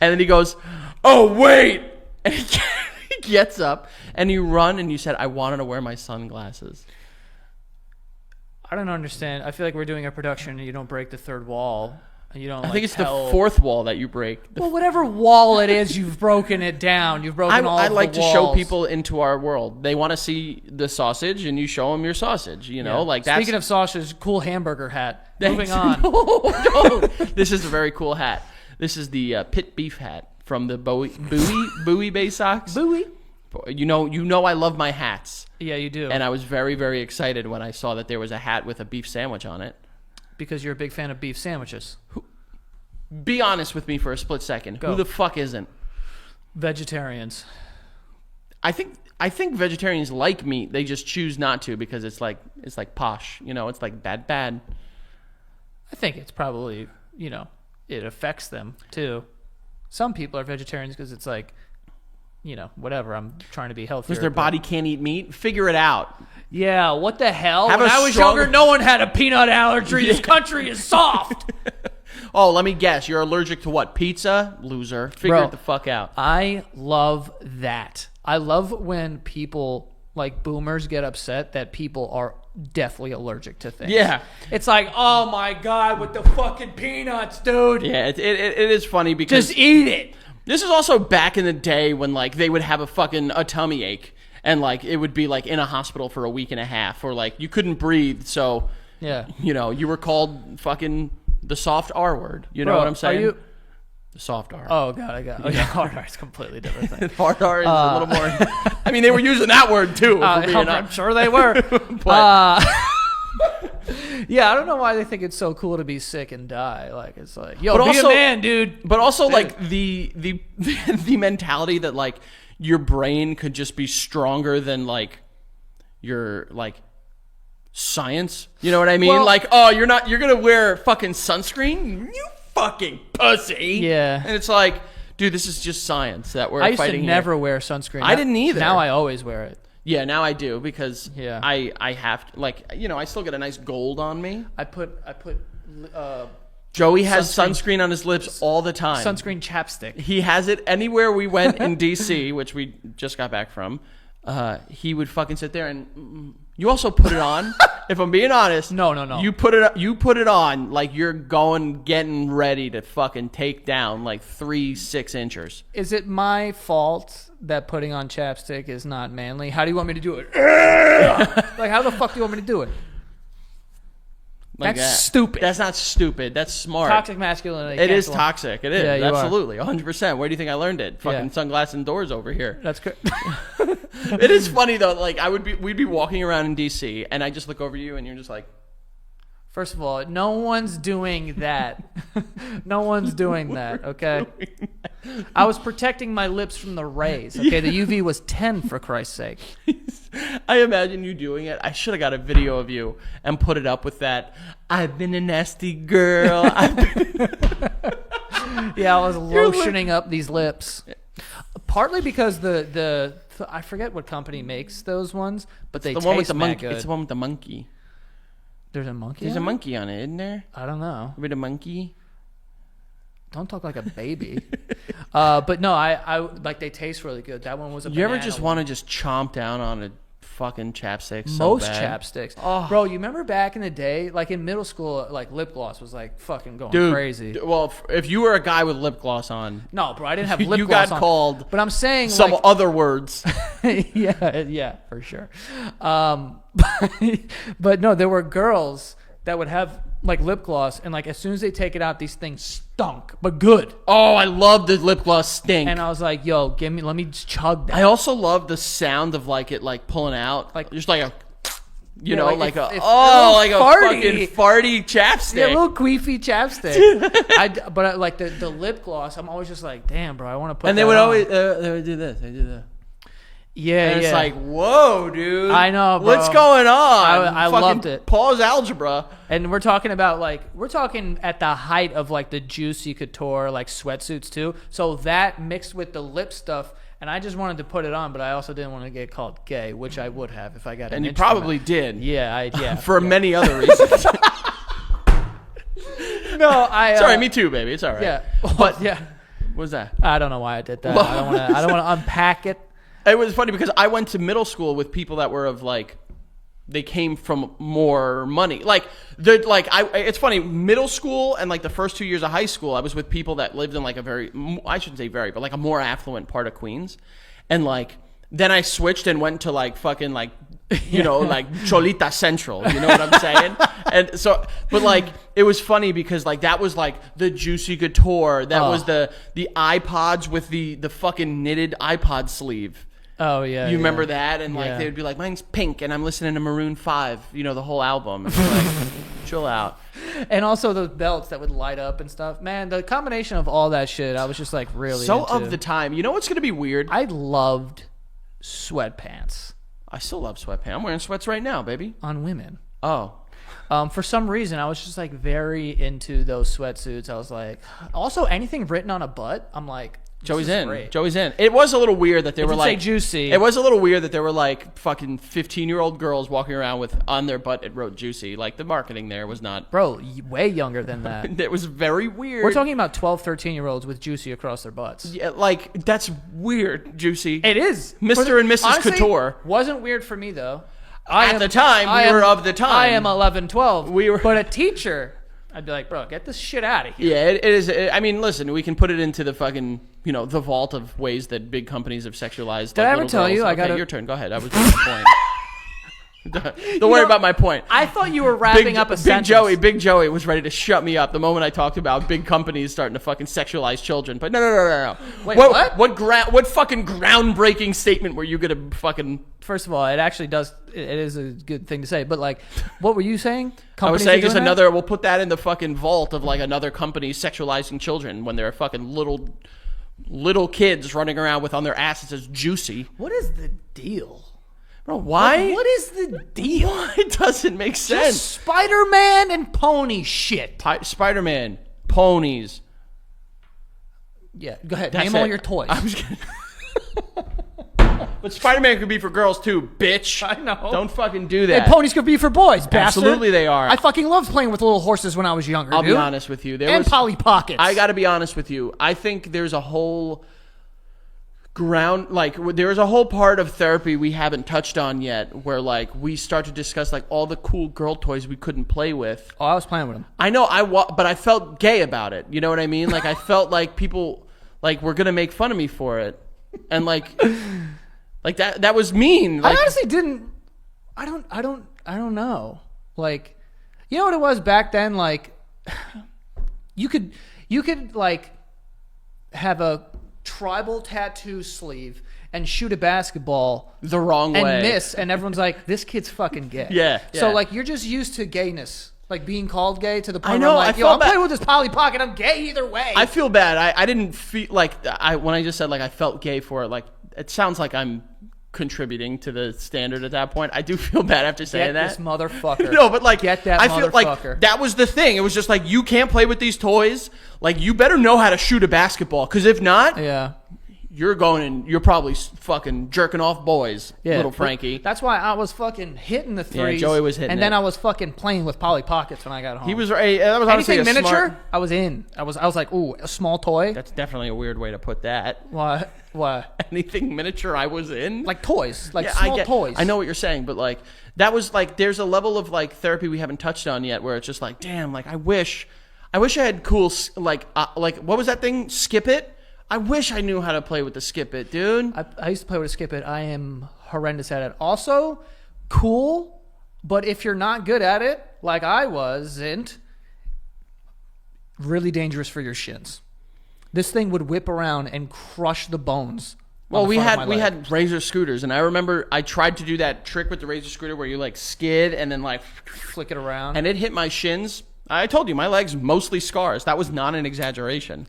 And then he goes, oh, wait. And he gets up and you run and you said, I wanted to wear my sunglasses. I don't understand. I feel like we're doing a production and you don't break the third wall. And you don't. I think it's the fourth wall that you break. Well, whatever wall it is, you've broken it down. You've broken all of the walls. I like to show people into our world. They want to see the sausage, and you show them your sausage. You know, like that's. Speaking of sausage, cool hamburger hat. Moving on. No. This is a very cool hat. This is the pit beef hat from the Bowie Bay Sox. Bowie. You know, I love my hats. Yeah, you do. And I was very, very excited when I saw that there was a hat with a beef sandwich on it. Because you're a big fan of beef sandwiches. Be honest with me for a split second. Go. Who the fuck isn't? Vegetarians. I think vegetarians like meat. They just choose not to because it's like posh. You know, it's like bad. I think it's probably, it affects them too. Some people are vegetarians because it's like, whatever. I'm trying to be healthier. Because their body can't eat meat. Figure it out. Yeah, what the hell? When I was younger, no one had a peanut allergy. This country is soft. Oh, let me guess. You're allergic to what? Pizza? Loser. Figure it the fuck out. I love that. I love when people, like boomers, get upset that people are definitely allergic to things. Yeah. It's like, oh my God, with the fucking peanuts, dude. Yeah, it is funny because... Just eat it. This is also back in the day when, like, they would have a tummy ache. And, like, it would be, like, in a hospital for a week and a half. Or, like, you couldn't breathe. So, yeah, you were called fucking the soft R word. You know what I'm saying? The soft R. Oh, God, I got it. Yeah, hard R is a completely different thing. Hard R is a little more... I mean, they were using that word, too. I'm sure they were. Yeah, I don't know why they think it's so cool to be sick and die. Like, it's like, yo, be a man, dude. But also, like, the mentality that, like, your brain could just be stronger than, like, your, like, science. You know what I mean? Well, like, oh, you're going to wear fucking sunscreen? You fucking pussy. Yeah. And it's like, dude, this is just science that we're fighting I used to never wear sunscreen. I didn't either. Now I always wear it. Yeah, now I do because I have to, like, I still get a nice gold on me. I put Joey has sunscreen on his lips all the time. Sunscreen chapstick. He has it anywhere we went in D.C., which we just got back from. He would fucking sit there and you also put it on. If I'm being honest, no. You put it on like you're getting ready to fucking take down like 6 inchers. Is it my fault that putting on chapstick is not manly? How do you want me to do it? Like, how the fuck do you want me to do it? Like that's stupid. That's not stupid. That's smart. Toxic masculinity. It is toxic. It is. Yeah, absolutely. 100%. Where do you think I learned it? Fucking sunglasses and doors over here. That's good. It is funny though. Like we'd be walking around in DC and I just look over you and you're just like, first of all, no one's doing that. No one's doing that, okay? I was protecting my lips from the rays, okay? The UV was 10, for Christ's sake. I imagine you doing it. I should have got a video of you and put it up with that. I've been a nasty girl. Yeah, I was lotioning up these lips. Partly because the I forget what company makes those ones, but they taste good. It's the one with the monkey. There's a monkey? There's a monkey on it, isn't there? I don't know. With a monkey? Don't talk like a baby. But no, I like they taste really good. That one was a banana. You ever just want to just chomp down on a fucking chapstick Most chapsticks. Oh. Bro, you remember back in the day, like in middle school, like lip gloss was like fucking going crazy. Well, if you were a guy with lip gloss on. No, bro, I didn't have lip gloss on. You got called. But I'm saying some other words. yeah, for sure. But no, there were girls that would have like lip gloss, and like as soon as they take it out, these things stunk, but good. Oh, I love the lip gloss stink. And I was like, yo, let me just chug that. I also love the sound of like it like pulling out, like just like a, like a fucking farty chapstick. Yeah, a little queefy chapstick. But like the lip gloss, I'm always just like, damn, bro, I want to put. And they would always they would do this. They do that. Yeah, and it's like, whoa, dude. I know, bro. What's going on? I loved it. Pause algebra. And we're talking at the height of like the Juicy Couture like sweatsuits too. So that mixed with the lip stuff, and I just wanted to put it on, but I also didn't want to get called gay, which I would have if I got. And you probably did. Yeah, for many other reasons. No, Sorry, me too, baby. It's all right. Yeah, but yeah. What was that? I don't know why I did that. I don't want to unpack it. It was funny because I went to middle school with people that were of like, they came from more money. It's funny, middle school and like the first 2 years of high school, I was with people that lived in like a very, I shouldn't say very, but like a more affluent part of Queens. And like, then I switched and went to like fucking like, you know, like Cholita Central, you know what I'm saying? And so, but like, it was funny because like, that was like the Juicy Couture. That was the iPods with the fucking knitted iPod sleeve. Oh, yeah. You remember that? And like, they would be like, mine's pink and I'm listening to Maroon 5, you know, the whole album. It's like, chill out. And also those belts that would light up and stuff. Man, the combination of all that shit, I was just like really into. Of the time. You know what's going to be weird? I loved sweatpants. I still love sweatpants. I'm wearing sweats right now, baby. On women. Oh. For some reason, I was just like very into those sweatsuits. I was like, also anything written on a butt, I'm like, Joey's in. Great. Joey's in. It was a little weird that they were like, say juicy. It was a little weird that there were like fucking 15-year-old girls walking around with on their butt it wrote juicy. Like the marketing there was not. Bro, way younger than that. It was very weird. We're talking about 12, 13-year-olds with juicy across their butts. Yeah, like that's weird, juicy. It is. Mr. and Mrs. Honestly, Couture. Wasn't weird for me though. At the time, we were of the time. I am 11, 12. We were. But a teacher, I'd be like, bro, get this shit out of here. Yeah, it is. I mean, listen, we can put it into the fucking, you know, the vault of ways that big companies have sexualized. Did I ever tell you? I got your turn. Go ahead. I was making a point. Don't worry about my point. I thought you were wrapping up a sentence. Big Joey was ready to shut me up the moment I talked about big companies starting to fucking sexualize children. But no. Wait, what? What fucking groundbreaking statement were you gonna fucking? First of all, it actually does. It is a good thing to say. But like, what were you saying? I was saying just another. We'll put that in the fucking vault of like another company sexualizing children when they're fucking little kids running around with on their asses as juicy. What is the deal? Bro, why? What is the deal? It doesn't make sense. Just Spider-Man and pony shit. Spider-Man, ponies. Yeah, go ahead. Name all your toys. I was kidding. But Spider-Man could be for girls too, bitch. I know. Don't fucking do that. And ponies could be for boys, bastard. Absolutely they are. I fucking loved playing with little horses when I was younger, I'll be honest with you. Polly Pockets. I gotta be honest with you. I think there's a whole there's a whole part of therapy we haven't touched on yet where like we start to discuss like all the cool girl toys we couldn't play with. Oh, I was playing with them. I know, but I felt gay about it. You know what I mean? Like I felt like people like were gonna make fun of me for it, and like that was mean. Like, I honestly didn't. I don't know. Like, you know what it was back then? Like, you could like have a tribal tattoo sleeve and shoot a basketball the wrong way and miss, and everyone's like, this kid's fucking gay. Yeah. So like you're just used to gayness, like being called gay to the point I know, where I'm like, I'm playing with this Polly Pocket, I'm gay either way. I feel bad. I didn't feel like when I just said like I felt gay for it, like it sounds like I'm contributing to the standard at that point. I do feel bad after saying that. Get this motherfucker. No, but like get that I motherfucker. feel like that was the thing. It was just like you can't play with these toys. Like you better know how to shoot a basketball, because if not, yeah. You're going and you're probably fucking jerking off boys, little Frankie. That's why I was fucking hitting the threes. Yeah, Joey was hitting and then I was fucking playing with Polly Pockets when I got home. He was that was honestly anything miniature. Smart, I was in. I was like, ooh, a small toy. That's definitely a weird way to put that. What? Anything miniature I was in? Like toys, like small toys. I know what you're saying, but like that was like there's a level of like therapy we haven't touched on yet where it's just like, damn, like I wish I had cool like what was that thing? Skip It. I wish I knew how to play with the Skip It, dude. I used to play with a Skip It. I am horrendous at it. Also, cool, but if you're not good at it, like I wasn't, really dangerous for your shins. This thing would whip around and crush the bones. Well, we had razor scooters, and I remember I tried to do that trick with the razor scooter where you like skid and then like flick it around, and it hit my shins. I told you my legs mostly scars. That was not an exaggeration.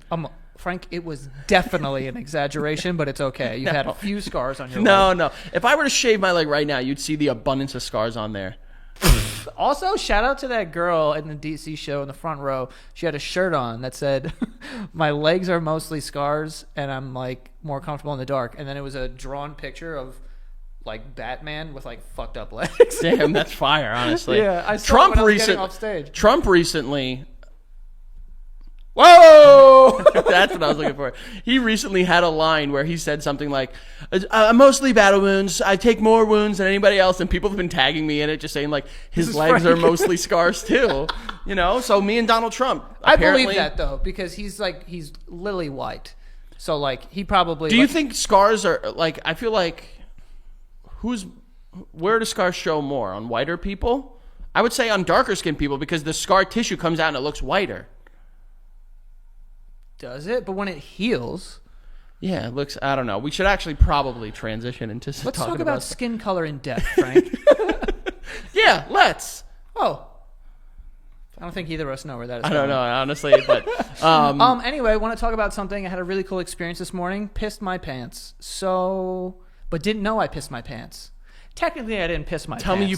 Frank, it was definitely an exaggeration, but it's okay. You've had a few scars on your leg. No. If I were to shave my leg right now, you'd see the abundance of scars on there. Also, shout out to that girl in the DC show in the front row. She had a shirt on that said, my legs are mostly scars, and I'm like more comfortable in the dark. And then it was a drawn picture of like Batman with like fucked up legs. Damn, that's fire, honestly. Yeah, I saw it when I was getting off stage. Trump recently... Whoa! That's what I was looking for. He recently had a line where he said something like, mostly battle wounds. I take more wounds than anybody else. And people have been tagging me in it, just saying, like, his legs are mostly scars, too. You know? So me and Donald Trump. I believe that, though, because he's lily white. So, like, he probably... Do you think scars are, like, I feel like, where do scars show more? On whiter people? I would say on darker skinned people because the scar tissue comes out and it looks whiter. Does it? But when it heals... Yeah, it looks... I don't know. We should actually probably transition into Let's talk about skin color in depth, Frank. Yeah, let's. Oh. I don't think either of us know where that is I going. don't know, honestly, but... Anyway, I want to talk about something. I had a really cool experience this morning. Pissed my pants. But didn't know I pissed my pants. Technically, I didn't piss my pants. Tell me you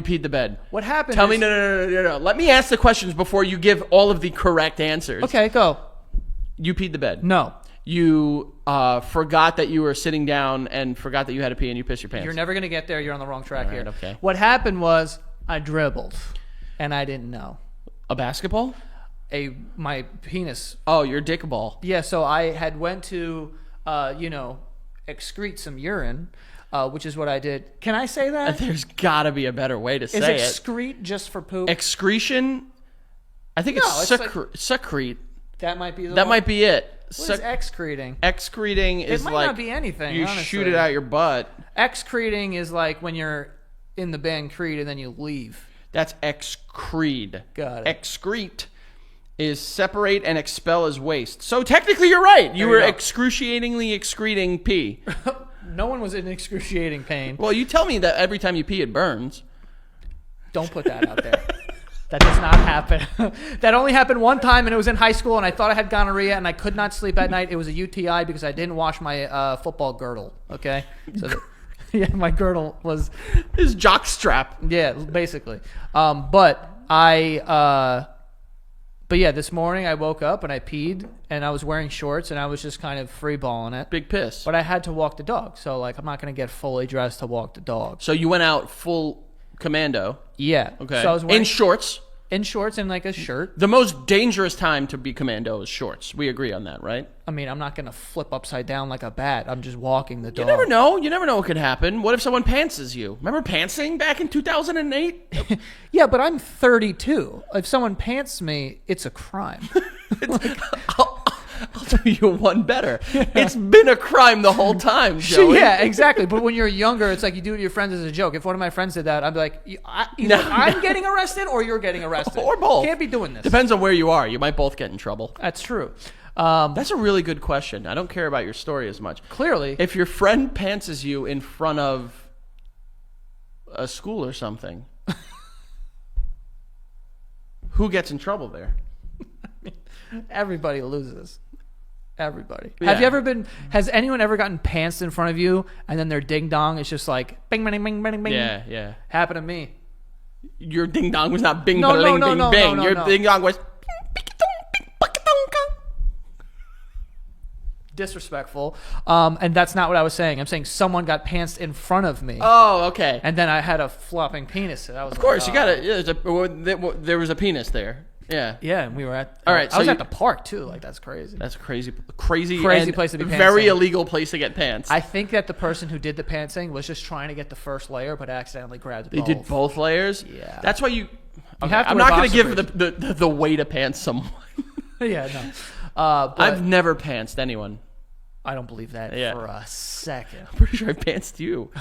peed the bed. What happened Tell me... No. Let me ask the questions before you give all of the correct answers. Okay, go. You peed the bed. No. You forgot that you were sitting down and forgot that you had to pee and you pissed your pants. You're never going to get there. You're on the wrong track here. Okay. What happened was I dribbled, and I didn't know. A basketball? My penis. Oh, your dick ball. Yeah, so I had went to, excrete some urine, which is what I did. Can I say that? There's got to be a better way to say it. Is excrete just for poop? Excretion? I think it's secrete. That might be the That one? might be it. What is excreting? Excreting is might like... not be anything, You honestly. shoot it out your butt. Excreting is like when you're in the band Creed and then you leave. That's excrete. Got it. Excrete is separate and expel as waste. So technically you're right. You were excruciatingly excreting pee. No one was in excruciating pain. Well, you tell me that every time you pee it burns. Don't put that out there. That does not happen. That only happened one time, and it was in high school, and I thought I had gonorrhea, and I could not sleep at night. It was a UTI because I didn't wash my football girdle, okay? So yeah, my girdle was... His jock strap. Yeah, basically. But yeah, this morning I woke up, and I peed, and I was wearing shorts, and I was just kind of free-balling it. Big piss. But I had to walk the dog, so, like, I'm not going to get fully dressed to walk the dog. So you went out full commando. Yeah. Okay. So I was wearing... In shorts. In shorts and, like, a shirt. The most dangerous time to be commando is shorts. We agree on that, right? I mean, I'm not going to flip upside down like a bat. I'm just walking the dog. You never know. You never know what could happen. What if someone pantses you? Remember pantsing back in 2008? Yeah, but I'm 32. If someone pants me, it's a crime. I'll tell you one better. Yeah. It's been a crime the whole time, Joey. Yeah, exactly. But when you're younger, it's like you do it to your friends as a joke. If one of my friends did that, I'd be like, either I'm getting arrested or you're getting arrested. Or both. Can't be doing this. Depends on where you are. You might both get in trouble. That's true. That's a really good question. I don't care about your story as much. Clearly. If your friend pantses you in front of a school or something, who gets in trouble there? Everybody loses. Everybody. Yeah. Has anyone ever gotten pantsed in front of you and then their ding dong is just like bing, bing, bing, bing, bing? Yeah. Happened to me. Your ding dong was not bing, No, bing, no, bing, no, bing. no, Your no. ding dong was... Disrespectful. And that's not what I was saying. I'm saying someone got pantsed in front of me. Oh, okay. And then I had a flopping penis. And I was Of course, you got it. Yeah, there was a penis there. Yeah. Yeah, and we were at... All right, I was at the park, too. Like, that's crazy. That's a crazy and place to be pantsing. very illegal place to get pants. I think that the person who did the pantsing was just trying to get the first layer, but accidentally grabbed They both. did both layers? Yeah. That's why you... Okay, have to I'm wear not going to boxer give the way to pants someone. Yeah, no. But I've never pantsed anyone. I don't believe that for a second. I'm pretty sure I pantsed you.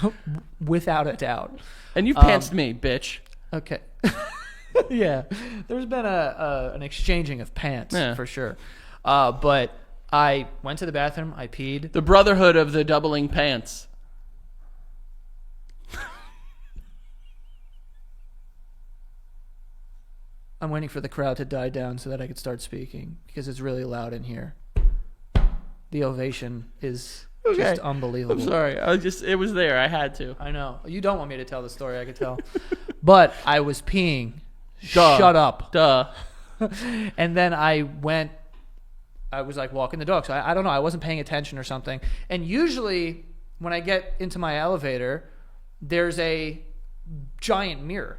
Without a doubt. And you pantsed me, bitch. Okay. Yeah. There's been an exchanging of pants, for sure. But I went to the bathroom. I peed. The brotherhood of the doubling pants. I'm waiting for the crowd to die down so that I could start speaking because it's really loud in here. The ovation is just unbelievable. I'm sorry. It was there. I had to. I know. You don't want me to tell the story, I could tell. But I was peeing. Duh. Shut up. Duh. And then I was like walking the dog. So I don't know. I wasn't paying attention or something. And usually when I get into my elevator, there's a giant mirror.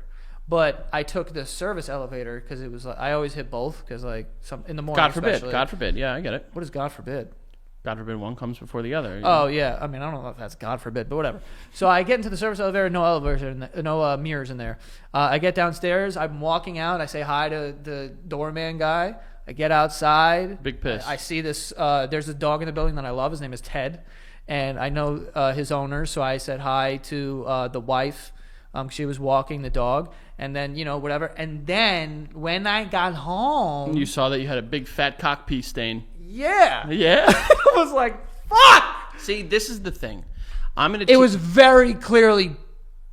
But I took the service elevator because it was like I always hit both because like in the morning. God forbid. Yeah, I get it. What is God forbid? God forbid one comes before the other. Oh yeah, I mean I don't know if that's God forbid, but whatever. So I get into the service elevator, no mirrors in there. I get downstairs. I'm walking out. I say hi to the doorman guy. I get outside. Big piss. I see this. There's a dog in the building that I love. His name is Ted, and I know his owner. So I said hi to the wife. She was walking the dog, and then whatever. And then when I got home, you saw that you had a big fat cock pee stain. Yeah. Yeah. I was like, fuck. See, this is the thing. It was very clearly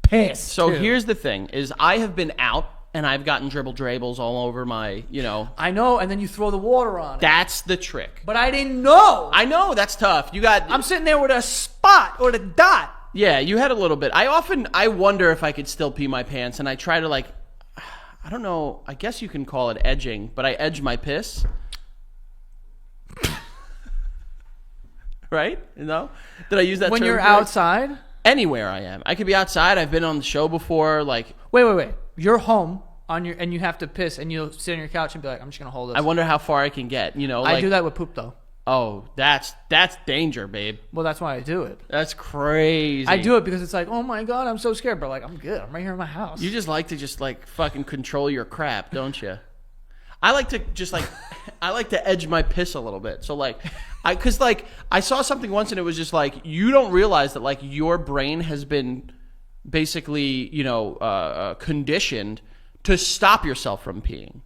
pissed. So too. here's the thing: is I have been out and I've gotten dribbles all over my, I know, and then you throw the water on it. That's the trick. But I didn't know. I know that's tough. I'm sitting there with a spot or the dot. Yeah, you had a little bit. I wonder if I could still pee my pants, and I try to I don't know. I guess you can call it edging, but I edge my piss. Right? Did I use that when term you're correct? Outside? Anywhere I am. I could be outside. I've been on the show before. Wait. You're home and you have to piss, and you'll sit on your couch and be like, I'm just going to hold this. I wonder how far I can get, I do that with poop, though. Oh, that's danger, babe. Well, that's why I do it. That's crazy. I do it because it's like, oh my God, I'm so scared. But I'm good. I'm right here in my house. You just like to fucking control your crap, don't you? I like to I like to edge my piss a little bit. So because I saw something once and it was just you don't realize that your brain has been basically conditioned to stop yourself from peeing.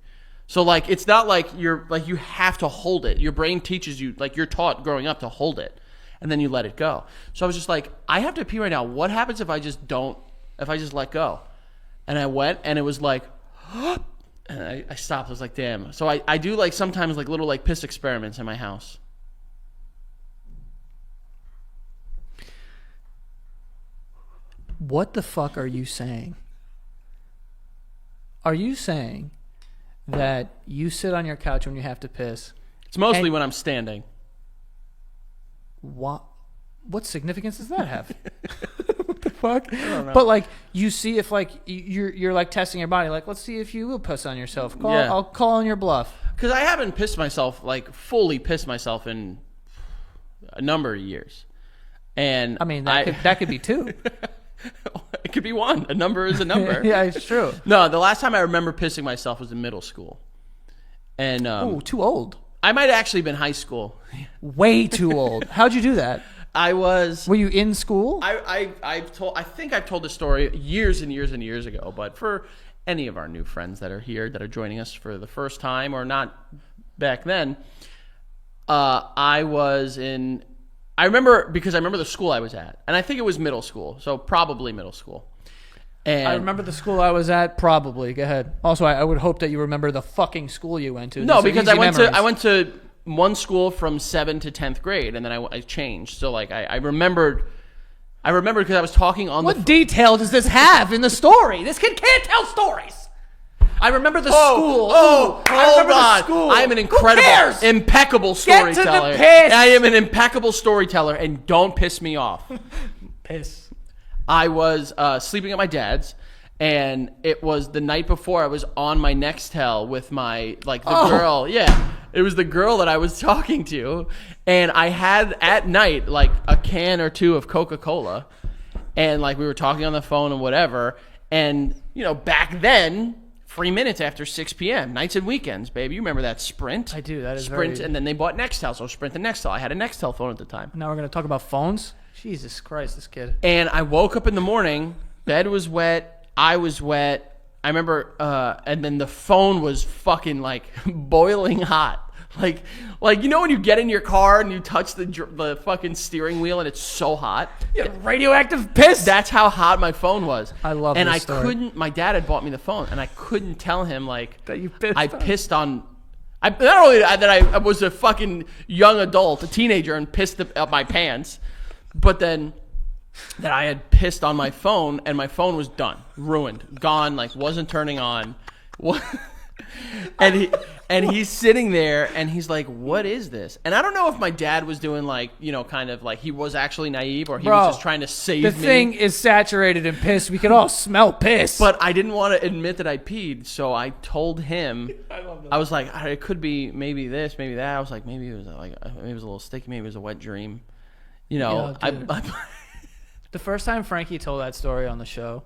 So it's not you have to hold it. Your brain teaches you you're taught growing up to hold it, and then you let it go. So I was just I have to pee right now. What happens if I just let go? And I went and it was and I stopped. I was like, damn. So I do sometimes little piss experiments in my house. What the fuck are you saying? Are you saying that you sit on your couch when you have to piss? It's mostly when I'm standing. What significance does that have? What the fuck? I don't know. But you see if you're testing your body. Let's see if you will piss on yourself. I'll call on your bluff. Because I haven't pissed myself fully pissed myself in a number of years. And I mean that could be two. It could be one. A number is a number. Yeah, it's true. No, the last time I remember pissing myself was in middle school. And too old. I might have actually been high school. Way too old. How'd you do that? Were you in school? I think I've told this story years and years and years ago, but for any of our new friends that are here that are joining us for the first time or not back then, I remember the school I was at, and I think it was middle school, so probably middle school. And I remember the school I was at, probably. Go ahead. Also, I would hope that you remember the fucking school you went to. No, because I went to one school from 7th to 10th grade, and then I changed. So I remembered because I was talking on What detail does this have in the story? This kid can't tell stories. I remember the school. Hold on. I am an impeccable storyteller. Get to the piss. I am an impeccable storyteller, and don't piss me off. Piss. I was sleeping at my dad's, and it was the night before I was on my Nextel with my girl. Yeah, it was the girl that I was talking to, and I had at night a can or two of Coca-Cola, and we were talking on the phone and whatever, and back then. 3 minutes after 6 p.m. Nights and weekends, baby. You remember that Sprint? I do. That is Sprint, and then they bought Nextel, so Sprint and Nextel. I had a Nextel phone at the time. Now we're going to talk about phones? Jesus Christ, this kid. And I woke up in the morning. Bed was wet. I was wet. I remember, and then the phone was fucking boiling hot. Like when you get in your car and you touch the fucking steering wheel and it's so hot. Yeah, radioactive piss. That's how hot my phone was. I love this story. And I couldn't. My dad had bought me the phone, and I couldn't tell him that you pissed. I pissed on. Not only that I was a fucking young adult, a teenager, and pissed up my pants, but then that I had pissed on my phone, and my phone was done, ruined, gone. Wasn't turning on. What? And he's sitting there and he's like, what is this? And I don't know if my dad was doing like, kind of like he was actually naive or he was just trying to save me. The thing is saturated in piss. We can all smell piss. But I didn't want to admit that I peed, so I told him. I was like, it could be maybe this, maybe that. I was like, maybe it was a little sticky, maybe it was a wet dream. The first time Frankie told that story on the show,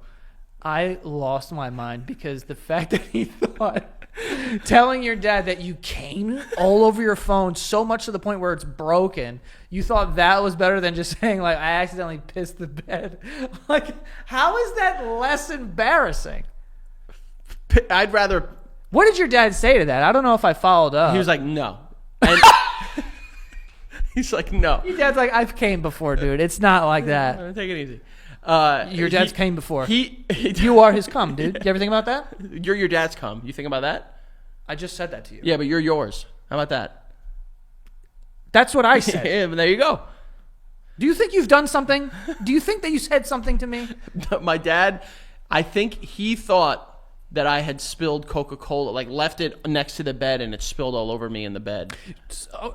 I lost my mind because the fact that he thought telling your dad that you came all over your phone so much to the point where it's broken, you thought that was better than just saying like I accidentally pissed the bed. Like, how is that less embarrassing? I'd rather. What did your dad say to that? I don't know if I followed up. He was like, no. And he's like, no. Your dad's like, I've came before, dude. It's not like that. Take it easy. Your dad's came before. You are his cum, dude. You ever think about that? You're your dad's cum. You think about that? I just said that to you. Yeah, but you're yours. How about that? That's what I said. Yeah, there you go. Do you think you've done something? Do you think that you said something to me? My dad, I think he thought that I had spilled Coca-Cola, like left it next to the bed and it spilled all over me in the bed. So,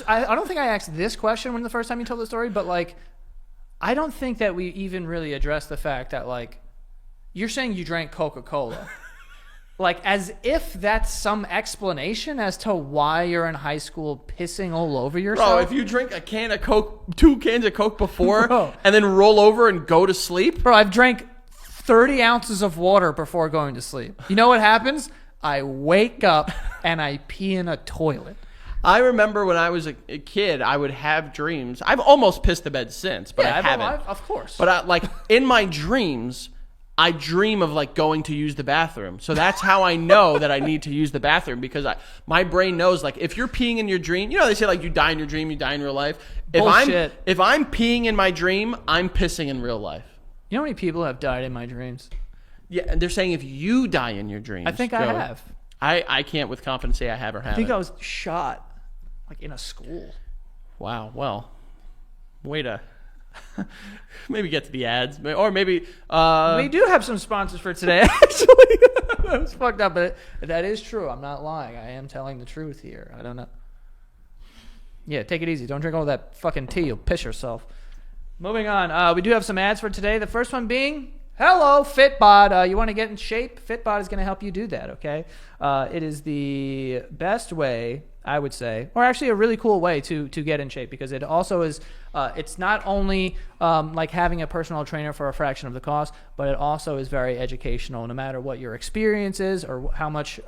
I don't think I asked this question when the first time you told the story, but like, I don't think that we even really addressed the fact that like, you're saying you drank Coca-Cola. Like, as if that's some explanation as to why you're in high school pissing all over yourself. Bro, if you drink a can of Coke, 2 cans of Coke before, Bro. And then roll over and go to sleep. Bro, I've drank 30 ounces of water before going to sleep. You know what happens? I wake up and I pee in a toilet. I remember when I was a kid, I would have dreams. I've almost pissed the bed since, but I haven't. Of course. But in my dreams, I dream of like going to use the bathroom. So that's how I know that I need to use the bathroom because my brain knows like if you're peeing in your dream, they say like you die in your dream, you die in real life. Bullshit. If I'm peeing in my dream, I'm pissing in real life. You know how many people have died in my dreams? Yeah, and they're saying if you die in your dreams. I think I have. I can't with confidence say I have or haven't. I think I was shot like in a school. Wow. Well, way to maybe get to the ads, or maybe we do have some sponsors for today. Actually, that was fucked up, but that is true. I'm not lying. I am telling the truth here. I don't know. Yeah, take it easy. Don't drink all that fucking tea. You'll piss yourself. Moving on. We do have some ads for today. The first one being, hello, Fitbod. You want to get in shape? Fitbod is going to help you do that, okay? It is the best way, I would say, or actually a really cool way to get in shape because it also is, it's not only like having a personal trainer for a fraction of the cost, but it also is very educational no matter what your experience is or how much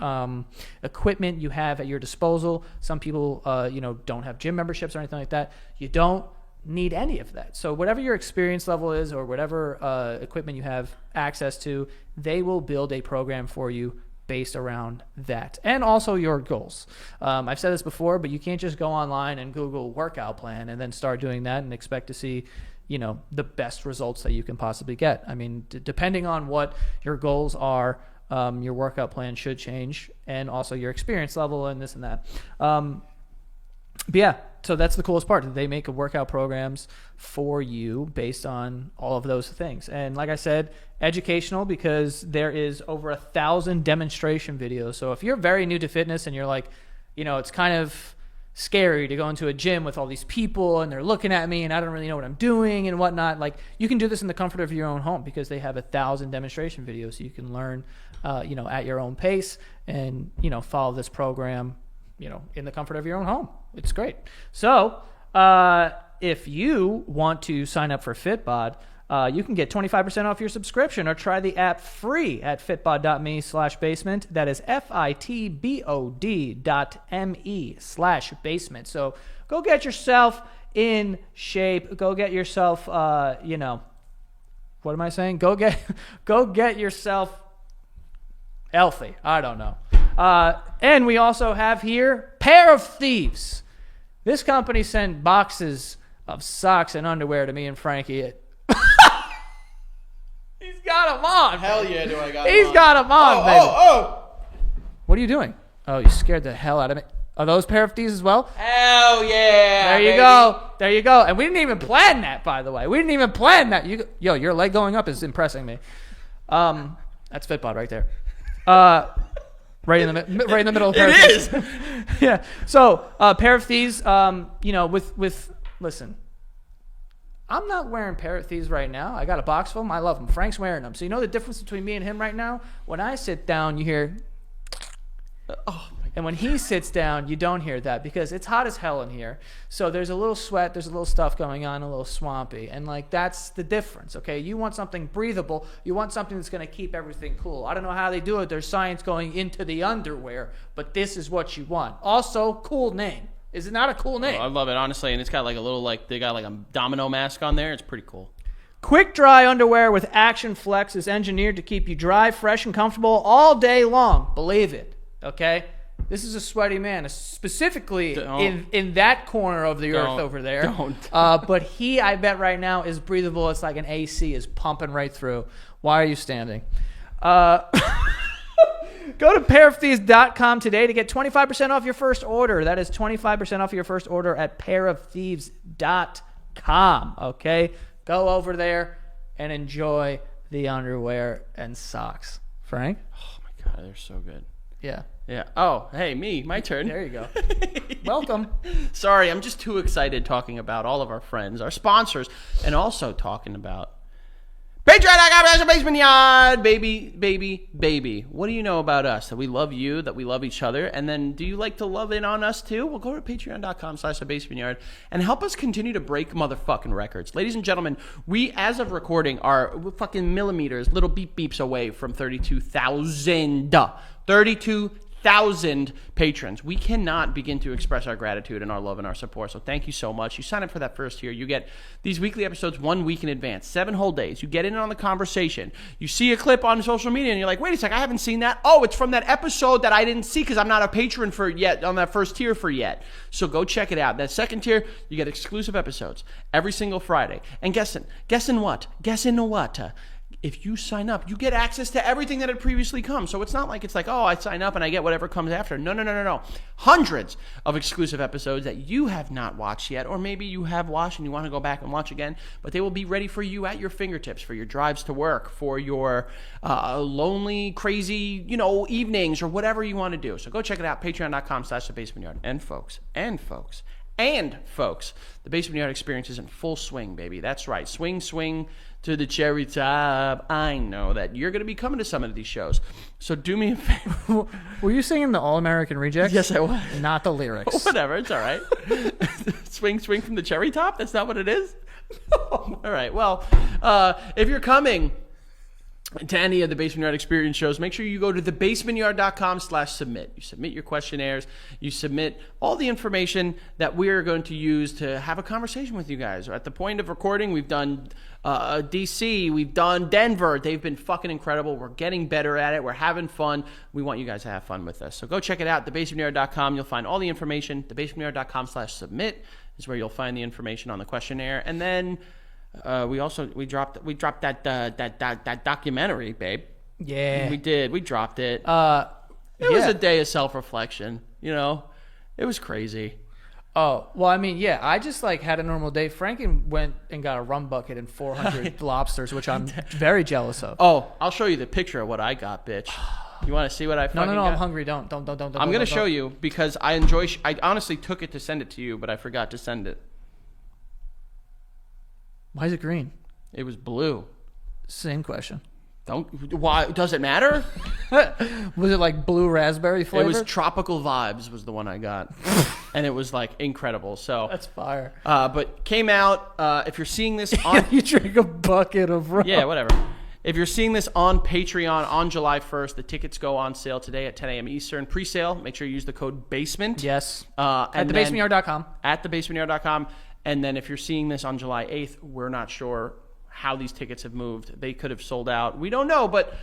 equipment you have at your disposal. Some people, don't have gym memberships or anything like that. You don't need any of that. So whatever your experience level is or whatever equipment you have access to, they will build a program for you based around that and also your goals. I've said this before, but you can't just go online and Google workout plan and then start doing that and expect to see, the best results that you can possibly get. I mean, depending on what your goals are, your workout plan should change and also your experience level and this and that. But yeah, so that's the coolest part. They make workout programs for you based on all of those things. And like I said, educational because there is over 1,000 demonstration videos. So if you're very new to fitness and you're like, it's kind of scary to go into a gym with all these people and they're looking at me and I don't really know what I'm doing and whatnot, like you can do this in the comfort of your own home because they have 1,000 demonstration videos so you can learn, at your own pace and, follow this program, in the comfort of your own home. It's great. So if you want to sign up for Fitbod, you can get 25% off your subscription or try the app free at fitbod.me/basement. That is fitbod.me/basement. So go get yourself in shape. Go get yourself, what am I saying? Go get yourself healthy. I don't know. And we also have here Pair of Thieves. This company sent boxes of socks and underwear to me and Frankie. He's got them on. Hell yeah, do I got them on. He's got them on, baby. Oh. What are you doing? Oh, you scared the hell out of me. Are those Pair of Thieves as well? Hell yeah. There you go. There you go. And we didn't even plan that, by the way. We didn't even plan that. Your leg going up is impressing me. That's Fitbod right there. right in the middle of It is. Yeah. So, Pair of Thieves, listen, I'm not wearing Pair of Thieves right now. I got a box full of them. I love them. Frank's wearing them. So, you know the difference between me and him right now? When I sit down, you hear, and when he sits down, you don't hear that because it's hot as hell in here. So there's a little sweat, there's a little stuff going on, a little swampy. And like that's the difference, okay? You want something breathable. You want something that's going to keep everything cool. I don't know how they do it. There's science going into the underwear, but this is what you want. Also, cool name. Is it not a cool name? Oh, I love it, honestly. And it's got like a little, they got like a domino mask on there. It's pretty cool. Quick dry underwear with Action Flex is engineered to keep you dry, fresh, and comfortable all day long. Believe it, okay? This is a sweaty man, specifically in that corner of the earth over there. But he, I bet right now, is breathable. It's like an AC is pumping right through. Why are you standing? Go to pairofthieves.com today to get 25% off your first order. That is 25% off your first order at pairofthieves.com. Okay? Go over there and enjoy the underwear and socks. Frank? Oh, my God. They're so good. Yeah. Yeah. Oh, hey, my turn. There you go. Welcome. Sorry, I'm just too excited talking about all of our friends, our sponsors, and also talking about Patreon.com/Basement Yard, baby. What do you know about us? That we love you, that we love each other, and then do you like to love in on us too? Well, go to Patreon.com/Basement Yard and help us continue to break motherfucking records. Ladies and gentlemen, we, as of recording, are fucking millimeters, little beeps away from 32,000 patrons. We cannot begin to express our gratitude and our love and our support. So thank you so much. You sign up for that first year. You get these weekly episodes 1 week in advance, 7 whole days. You get in on the conversation. You see a clip on social media and you're like, wait a sec, I haven't seen that. Oh, it's from that episode that I didn't see because I'm not a patron for yet on that first tier for yet. So go check it out. That second tier, you get exclusive episodes every single Friday. And guessing what? If you sign up, you get access to everything that had previously come. So it's not like it's like, oh, I sign up and I get whatever comes after. No. Hundreds of exclusive episodes that you have not watched yet, or maybe you have watched and you want to go back and watch again, but they will be ready for you at your fingertips for your drives to work, for your lonely, crazy, evenings, or whatever you want to do. So go check it out, patreon.com/thebasementyard. And folks, the Basement Yard experience is in full swing, baby. That's right. Swing to the cherry top. I know that you're going to be coming to some of these shows. So do me a favor. Were you singing the All-American Rejects? Yes, I was. Not the lyrics. Whatever. It's all right. Swing from the cherry top? That's not what it is? All right. Well, if you're coming to any of the Basement Yard Experience shows, make sure you go to thebasementyard.com/submit. You submit your questionnaires. You submit all the information that we're going to use to have a conversation with you guys. At the point of recording, we've done DC, we've done Denver. They've been fucking incredible. We're getting better at it. We're having fun. We want you guys to have fun with us. So go check it out, thebasementyard.com. You'll find all the information. Thebasementyard.com/submit is where you'll find the information on the questionnaire. And then we dropped that documentary, babe. Yeah, we did. We dropped it. It was a day of self-reflection. It was crazy. Oh, well, I mean, yeah, I just had a normal day. Franken went and got a rum bucket and 400 lobsters, which I'm very jealous of. Oh, I'll show you the picture of what I got, bitch. You want to see what I fucking got? No, I'm hungry. Don't. I'm going to show you because I honestly took it to send it to you, but I forgot to send it. Why is it green? It was blue. Same question. Why does it matter? Was it like blue raspberry flavor? It was Tropical Vibes was the one I got. And it was incredible. So that's fire. But came out, if you're seeing this on you drink a bucket of rum. Yeah, whatever. If you're seeing this on Patreon on July 1st, the tickets go on sale today at 10 a.m. Eastern. Pre-sale, make sure you use the code BASEMENT. Yes. At thebasementyard.com. At thebasementyard.com. And then if you're seeing this on July 8th, we're not sure how these tickets have moved. They could have sold out. We don't know, but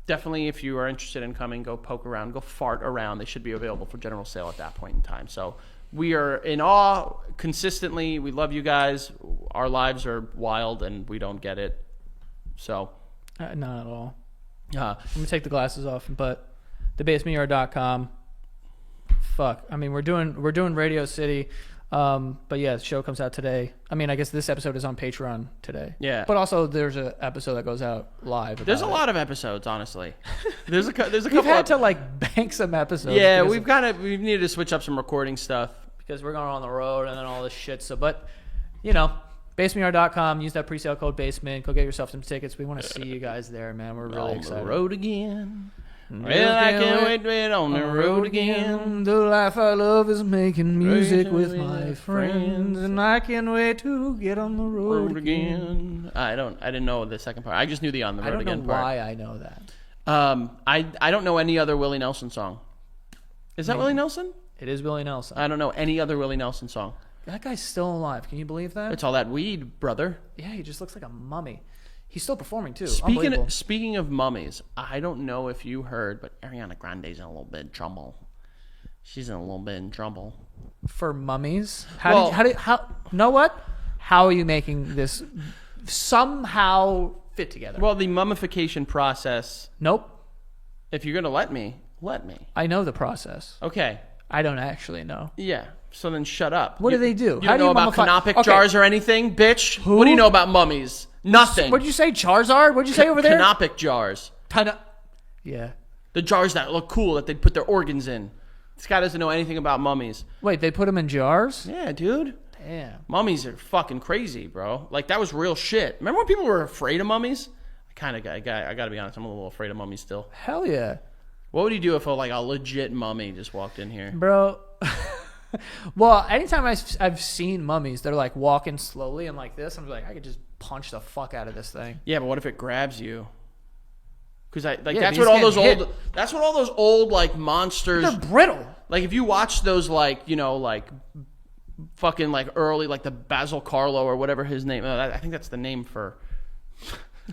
definitely if you are interested in coming, go poke around, go fart around. They should be available for general sale at that point in time. So we are in awe consistently. We love you guys. Our lives are wild and we don't get it. So not at all. Let me take the glasses off, but thebasementyard.com. Fuck. I mean, we're doing Radio City. But yeah, the show comes out today. I mean, I guess this episode is on Patreon today. Yeah. But also, there's an episode that goes out live. There's a lot of episodes, honestly. There's a couple. We've had to like bank some episodes. Yeah, we've needed to switch up some recording stuff because we're going on the road and then all this shit. So, but you know, basemeyard.com. Use that presale code basement. Go get yourself some tickets. We want to see you guys there, man. We're really excited. On the road again. Well, I can't wait to be on the road again. The life I love is making music with my friends, and I can't wait to get on the road again. I didn't know the second part. I just knew the on the road again part. I don't know why I know that. I don't know any other Willie Nelson song. Is that Willie Nelson? It is Willie Nelson. I don't know any other Willie Nelson song. That guy's still alive. Can you believe that? It's all that weed, brother. Yeah, he just looks like a mummy. He's still performing too. Speaking of mummies, I don't know if you heard, but Ariana Grande's in a little bit of trouble. She's in a little bit in trouble. For mummies? How know what? How are you making this somehow fit together? Well, the mummification process. Nope. If you're gonna let me. I know the process. Okay. I don't actually know. Yeah. So then shut up. What do they do? You don't know about canopic jars or anything, bitch? Who? What do you know about mummies? Nothing. What did you say, Charizard? What did you say over there? Canopic jars. Yeah. The jars that look cool that they put their organs in. This guy doesn't know anything about mummies. Wait, they put them in jars? Yeah, dude. Damn. Mummies are fucking crazy, bro. Like, that was real shit. Remember when people were afraid of mummies? I gotta be honest, I'm a little afraid of mummies still. Hell yeah. What would you do if a legit mummy just walked in here? Bro. Well, anytime I've seen mummies, they're like walking slowly and like this. I'm like, I could just punch the fuck out of this thing. Yeah, but what if it grabs you? Because that's what all those old like monsters. They're brittle. Like if you watch those fucking like early like the Basil Carlo or whatever his name. I think that's the name for.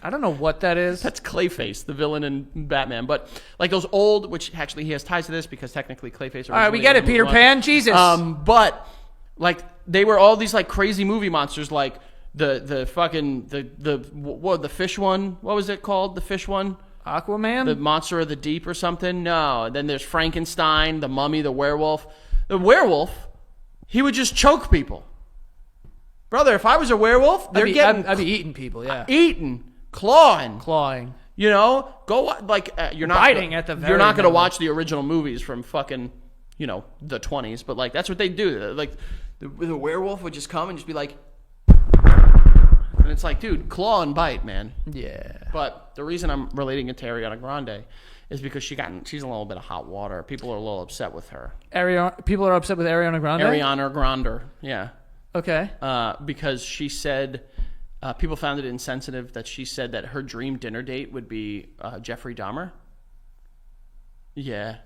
I don't know what that is. That's Clayface, the villain in Batman. But like those old, which actually he has ties to this because technically Clayface. All right, we get it, Peter Pan. Jesus. But like they were all these like crazy movie monsters, like the fucking the fish one. What was it called? The fish one. Aquaman. The monster of the deep or something. No. Then there's Frankenstein, the mummy, the werewolf. The werewolf, he would just choke people. Brother, if I was a werewolf, I'd be eating people. Yeah. Eating. Clawing. You know, you're not biting at the very. You're not going to watch the original movies from fucking, the 20s, but like that's what they do. Like the werewolf would just come and just be like, and it's like, dude, claw and bite, man. Yeah. But the reason I'm relating it to Ariana Grande is because she's in a little bit of hot water. People are a little upset with her. People are upset with Ariana Grande. Ariana Grande, yeah. Okay. Because she said. People found it insensitive that she said that her dream dinner date would be Jeffrey Dahmer. Yeah.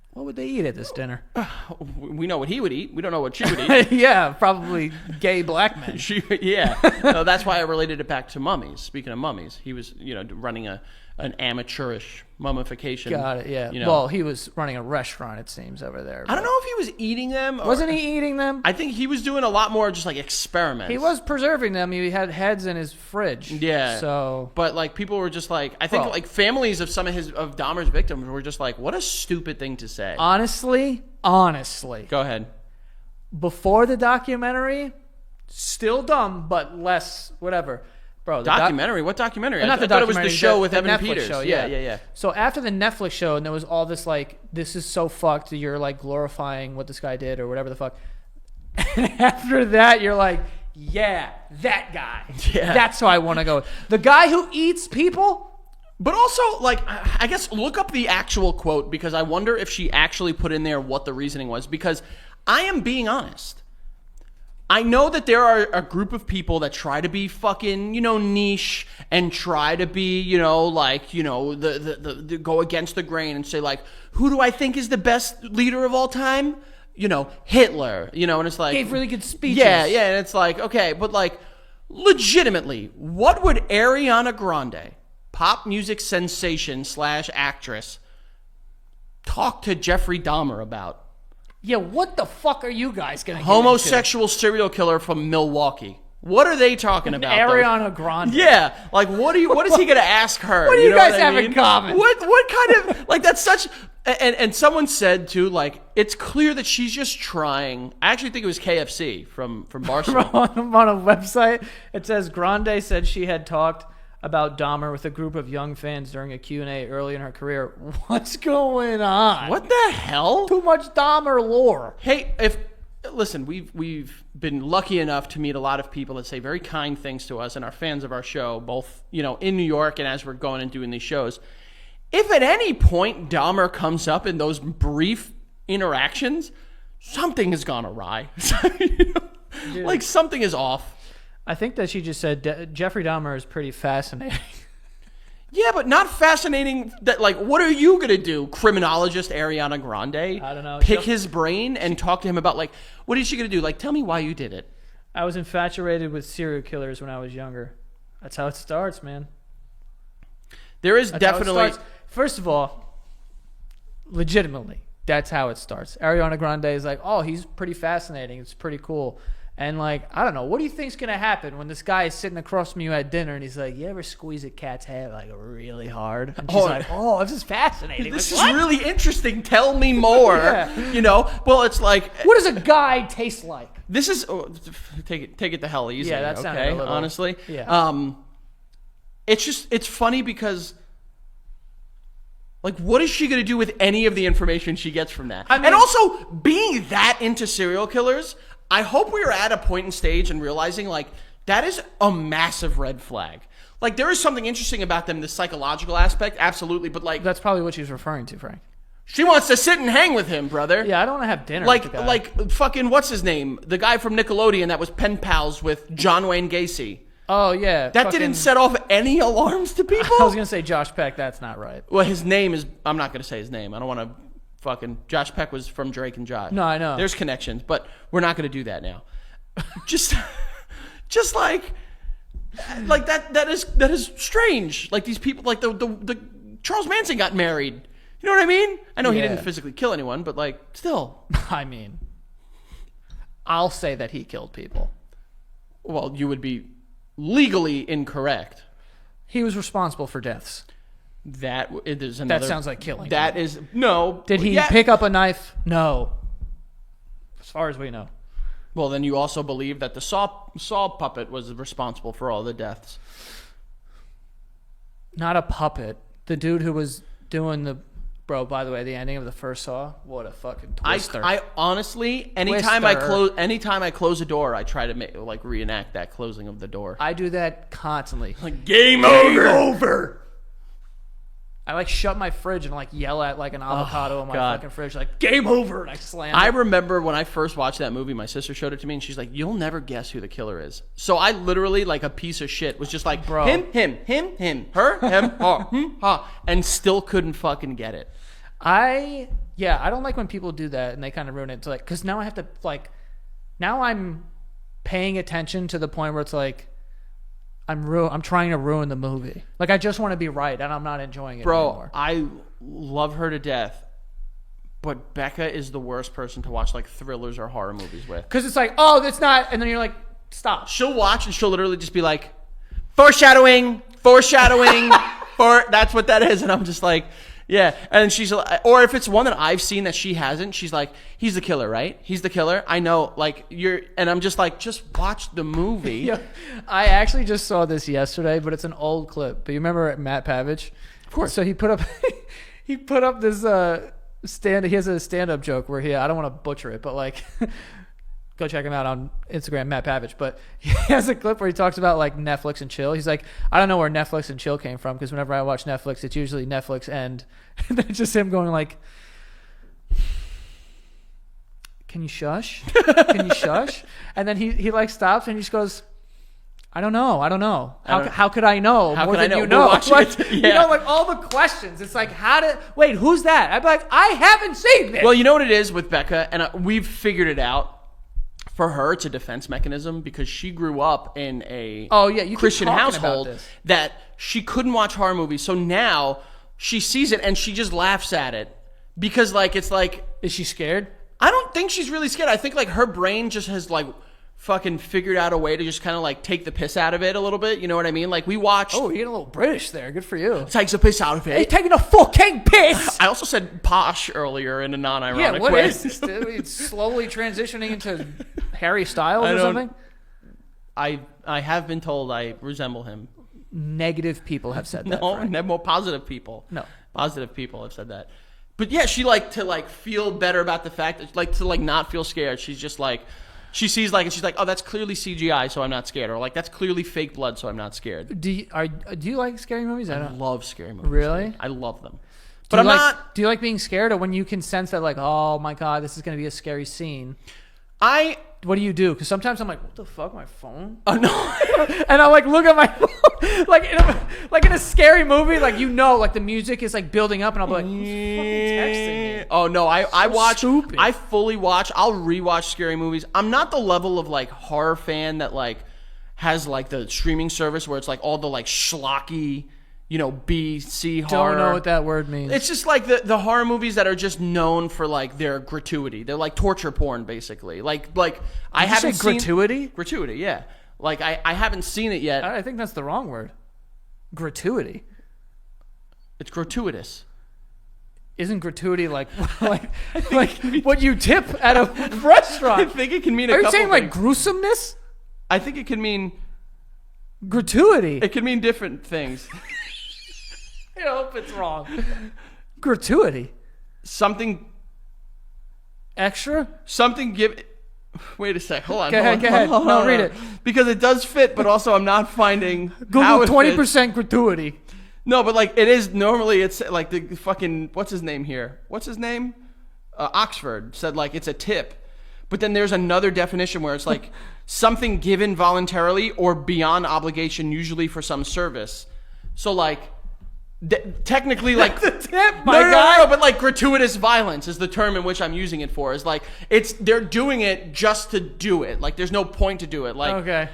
What would they eat at this dinner? We know what he would eat. We don't know what she would eat. Yeah, probably gay black men. Yeah. No, that's why I related it back to mummies. Speaking of mummies, he was, running an amateurish mummification. Got it, yeah. Well, he was running a restaurant, it seems, over there. I don't know if he was eating them. Wasn't he eating them? I think he was doing a lot more just like experiments. He was preserving them. He had heads in his fridge. Yeah. So, but like people were just like, I think like families of of Dahmer's victims were just like, what a stupid thing to say. Honestly. Go ahead. Before the documentary, still dumb, but less whatever. Bro, documentary? What documentary? I thought it was the show with Evan Netflix Peters. Show, yeah. So after the Netflix show, and there was all this like, this is so fucked. You're like glorifying what this guy did or whatever the fuck. And after that, you're like, yeah, that guy. Yeah. That's who I want to go with. The guy who eats people. But also, like, I guess look up the actual quote because I wonder if she actually put in there what the reasoning was. Because I am being honest. I know that there are a group of people that try to be fucking, niche and try to be, the go against the grain and say like, who do I think is the best leader of all time? Hitler, and it's like. Gave really good speeches. Yeah, and it's like, okay, but like, legitimately, what would Ariana Grande, pop music sensation / actress, talk to Jeffrey Dahmer about? Yeah, what the fuck are you guys gonna get Homosexual serial killer from Milwaukee. What are they talking about? Ariana Grande. Yeah, like what is he gonna ask her? What do you guys what have in common? What kind of like that's such and someone said too, like it's clear that she's just trying. I actually think it was KFC from Barcelona. On a website, it says Grande said she had talked about Dahmer with a group of young fans during a Q&A early in her career. What's going on? What the hell? Too much Dahmer lore. Hey, listen, we've been lucky enough to meet a lot of people that say very kind things to us and are fans of our show, both, in New York and as we're going and doing these shows. If at any point Dahmer comes up in those brief interactions, something has gone awry. Like something is off. I think that she just said Jeffrey Dahmer is pretty fascinating. Yeah, but not fascinating. That like, what are you gonna do, criminologist Ariana Grande? I don't know. Pick his brain and talk to him about like, what is she gonna do? Like, tell me why you did it. I was infatuated with serial killers when I was younger. That's how it starts, man. There is definitely. First of all, legitimately, that's how it starts. Ariana Grande is like, oh, he's pretty fascinating. It's pretty cool. And like, I don't know, what do you think's gonna happen when this guy is sitting across from you at dinner and he's like, you ever squeeze a cat's head like really hard? And she's like, oh, this is fascinating. This like, is really interesting. Tell me more. Yeah. Well, it's like, what does a guy taste like? This is take it the hell easy. Yeah, that sounded a little, honestly. Yeah. It's funny because. Like, what is she going to do with any of the information she gets from that? And also, being that into serial killers, I hope we are at a point in stage and realizing, like, that is a massive red flag. Like, there is something interesting about them, the psychological aspect, absolutely, but, like... That's probably what she's referring to, Frank. She wants to sit and hang with him, brother. Yeah, I don't want to have dinner like, with the guy. Like, fucking, what's his name? The guy from Nickelodeon that was pen pals with John Wayne Gacy. Oh, yeah. That didn't set off any alarms to people? I was going to say Josh Peck. That's not right. Well, his name is... I'm not going to say his name. I don't want to fucking... Josh Peck was from Drake and Josh. No, I know. There's connections, but we're not going to do that now. just like that is strange. Like these people... Like the Charles Manson got married. You know what I mean? I know he didn't physically kill anyone, but like, still. I mean... I'll say that he killed people. Well, you would be... legally incorrect. He was responsible for deaths. That is another. That sounds like killing. That is no. Did he pick up a knife? No. As far as we know. Well, then you also believe that the Saw puppet was responsible for all the deaths. Not a puppet. The dude who was doing the. Bro, by the way, the ending of the first Saw, what a fucking twister. I honestly, anytime I close a door, I try to reenact that closing of the door. I do that constantly. Like game over. I shut my fridge and yell at an avocado in my fucking fridge, game over, and I slam it. I remember when I first watched that movie, my sister showed it to me, and she's like, "You'll never guess who the killer is." So I literally, like a piece of shit, was just like, bro, him, her, him, ha, and still couldn't fucking get it. I don't like when people do that and they kind of ruin it. Because now I have to now I'm paying attention to the point where it's like I'm trying to ruin the movie. I just want to be right and I'm not enjoying it anymore. I love her to death, but Becca is the worst person to watch thrillers or horror movies with. Because it's like, oh, that's not, and then you're like, stop. She'll watch and she'll literally just be like, foreshadowing, that's what that is, and I'm just like. Yeah, and she's or if it's one that I've seen that she hasn't, she's like, he's the killer, right? He's the killer. I know, and I'm just like, just watch the movie. Yeah, I actually just saw this yesterday, but it's an old clip. But you remember Matt Pavich? Of course. So he put up this he has a stand-up joke where I don't want to butcher it, but go check him out on Instagram, Matt Pavich. But he has a clip where he talks about Netflix and chill. He's like, I don't know where Netflix and chill came from because whenever I watch Netflix, it's usually Netflix and then it's just him going can you shush? Can you shush? And then he stops and he just goes, I don't know. How could I know more than you know? All the questions. It's wait, who's that? I'd be like, I haven't seen this. Well, you know what it is with Becca, and we've figured it out. For her, it's a defense mechanism because she grew up in a Christian household that she couldn't watch horror movies. So now she sees it and she just laughs at it because is she scared? I don't think she's really scared. I think her brain just has fucking figured out a way to just kind of like take the piss out of it a little bit. You know what I mean? Like we watched. Oh, you're getting a little British there. Good for you. Takes the piss out of it. He's taking a fucking piss. I also said posh earlier in a non-ironic Yeah, what way. is this? Dude? It's slowly transitioning into Harry Styles or something? I have been told I resemble him. Negative people have said that. No, more positive people. No. Positive people have said that. But yeah, she like to like feel better about the fact that like to like not feel scared. She's just like, she sees like, and she's like, oh, that's clearly CGI, so I'm not scared. Or like, that's clearly fake blood, so I'm not scared. Do you like scary movies? I love scary movies. Really? Dude. I love them. But I'm not. Do you like being scared, or when you can sense that like, oh my god, this is going to be a scary scene? What do you do? Because sometimes I'm like, what the fuck, my phone? Oh no! And I like look at my phone, like in a scary movie, like like the music is like building up, and I'll be like, who's fucking texting me? Oh no, I watch. Stupid. I fully watch. I'll rewatch scary movies. I'm not the level of like horror fan that like has like the streaming service where it's like all the like schlocky, B, C horror. Don't know what that word means. It's just like the horror movies that are just known for like their gratuity. They're like torture porn, basically. Like I haven't seen gratuity. Gratuity, yeah. Like I haven't seen it yet. I think that's the wrong word. Gratuity. It's gratuitous. Isn't gratuity like what you tip at a restaurant? I think it can mean. Are you saying like gruesomeness? I think it can mean gratuity. It can mean different things. I hope it's wrong. Gratuity. Something extra? Something give. Wait a sec. Hold on. Go ahead. No, read it. Because it does fit, but also I'm not finding Google how it 20% gratuity. No, but like it is normally. It's like the fucking what's his name here? What's his name? Oxford said like it's a tip. But then there's another definition where it's like something given voluntarily or beyond obligation, usually for some service. So like. Technically, like the tip, my guy. No, but like gratuitous violence is the term in which I'm using it for. Is like they're doing it just to do it. Like there's no point to do it. Like okay,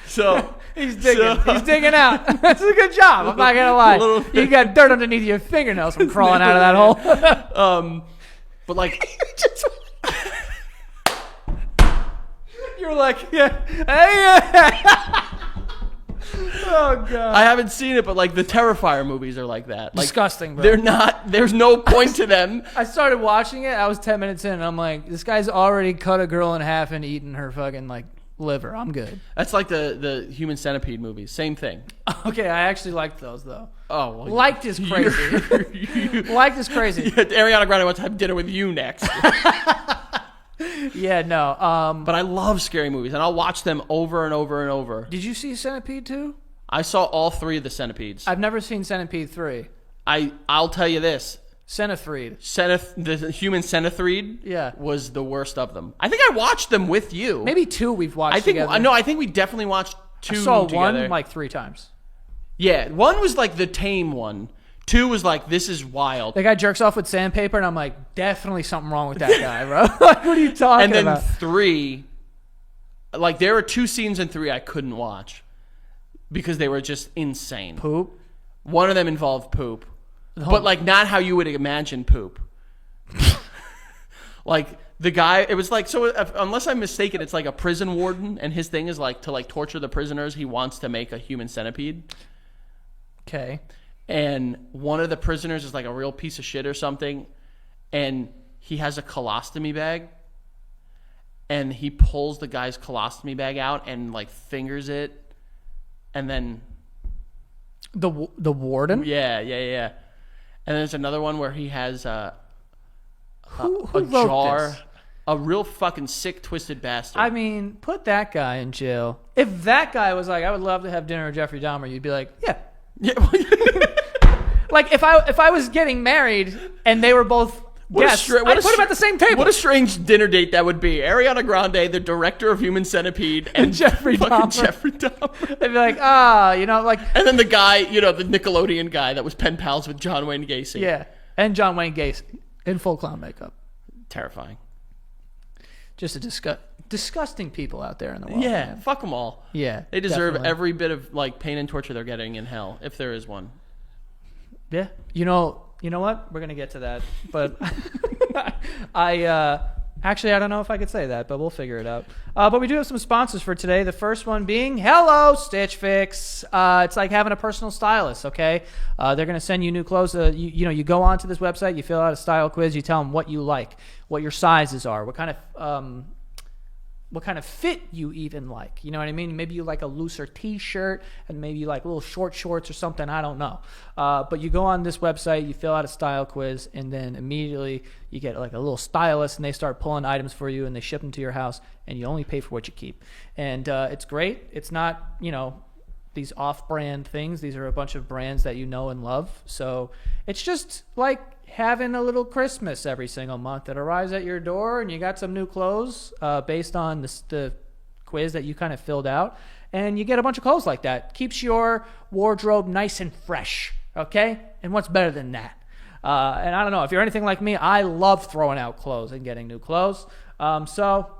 so he's digging out. That's a good job. I'm not gonna lie. You got dirt underneath your fingernails from crawling out of that hole. But like, you're like, yeah, hey. Oh god! I haven't seen it, but like the Terrifier movies are like that. Like, disgusting, bro. They're not. There's no point to them. I started watching it. I was 10 minutes in, and I'm like, this guy's already cut a girl in half and eaten her fucking like liver. I'm good. That's like the Human Centipede movies. Same thing. Okay, I actually liked those though. Oh, well, liked is crazy. Liked is crazy. Yeah, Ariana Grande wants to have dinner with you next. Yeah, no. But I love scary movies, and I'll watch them over and over and over. Did you see Centipede 2? I saw all 3 of the Centipedes. I've never seen Centipede 3. I'll tell you this. Centipede. The Human Centipede was the worst of them. I think I watched them with you. Maybe 2 we've watched together. No, I think we definitely watched 2 I saw together. 1 like 3 times. Yeah, 1 was like the tame one. 2 was like, this is wild. The guy jerks off with sandpaper, and I'm like, definitely something wrong with that guy, bro. Like, what are you talking about? And then 3, like there were 2 scenes in 3 I couldn't watch because they were just insane. Poop? One of them involved poop. But like not how you would imagine poop. Like the guy, it was like, so unless I'm mistaken, it's like a prison warden, and his thing is like to like torture the prisoners. He wants to make a human centipede. Okay. And one of the prisoners is like a real piece of shit or something, and he has a colostomy bag, and he pulls the guy's colostomy bag out and like fingers it, and then the warden. Yeah. And there's another one where he has who a wrote jar. This? A real fucking sick, twisted bastard. I mean, put that guy in jail. If that guy was like, I would love to have dinner with Jeffrey Dahmer, you'd be like, yeah. Like if I was getting married and they were both guests, I'd put them at the same table. What a strange dinner date that would be. Ariana Grande, the director of Human Centipede, and Jeffrey Dahmer. They'd be like, like... And then the guy, the Nickelodeon guy that was pen pals with John Wayne Gacy. Yeah, and John Wayne Gacy in full clown makeup. Terrifying. Just a disgusting people out there in the world. Yeah, man. Fuck them all. Yeah, they deserve definitely. every bit of like pain and torture they're getting in hell, if there is one. Yeah, you know what? We're gonna get to that, but I Actually, I don't know if I could say that, but we'll figure it out. But we do have some sponsors for today. The first one being Hello Stitch Fix. It's like having a personal stylist, okay? They're going to send you new clothes. You go onto this website, you fill out a style quiz, you tell them what you like, what your sizes are, what kind of fit you even like. You know what I mean? Maybe you like a looser t-shirt and maybe you like little short shorts or something. I don't know. But you go on this website, you fill out a style quiz, and then immediately you get like a little stylist and they start pulling items for you and they ship them to your house and you only pay for what you keep. And it's great. It's not, these off-brand things. These are a bunch of brands that you know and love. So it's just like having a little Christmas every single month that arrives at your door, and you got some new clothes based on the quiz that you kind of filled out, and you get a bunch of clothes like that. Keeps your wardrobe nice and fresh, okay? And what's better than that? And I don't know, if you're anything like me, I love throwing out clothes and getting new clothes. So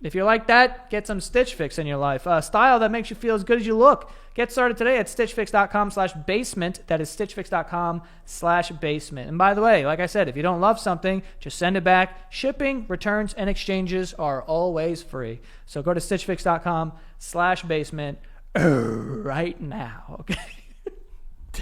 if you're like that, get some Stitch Fix in your life. Style that makes you feel as good as you look. Get started today at stitchfix.com/basement. That is stitchfix.com/basement. And by the way, like I said, if you don't love something, just send it back. Shipping, returns, and exchanges are always free. So go to stitchfix.com/basement right now. Okay.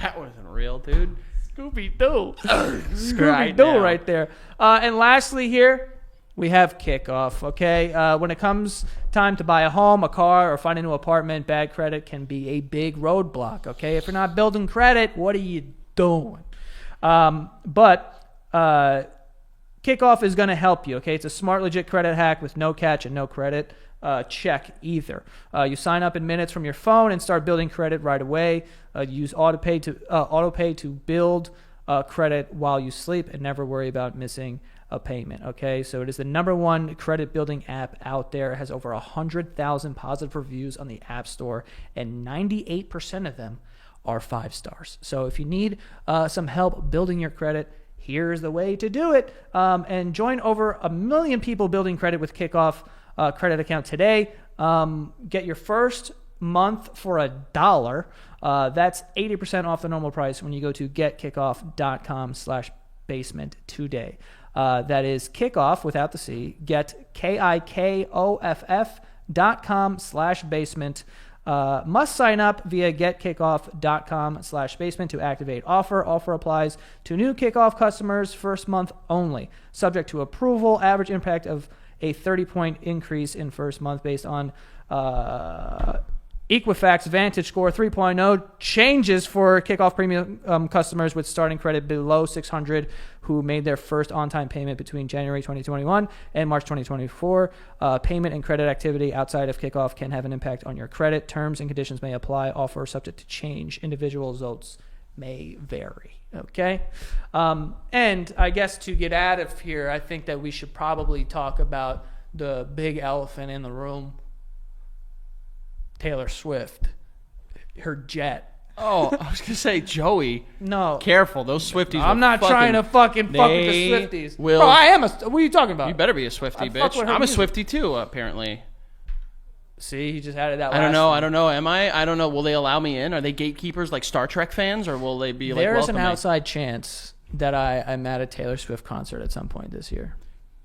That wasn't real, dude. Scooby-Doo. Scooby-Doo right there. And lastly here, we have Kickoff, okay? When it comes time to buy a home, a car, or find a new apartment, bad credit can be a big roadblock, okay? If you're not building credit, what are you doing? But Kickoff is going to help you, okay? It's a smart, legit credit hack with no catch and no credit check either. You sign up in minutes from your phone and start building credit right away. Use autopay to build credit while you sleep and never worry about missing a payment, okay? So it is the #1 credit building app out there. It has over 100,000 positive reviews on the App Store, and 98% of them are 5 stars. So if you need some help building your credit, here's the way to do it. And join over 1 million people building credit with Kickoff credit account today. Get your first month for $1. That's 80% off the normal price when you go to getkickoff.com/basement today. That is Kickoff without the C. Get KIKOFF.com/basement. Must sign up via getkickoff.com/basement to activate offer. Offer applies to new Kickoff customers first month only. Subject to approval. Average impact of a 30-point increase in first month based on Equifax Vantage Score 3.0 changes for Kickoff Premium customers with starting credit below 600 who made their first on-time payment between January 2021 and March 2024. Payment and credit activity outside of Kickoff can have an impact on your credit. Terms and conditions may apply. Offer subject to change. Individual results may vary. Okay? And I guess to get out of here, I think that we should probably talk about the big elephant in the room. Taylor Swift, her jet. Oh, I was gonna say, Joey. No, careful. Those Swifties. I'm not trying to fucking fuck with the Swifties. Will, Bro, I am a. What are you talking about? You better be a Swiftie, bitch. I'm a Swiftie too, apparently. See, he just added that. I don't know. Am I? I don't know. Will they allow me in? Are they gatekeepers like Star Trek fans, or will they be like? There's an outside chance that I'm at a Taylor Swift concert at some point this year.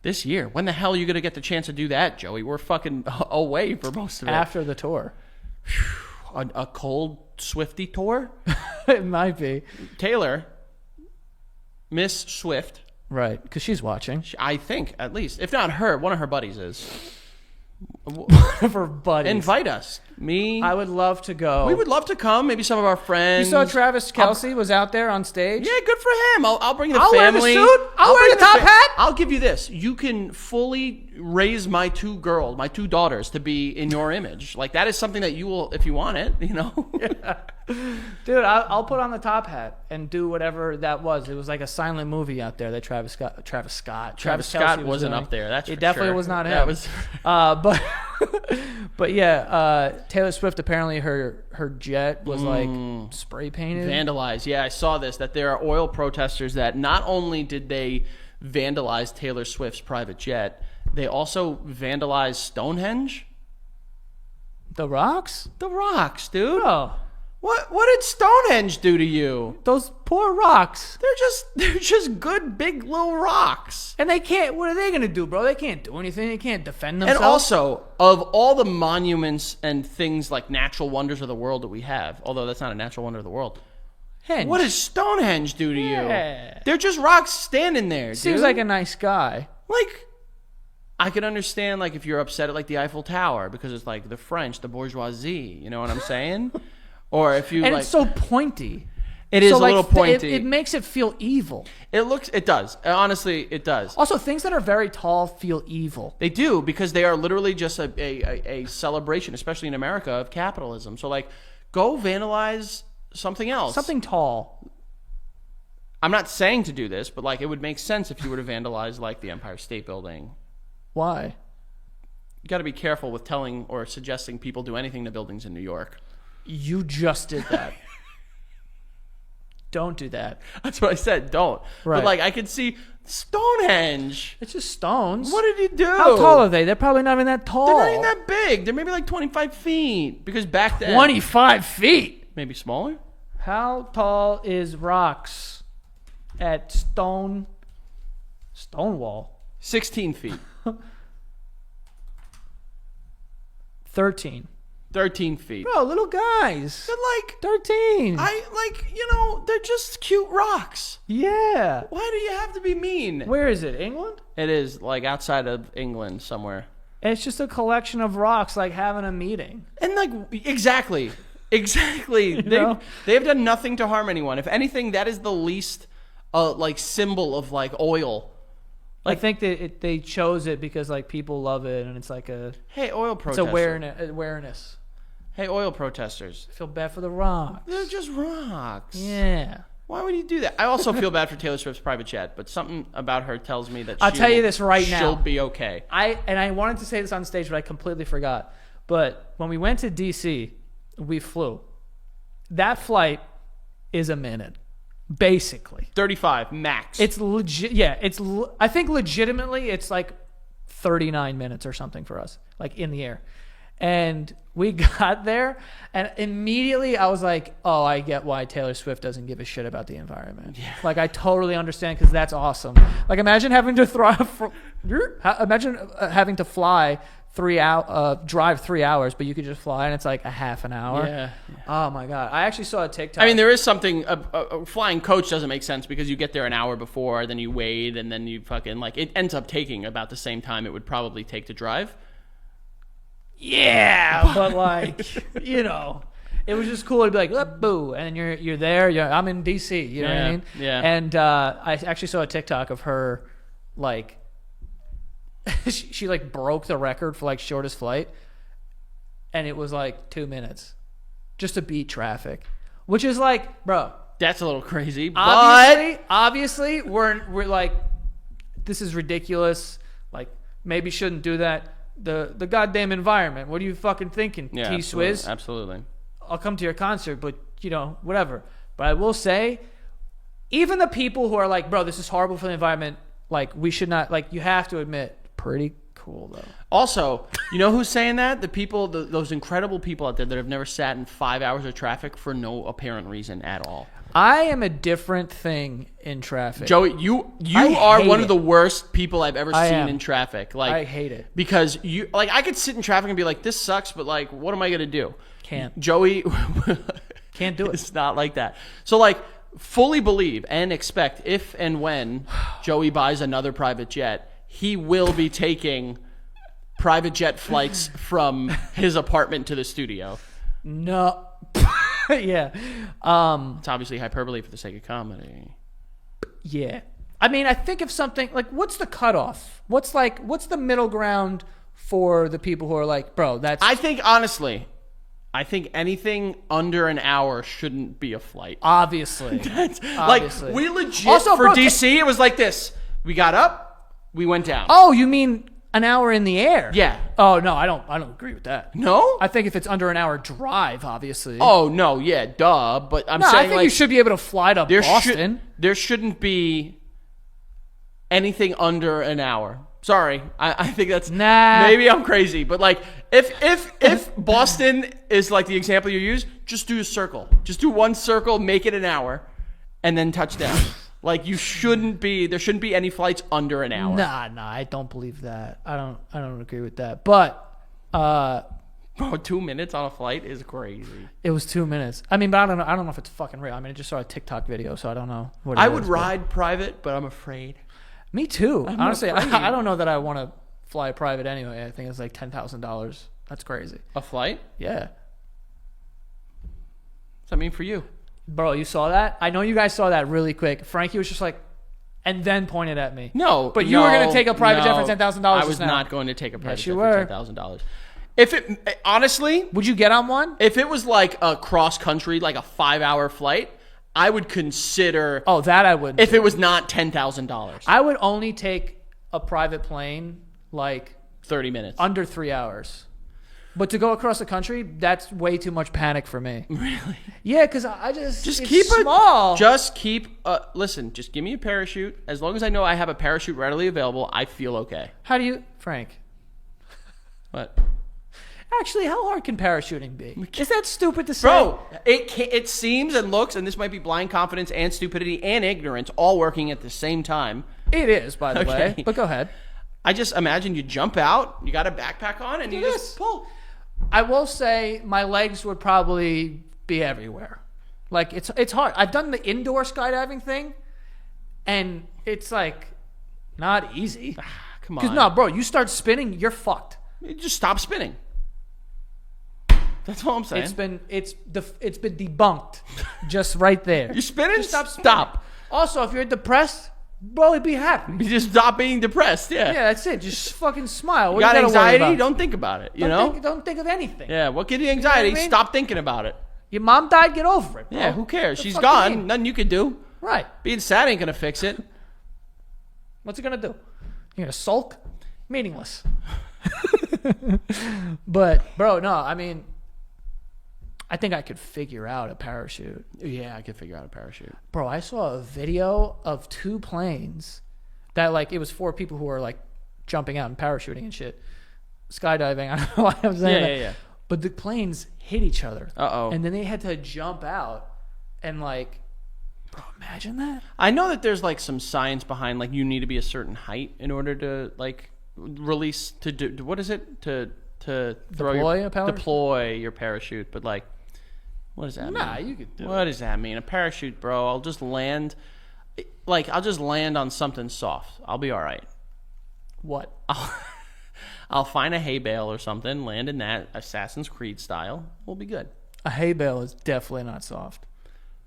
This year? When the hell are you gonna get the chance to do that, Joey? We're fucking away for most of it. After the tour. A cold Swiftie tour? It might be. Taylor, Miss Swift. Right, because she's watching. I think, at least. If not her, one of her buddies is. One of her buddies. Invite us. Me. I would love to go. We would love to come. Maybe some of our friends. You saw Travis Kelce was out there on stage? Yeah, good for him. I'll bring the I'll wear family. the suit. I'll wear the top hat. I'll give you this. You can fully raise my 2 daughters to be in your image. Like, that is something that you will, if you want it, you know? Yeah. Dude, I'll put on the top hat and do whatever that was. It was like a silent movie out there that Travis Scott wasn't up there. That's it. For definitely sure. was not him. That was. But yeah, Taylor Swift, apparently her jet was like spray painted, vandalized. Yeah, I saw this. That there are oil protesters that not only did they vandalize Taylor Swift's private jet, they also vandalized Stonehenge. The rocks, dude. Oh. What did Stonehenge do to you? Those poor rocks. They're just good big little rocks. And they can't. What are they gonna do, bro? They can't do anything. They can't defend themselves. And also, of all the monuments and things like natural wonders of the world that we have, although that's not a natural wonder of the world, what does Stonehenge do to you? They're just rocks standing there. Seems like a nice guy. Like, I could understand like if you're upset at like the Eiffel Tower because it's like the French, the bourgeoisie. You know what I'm saying? Or if you and like, it's so pointy. It is a little pointy. It makes it feel evil. It does. Honestly, it does. Also, things that are very tall feel evil. They do, because they are literally just a celebration, especially in America, of capitalism. So like, go vandalize something else. Something tall. I'm not saying to do this, but like, it would make sense if you were to vandalize like the Empire State Building. Why? You got to be careful with telling or suggesting people do anything to buildings in New York. You just did that. Don't do that. That's what I said. Don't. Right. But like, I could see Stonehenge. It's just stones. What did he do? How tall are they? They're probably not even that tall. They're not even that big. They're maybe like 25 feet. Because back then, 25 feet. Maybe smaller. How tall is rocks at Stonewall? 16 feet. 13. 13 feet. Bro, little guys. They're like 13. They're just cute rocks. Yeah. Why do you have to be mean? Where is it? England? It is like outside of England somewhere. It's just a collection of rocks, like having a meeting. And like, exactly. Exactly. They have done nothing to harm anyone. If anything, that is the least like symbol of like oil. Like, I think that they chose it because like people love it, and it's like hey, oil protesters. It's awareness. Hey, oil protesters. I feel bad for the rocks. They're just rocks. Yeah. Why would you do that? I also feel bad for Taylor Swift's private jet, but something about her tells me that I'll tell you this right now. She'll be okay. I wanted to say this on stage, but I completely forgot. But when we went to D.C., we flew. That flight is a minute. Basically 35 max. It's legit. Yeah, I think legitimately it's like 39 minutes or something for us, like in the air. And we got there, and immediately I was like, oh, I get why Taylor Swift doesn't give a shit about the environment. Yeah. Like, I totally understand, because that's awesome. Like, imagine having to fly 3 hours, drive 3 hours, but you could just fly, and it's like a half an hour. Yeah. Oh my God. I actually saw a TikTok. I mean, there is something, a flying coach doesn't make sense, because you get there an hour before, then you wait, and then you fucking, like, it ends up taking about the same time it would probably take to drive. Yeah, but like, you know, it was just cool to be like, boo, and you're there. I'm in DC. You know what I mean? Yeah. And I actually saw a TikTok of her, like, she like broke the record for like shortest flight, and it was like 2 minutes, just to beat traffic, which is like, bro, that's a little crazy. But obviously, we're like, this is ridiculous. Like, maybe shouldn't do that. The goddamn environment. What are you fucking thinking, yeah, T-Swizz? Absolutely. I'll come to your concert, but, you know, whatever. But I will say, even the people who are like, bro, this is horrible for the environment, like, we should not, like, you have to admit, pretty cool, though. Also, you know who's saying that? The people, those incredible people out there that have never sat in 5 hours of traffic for no apparent reason at all. I am a different thing in traffic. Joey, you are one of the worst people I've ever seen in traffic. Like, I hate it. Because you, like, I could sit in traffic and be like, this sucks, but like, what am I gonna do? Can't. Joey can't do it. It's not like that. So like, fully believe and expect, if and when Joey buys another private jet, he will be taking private jet flights from his apartment to the studio. No. Yeah. It's obviously hyperbole for the sake of comedy. Yeah. I mean, I think if something, like, what's the cutoff? What's the middle ground for the people who are like, bro, that's... I think, honestly, anything under an hour shouldn't be a flight. Obviously. Like, we legit, also, for bro, DC, it was like this. We got up, we went down. Oh, you mean an hour in the air? Yeah. Oh, no, I don't agree with that. No? I think if it's under an hour drive, obviously. Oh, no, yeah, duh. But I'm saying, I think like, you should be able to fly to Boston. There shouldn't be anything under an hour. Sorry, I think that's Nah. Maybe I'm crazy, but like if Boston is like the example you use, just do a circle. Just do one circle, make it an hour, and then touchdown. Like there shouldn't be any flights under an hour. Nah, I don't believe that. I don't agree with that. But Bro, 2 minutes on a flight is crazy. it was 2 minutes. I mean, but I don't know if it's fucking real. I mean, I just saw a TikTok video, so I don't know what it I is, would but- ride private, but I'm afraid. Me too. Honestly, afraid. I don't know that I want to fly private anyway. I think it's like $10,000. That's crazy. A flight? Yeah. What's that mean for you? Bro, you saw that? I know you guys saw that really quick. Frankie was just like, and then pointed at me. No, But you were going to take a private jet for $10,000 I was just now. not going to take a private Yes, jet you for were. $10,000. If it honestly, Would you get on one? if it was like a cross country, like a 5-hour flight, I would consider. Oh, that I wouldn't. If do. it was not $10,000, I would only take a private plane like 30 minutes. under 3 hours. But to go across the country, that's way too much panic for me. Really? Yeah, because I just Just it's keep small. Just keep. Listen. Just give me a parachute. As long as I know I have a parachute readily available, I feel okay. How do you, Frank? What? Actually, how hard can parachuting be? Is that stupid to say? Bro, it seems and looks, and this might be blind confidence and stupidity and ignorance all working at the same time. It is, by the way. Okay. But go ahead. I just imagine you jump out, you got a backpack on, and you Yes. just pull. I will say my legs would probably be everywhere. Like it's hard. I've done the indoor skydiving thing, and it's like not easy. Come Because on. no, bro, you start spinning, you're fucked. You just stop spinning. That's all I'm saying. It's been debunked, just right there. You're spinning? Just stop spinning. Stop. Also, if you're depressed, bro, be happy. You just stop being depressed. Yeah. Yeah, that's it. Just fucking smile. What You got do you gotta worry anxiety? about? Don't think about it. You Don't know? think, don't think of anything. Yeah. What gives you anxiety? I mean? Stop thinking about it. Your mom died. Get over it. Bro. Yeah. Who cares? What the She's fuck you gone. mean? Nothing you can do. Right. Being sad ain't gonna fix it. What's it gonna do? You're gonna sulk? Meaningless. But bro, no, I mean, I think I could figure out a parachute. Yeah, I could figure out a parachute. Bro, I saw a video of 2 planes that like it was 4 people who were like jumping out and parachuting and shit, skydiving. I don't know why I'm saying that. Yeah. But the planes hit each other. Uh-oh. And then they had to jump out and like, bro, imagine that. I know that there's like some science behind like you need to be a certain height in order to like release to do what is it to throw Deploy a parachute? deploy your parachute, but like what does that mean? Nah, you could do What does that mean? A parachute, bro. I'll just land on something soft. I'll be all right. What? I'll find a hay bale or something, land in that Assassin's Creed style. We'll be good. A hay bale is definitely not soft.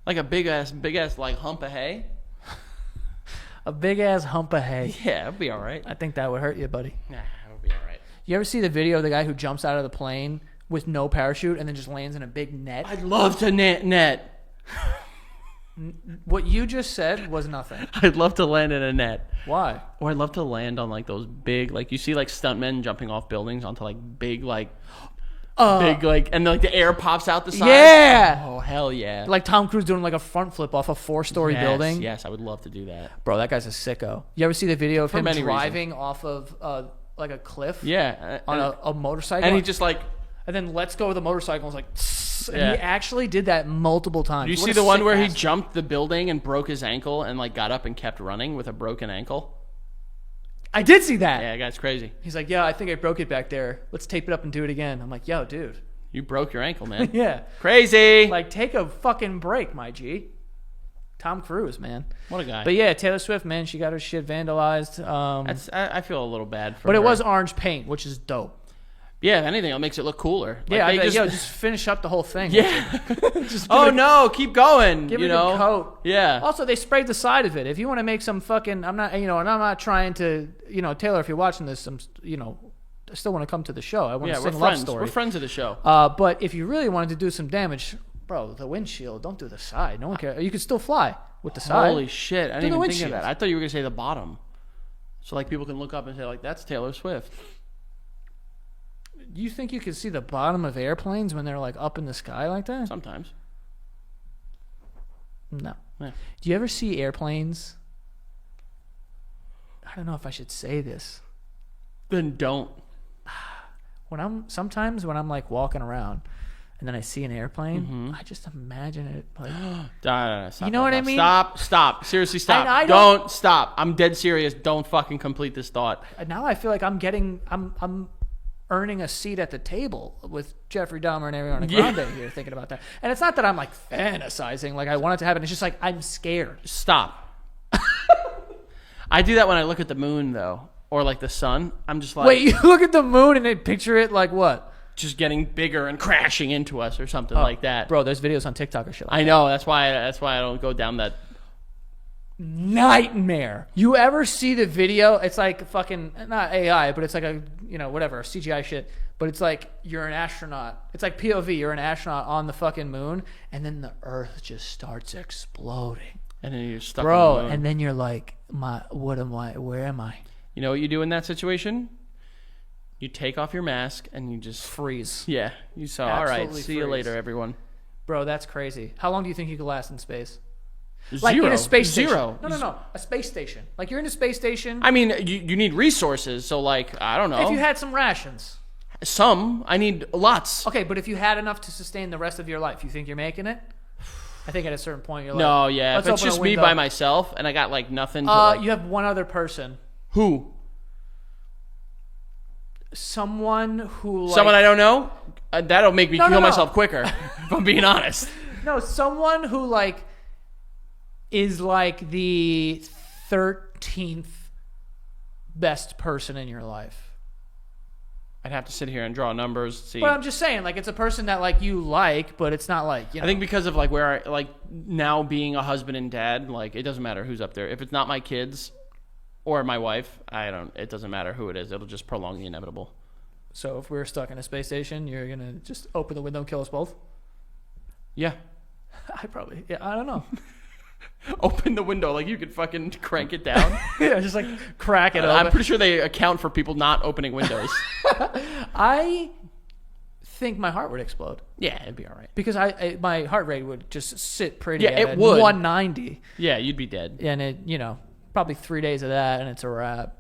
Like a big ass like hump of hay. A big ass hump of hay. Yeah, it'll be all right. I think that would hurt you, buddy. Nah, it'll be all right. You ever see the video of the guy who jumps out of the plane with no parachute and then just lands in a big net? I'd love to net. What you just said was nothing. I'd love to land in a net. Why? Or I'd love to land on like those big, like you see like stuntmen jumping off buildings onto like big, like and like the air pops out the side. Yeah. Oh hell yeah. Like Tom Cruise doing like a front flip off a 4-story building. Yes, I would love to do that. Bro, that guy's a sicko. You ever see the video of For him many driving off of like a cliff Yeah. on a motorcycle? and he just like. and then lets go of the motorcycle and was like, tss, and Yeah. he actually did that multiple times. You What see a the one sick where he bastard. jumped the building and broke his ankle and like got up and kept running with a broken ankle? I did see that. Yeah, that guy's crazy. He's like, yeah, I think I broke it back there. Let's tape it up and do it again. I'm like, yo, dude. You broke your ankle, man. Yeah. Crazy. Like, take a fucking break, my G. Tom Cruise, man. What a guy. But yeah, Taylor Swift, man, she got her shit vandalized. I feel a little bad for But her. it was orange paint, which is dope. Yeah, if anything, it makes it look cooler. Like, Yeah, I they bet, just finish up the whole thing. Yeah. Just Oh give it- no, keep going. Give you it know. a coat. Yeah. Also, they sprayed the side of it. If you want to make some fucking, I'm not, and I'm not trying to, Taylor, if you're watching this, I still want to come to the show. I want Yeah, to we're sing a love friends. story. We're friends of the show. But if you really wanted to do some damage, bro, the windshield, don't do the side. No one cares. You could still fly with the side. Holy shit! I Do didn't the even think windshield. of that. I thought you were gonna say the bottom, so like people can look up and say like that's Taylor Swift. You think you could see the bottom of airplanes when they're like up in the sky like that? Sometimes. No. Yeah. Do you ever see airplanes? I don't know if I should say this. Then don't. Sometimes when I'm like walking around and then I see an airplane, I just imagine it like Stop, you know what I mean? Stop. Seriously, stop. I don't stop. I'm dead serious. Don't fucking complete this thought. Now I feel like I'm earning a seat at the table with Jeffrey Dahmer and Ariana Grande here thinking about that. And it's not that I'm like fantasizing like I want it to happen. It's just like I'm scared. Stop. I do that when I look at the moon though, or like the sun. I'm just like, wait, you look at the moon and they picture it like what? Just getting bigger and crashing into us or something like that. Bro, there's videos on TikTok or shit like I know. That's why I don't go down that nightmare. You ever see the video? It's like fucking not AI, but it's like a whatever CGI shit. But it's like you're an astronaut. It's like POV. You're an astronaut on the fucking moon, and then the Earth just starts exploding. And then you're stuck Bro, on the moon. and then you're like, what am I? Where am I? You know what you do in that situation? You take off your mask and you just freeze. Yeah, you saw. All right, Absolutely see you freeze. later, everyone. Bro, that's crazy. How long do you think you could last in space? Zero. Like in a space station. Zero. No. A space station. Like you're in a space station. I mean, you need resources, so like, I don't know. If you had some rations. I need lots. Okay, but if you had enough to sustain the rest of your life, you think you're making it? I think at a certain point you're like, no, yeah. If let's it's open a just me window. by myself and I got like nothing to like, you have one other person. Who? Someone who like, Someone I don't know? That'll make me kill no. myself quicker, if I'm being honest. No, someone who like is like the 13th best person in your life. I'd have to sit here and draw numbers, see. But I'm just saying, like, it's a person that like you like, but it's not like, you know. I think because of like where I like now being a husband and dad, like it doesn't matter who's up there. If it's not my kids or my wife, it doesn't matter who it is. It'll just prolong the inevitable. So if we're stuck in a space station, you're gonna just open the window and kill us both? Yeah. I don't know. Open the window, like you could fucking crank it down. Yeah, just like crack it open. I'm pretty sure they account for people not opening windows. I think my heart would explode. Yeah, it'd be all right. Because my heart rate would just sit pretty Yeah, at it would. 190. Yeah, you'd be dead. And it, probably 3 days of that and it's a wrap.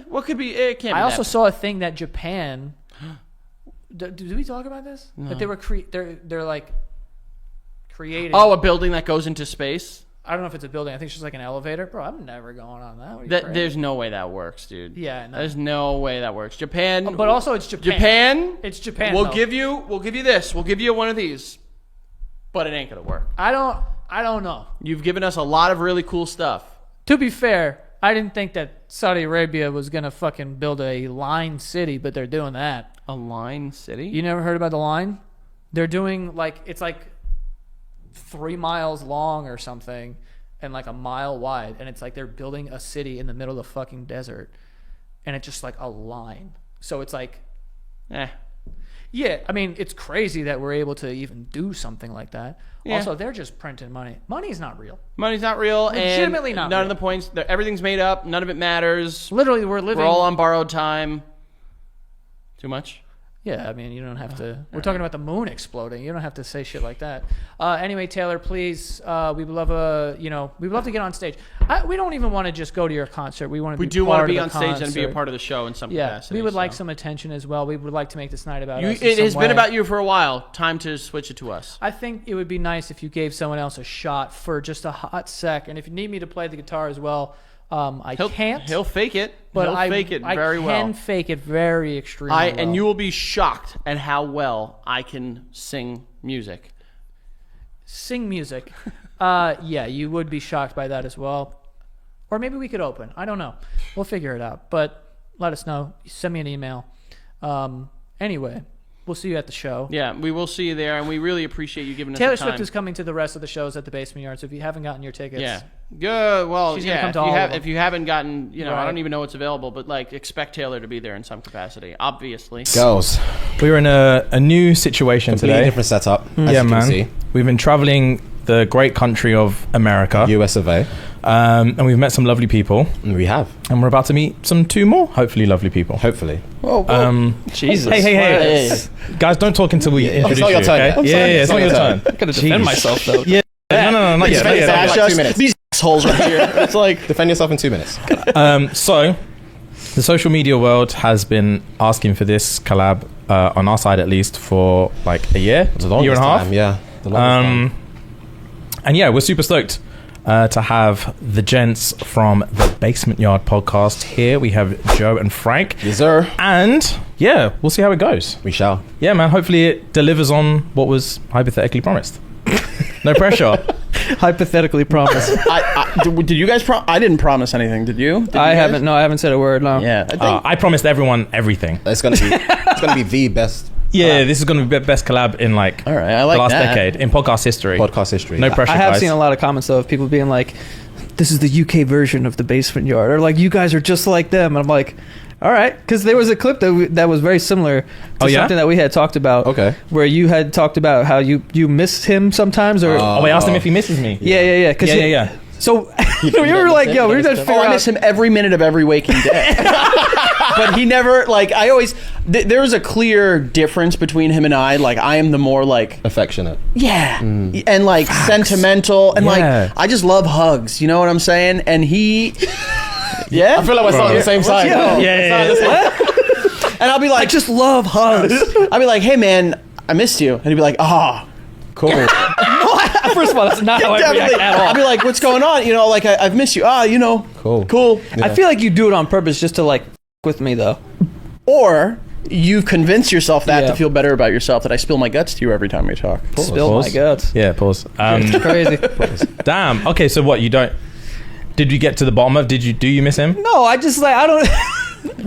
What could be? It can't be. I also saw a thing that Japan. Did we talk about this? No. That they were they're like creating. Oh, a building that goes into space. I don't know if it's a building. I think it's just like an elevator. Bro, I'm never going on that. What are you crazy? There's no way that works, dude. Yeah, no. There's no way that works. Japan. But also it's Japan. Japan. It's Japan. We'll give you this. We'll give you one of these. But it ain't gonna work. I don't know. You've given us a lot of really cool stuff. To be fair, I didn't think that Saudi Arabia was gonna fucking build a line city, but they're doing that. A line city? You never heard about the line? They're doing it's like 3 miles long or something and like a mile wide, and it's like they're building a city in the middle of the fucking desert, and it's just like a line. So it's like, yeah, I mean, it's crazy that we're able to even do something like that. Yeah. Also, they're just printing money. Money's not real. Money's not real. Legitimately and not none real. of the points. Everything's made up. None of it matters. Literally, we're all on borrowed time. Too much? Yeah, I mean, you don't have to. We're talking about the moon exploding. You don't have to say shit like that. Anyway, Taylor, please, we would love we'd love to get on stage. We don't even want to just go to your concert. We want to. We do want to be on stage and be a part of the show in some capacity. We would like some attention as well. We would like to make this night about us. It has been about you for a while. Time to switch it to us. I think it would be nice if you gave someone else a shot for just a hot sec. And if you need me to play the guitar as well, I can't. He'll fake it. But he'll fake it very well. I can fake it very extremely well. And you will be shocked at how well I can sing music. Sing music. Yeah, you would be shocked by that as well. Or maybe we could open. I don't know. We'll figure it out. But let us know. Send me an email. Anyway, we'll see you at the show. Yeah, we will see you there, and we really appreciate you giving us Taylor the time. Swift is coming to the rest of the shows at the Basement Yard, so if you haven't gotten your tickets... Yeah. Good. Well, she's gonna come to all of them. If you haven't gotten, Right. I don't even know what's available, but like expect Taylor to be there in some capacity, obviously. Girls, we're in a new situation completely today. different setup. As Yeah, you man. can see. We've been traveling the great country of America, US of A. and we've met some lovely people, We have, and we're about to meet two more hopefully lovely people. hopefully. Jesus. Hey. Guys, don't talk until we introduce not you. your turn Okay? yet. I'm Yeah, sorry. it's not your turn. I'm gonna defend myself though. Yeah. No, not yet. Not yet. Like 2 minutes. These assholes right here. It's like Defend yourself in 2 minutes. So The social media world has been asking for this collab, on our side at least, for like a year, year and a half. Yeah. The longest time. And yeah, we're super stoked to have the gents from the Basement Yard podcast here. We have Joe and Frank. Yes, sir. And yeah, we'll see how it goes. We shall. Yeah, man. Hopefully it delivers on what was hypothetically promised. No pressure. Hypothetically promised. Did you guys? I didn't promise anything. Did you? Did I you haven't. No, I haven't said a word. No. Yeah. I promised everyone everything. It's gonna be the best Yeah, this is going to be the best collab in like All right, I like the last that. decade in podcast history. podcast history. No pressure, I have guys. seen a lot of comments though of people being like, "This is the UK version of the Basement Yard," or like, "You guys are just like them." And I'm like, "All right," because there was a clip that was very similar to something that we had talked about. Okay. Where you had talked about how you miss him sometimes, or Oh, I asked him if he misses me. yeah. Yeah. So we were like, "Yo, we're just figure I out." miss him every minute of every waking day. But he never, like, I always, there's a clear difference between him and I. Like, I am the more, like, Affectionate. yeah, and, like, sentimental. And, Yeah. like, I just love hugs. You know what I'm saying? And he, yeah. I feel like we're on the same side. Yeah. And I'll be like, I just love hugs. I'll be like, hey, man, I missed you. And he'd be like, ah. Cool. First of all, that's not how I react Definitely. at all. I'll be like, what's going on? You know, like, I've missed you. You know, cool. Yeah. I feel like you do it on purpose just to like with me though. Or you've convinced yourself that Yeah. to feel better about yourself, that I spill my guts to you every time we talk. Spill my guts. Yeah, pause. Crazy. Damn. Okay, so what? You don't... Did you get to the bottom of... Do you miss him? No, I just like I don't.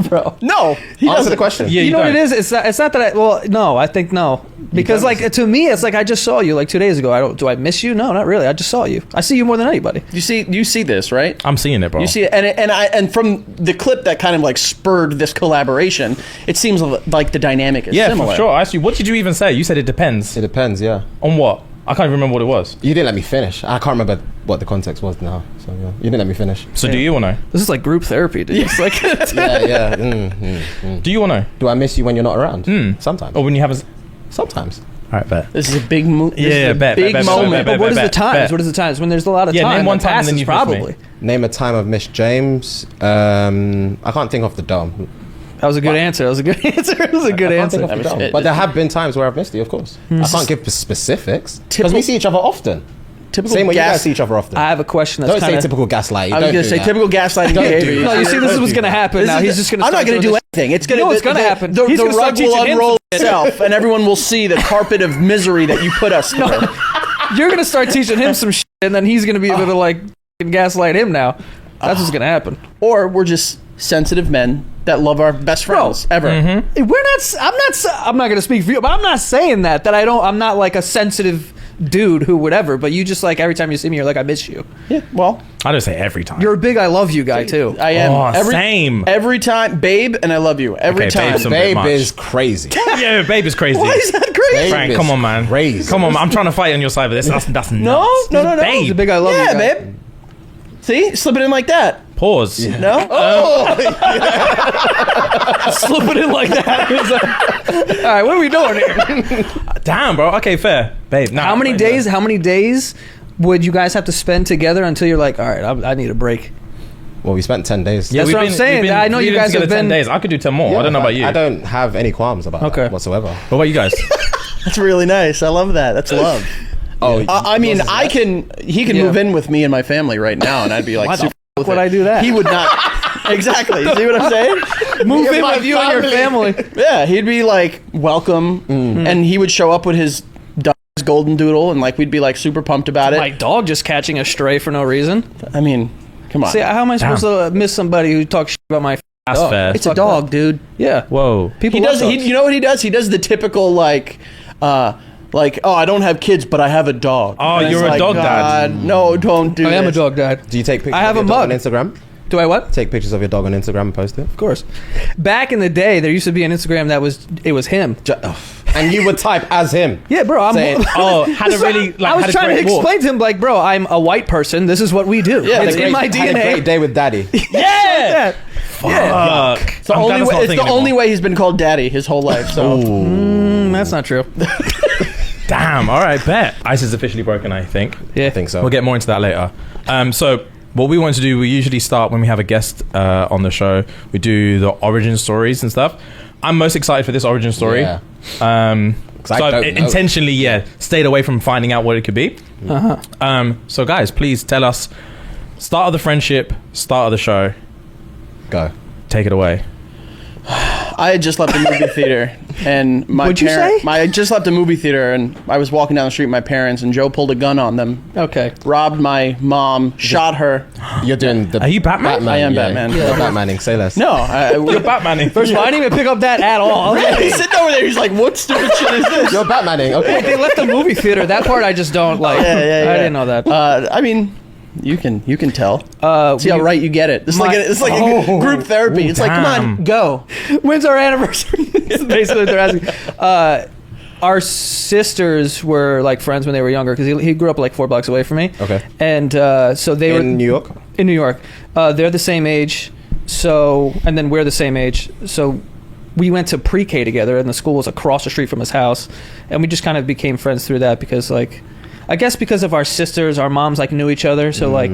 Bro. No, he Answer doesn't. the question. Yeah, You know what don't. it is? It's not that I. Well, no, I think no. Because like to me, it's like I just saw you like 2 days ago. I don't. Do I miss you? No, not really. I just saw you. I see you more than anybody. You see this, right? I'm seeing it, bro. You see it, and from the clip that kind of like spurred this collaboration, it seems like the dynamic is Yeah, similar. for sure. Actually, what did you even say? You said it depends. It depends, yeah. On what? I can't even remember what it was. You didn't let me finish. I can't remember what the context was now. So yeah, you didn't let me finish. So do you want to know? This is like group therapy, dude. It's like Yeah. Do you want to know? Do I miss you when you're not around? Sometimes. Or when you haven't... Sometimes. All right, bet. This is a big Yeah, bet, big bet, bet, moment. bet, But what is the bet. times? What is the times? When there's a lot of Yeah, time. name one that time and then passes, you've missed me. probably. Name a time I've missed James. I can't think off the dome. That was a good answer. That was a good answer. It was a good I can't answer. think off the I mean, dome. But there have been times where I've missed you, of course. I can't give specifics because we see each other often. Typical Same way you guys gas. see each other often. I have a question that's Don't kind say of. typical gaslighting. I was Don't gonna do say that. typical gaslighting Don't do behavior. that. No, you see, this is what's gonna happen now. He's just gonna. I'm not going to do anything. It's gonna. You know what's gonna happen? The He's gonna start rug will teaching him unroll itself, and everyone will see the carpet of misery that you put us through. You're gonna start teaching him some shit, and then he's gonna be able to like gaslight him now. That's what's gonna happen. Or we're just sensitive men that love our best friends ever. We're not. I'm not gonna speak for you, but I'm not saying that I don't. I'm not like a sensitive dude who whatever. But you just like every time you see me, you're like, I miss you. Yeah. Well, I don't say every time. You're a big I love you guy too. I am. Oh, same. Every time, babe, and I love you. Every Okay, time. babe's a bit Babe much. is crazy. Yeah, babe is crazy. Why is that crazy? Babe Frank, is come on, man. Crazy. Come on, man. I'm trying to fight on your side of this. That's nuts. No. Babe. He's a big I love you Yeah, guy. babe. See, slip it in like that. Pause. No. Oh. Slip it in like that. All right, what are we doing here? Damn, bro. Okay, fair. Babe, nah, How many right days? How many days would you guys have to spend together until you're like, all right, I need a break? Well, we spent 10 days. Yeah, That's we've what I'm been- saying. we've been- I know we've you been guys have together 10 been- days. I could do 10 more. I don't know about you. I don't have any qualms about Okay. that whatsoever. What about you guys? That's really nice. I love that. That's love. Oh, I mean, yours is that? he can Yeah. move in with me and my family right now, and I'd be like, Why the super fuck with would it. I do that? He would not. Exactly. See what I'm saying? Move in my with you and your family. Yeah, he'd be like, welcome, and he would show up with his dog's golden doodle, and like we'd be like super pumped about it. My dog just catching a stray for no reason. I mean, come on. See, how am I supposed to miss somebody who talks shit about my That's dog? fair. It's a dog, dude. Yeah. Whoa. People He love does. dogs. You know what he does? He does the typical like, oh, I don't have kids, but I have a dog. Oh, And it's you're a like, dog dad. God, no, don't do I am a this. dog dad. Do you take pictures I have of a your dog mug. on Instagram? Do I what? Take pictures of your dog on Instagram and post it? Of course. Back in the day, there used to be an Instagram that was him. And you would type as him. Yeah, bro. I'm. Saying, Oh, had a really like. I was had a trying to great walk. explain to him, like, bro, I'm a white person. This is what we do. Yeah, it's had a in my Had a great DNA. day with daddy. Yeah. Yeah. Fuck. It's the only way. It's the only way he's been called daddy his whole life. So That's not true. Damn. All right. Bet. Ice is officially broken. I think. Yeah. I think so. We'll get more into that later. So what we want to do, we usually start when we have a guest on the show. We do the origin stories and stuff. I'm most excited for this origin story. Yeah. So I've intentionally, stayed away from finding out what it could be. So guys, please tell us, start of the friendship, start of the show. Go. Take it away. I had just left the movie theater, and I just left the movie theater, and I was walking down the street with my parents, and Joe pulled a gun on them. Okay. Robbed my mom, shot her. You're doing the. Are you Batman? I am Batman. You're Batmaning. Say less. No, You're Batmaning. First of all, I didn't even pick up that at all. He's sitting over there. He's like, "What stupid shit is this?" You're Batmaning. Okay. They left the movie theater. That part I just don't like. Yeah. I didn't know that. I mean, you can tell. See how right you get it. It's like a group therapy. It's like, come on, go. When's our anniversary? That's basically what they're asking. Our sisters were like friends when they were younger because he grew up like 4 blocks away from me. Okay. And so they were in New York. In New York, they're the same age. So and then we're the same age. So we went to pre-K together, and the school was across the street from his house, and we just kind of became friends through that because like. I guess because of our sisters, our moms like knew each other, so like,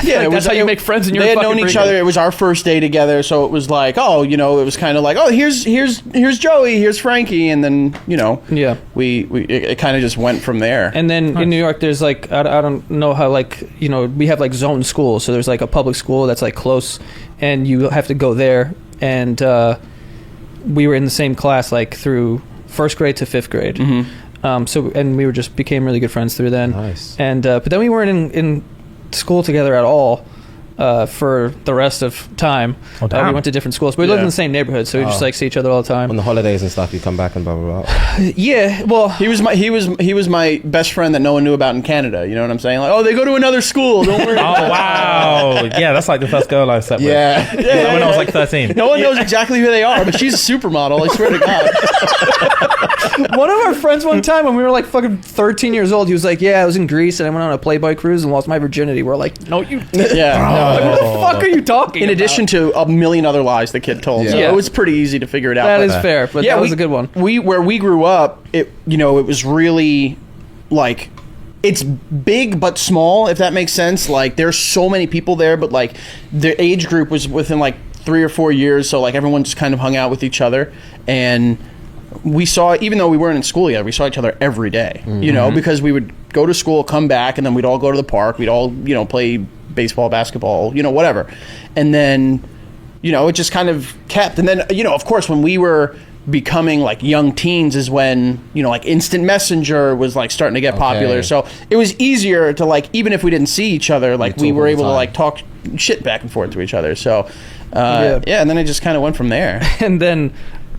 yeah, that's how you make friends. In your they had known each other. It was our first day together, so it was like, oh, it was kind of like, oh, here's Joey, here's Frankie, and then yeah, it kind of just went from there. And then in New York, there's like I don't know how like we have like zone schools, so there's like a public school that's like close, and you have to go there, and we were in the same class like through first grade to fifth grade. Mm-hmm. And we just became really good friends through then. Nice. And but then we weren't in school together at all for the rest of time. Oh, damn. We went to different schools, but we lived in the same neighborhood, so we just like see each other all the time. On the holidays and stuff, you come back and blah blah blah. Yeah, well, he was my best friend that no one knew about in Canada. You know what I'm saying? Like, oh, they go to another school. Don't worry. Oh wow, yeah, that's like the first girl I slept with. Yeah. When I was like 13. No one knows exactly who they are, but she's a supermodel. I swear to God. One of our friends one time when we were like fucking 13 years old, he was like, yeah, I was in Greece and I went on a Playboy cruise and lost my virginity. We're like, no, you yeah. what the fuck are you talking in about? addition to a million other lies the kid told. So it was pretty easy to figure it out. That is fair, but that was a good one. Where we grew up, it was really like, it's big but small, if that makes sense. Like, there's so many people there, but like the age group was within like 3 or 4 years, so like everyone just kind of hung out with each other. And we saw, even though we weren't in school yet, we saw each other every day, because we would go to school, come back, and then we'd all go to the park. We'd all, play baseball, basketball, whatever. And then, it just kind of kept. And then, of course, when we were becoming like young teens is when, like instant messenger was like starting to get popular. So it was easier to like, even if we didn't see each other, like we were able to like talk shit back and forth to each other. So, and then it just kind of went from there. And then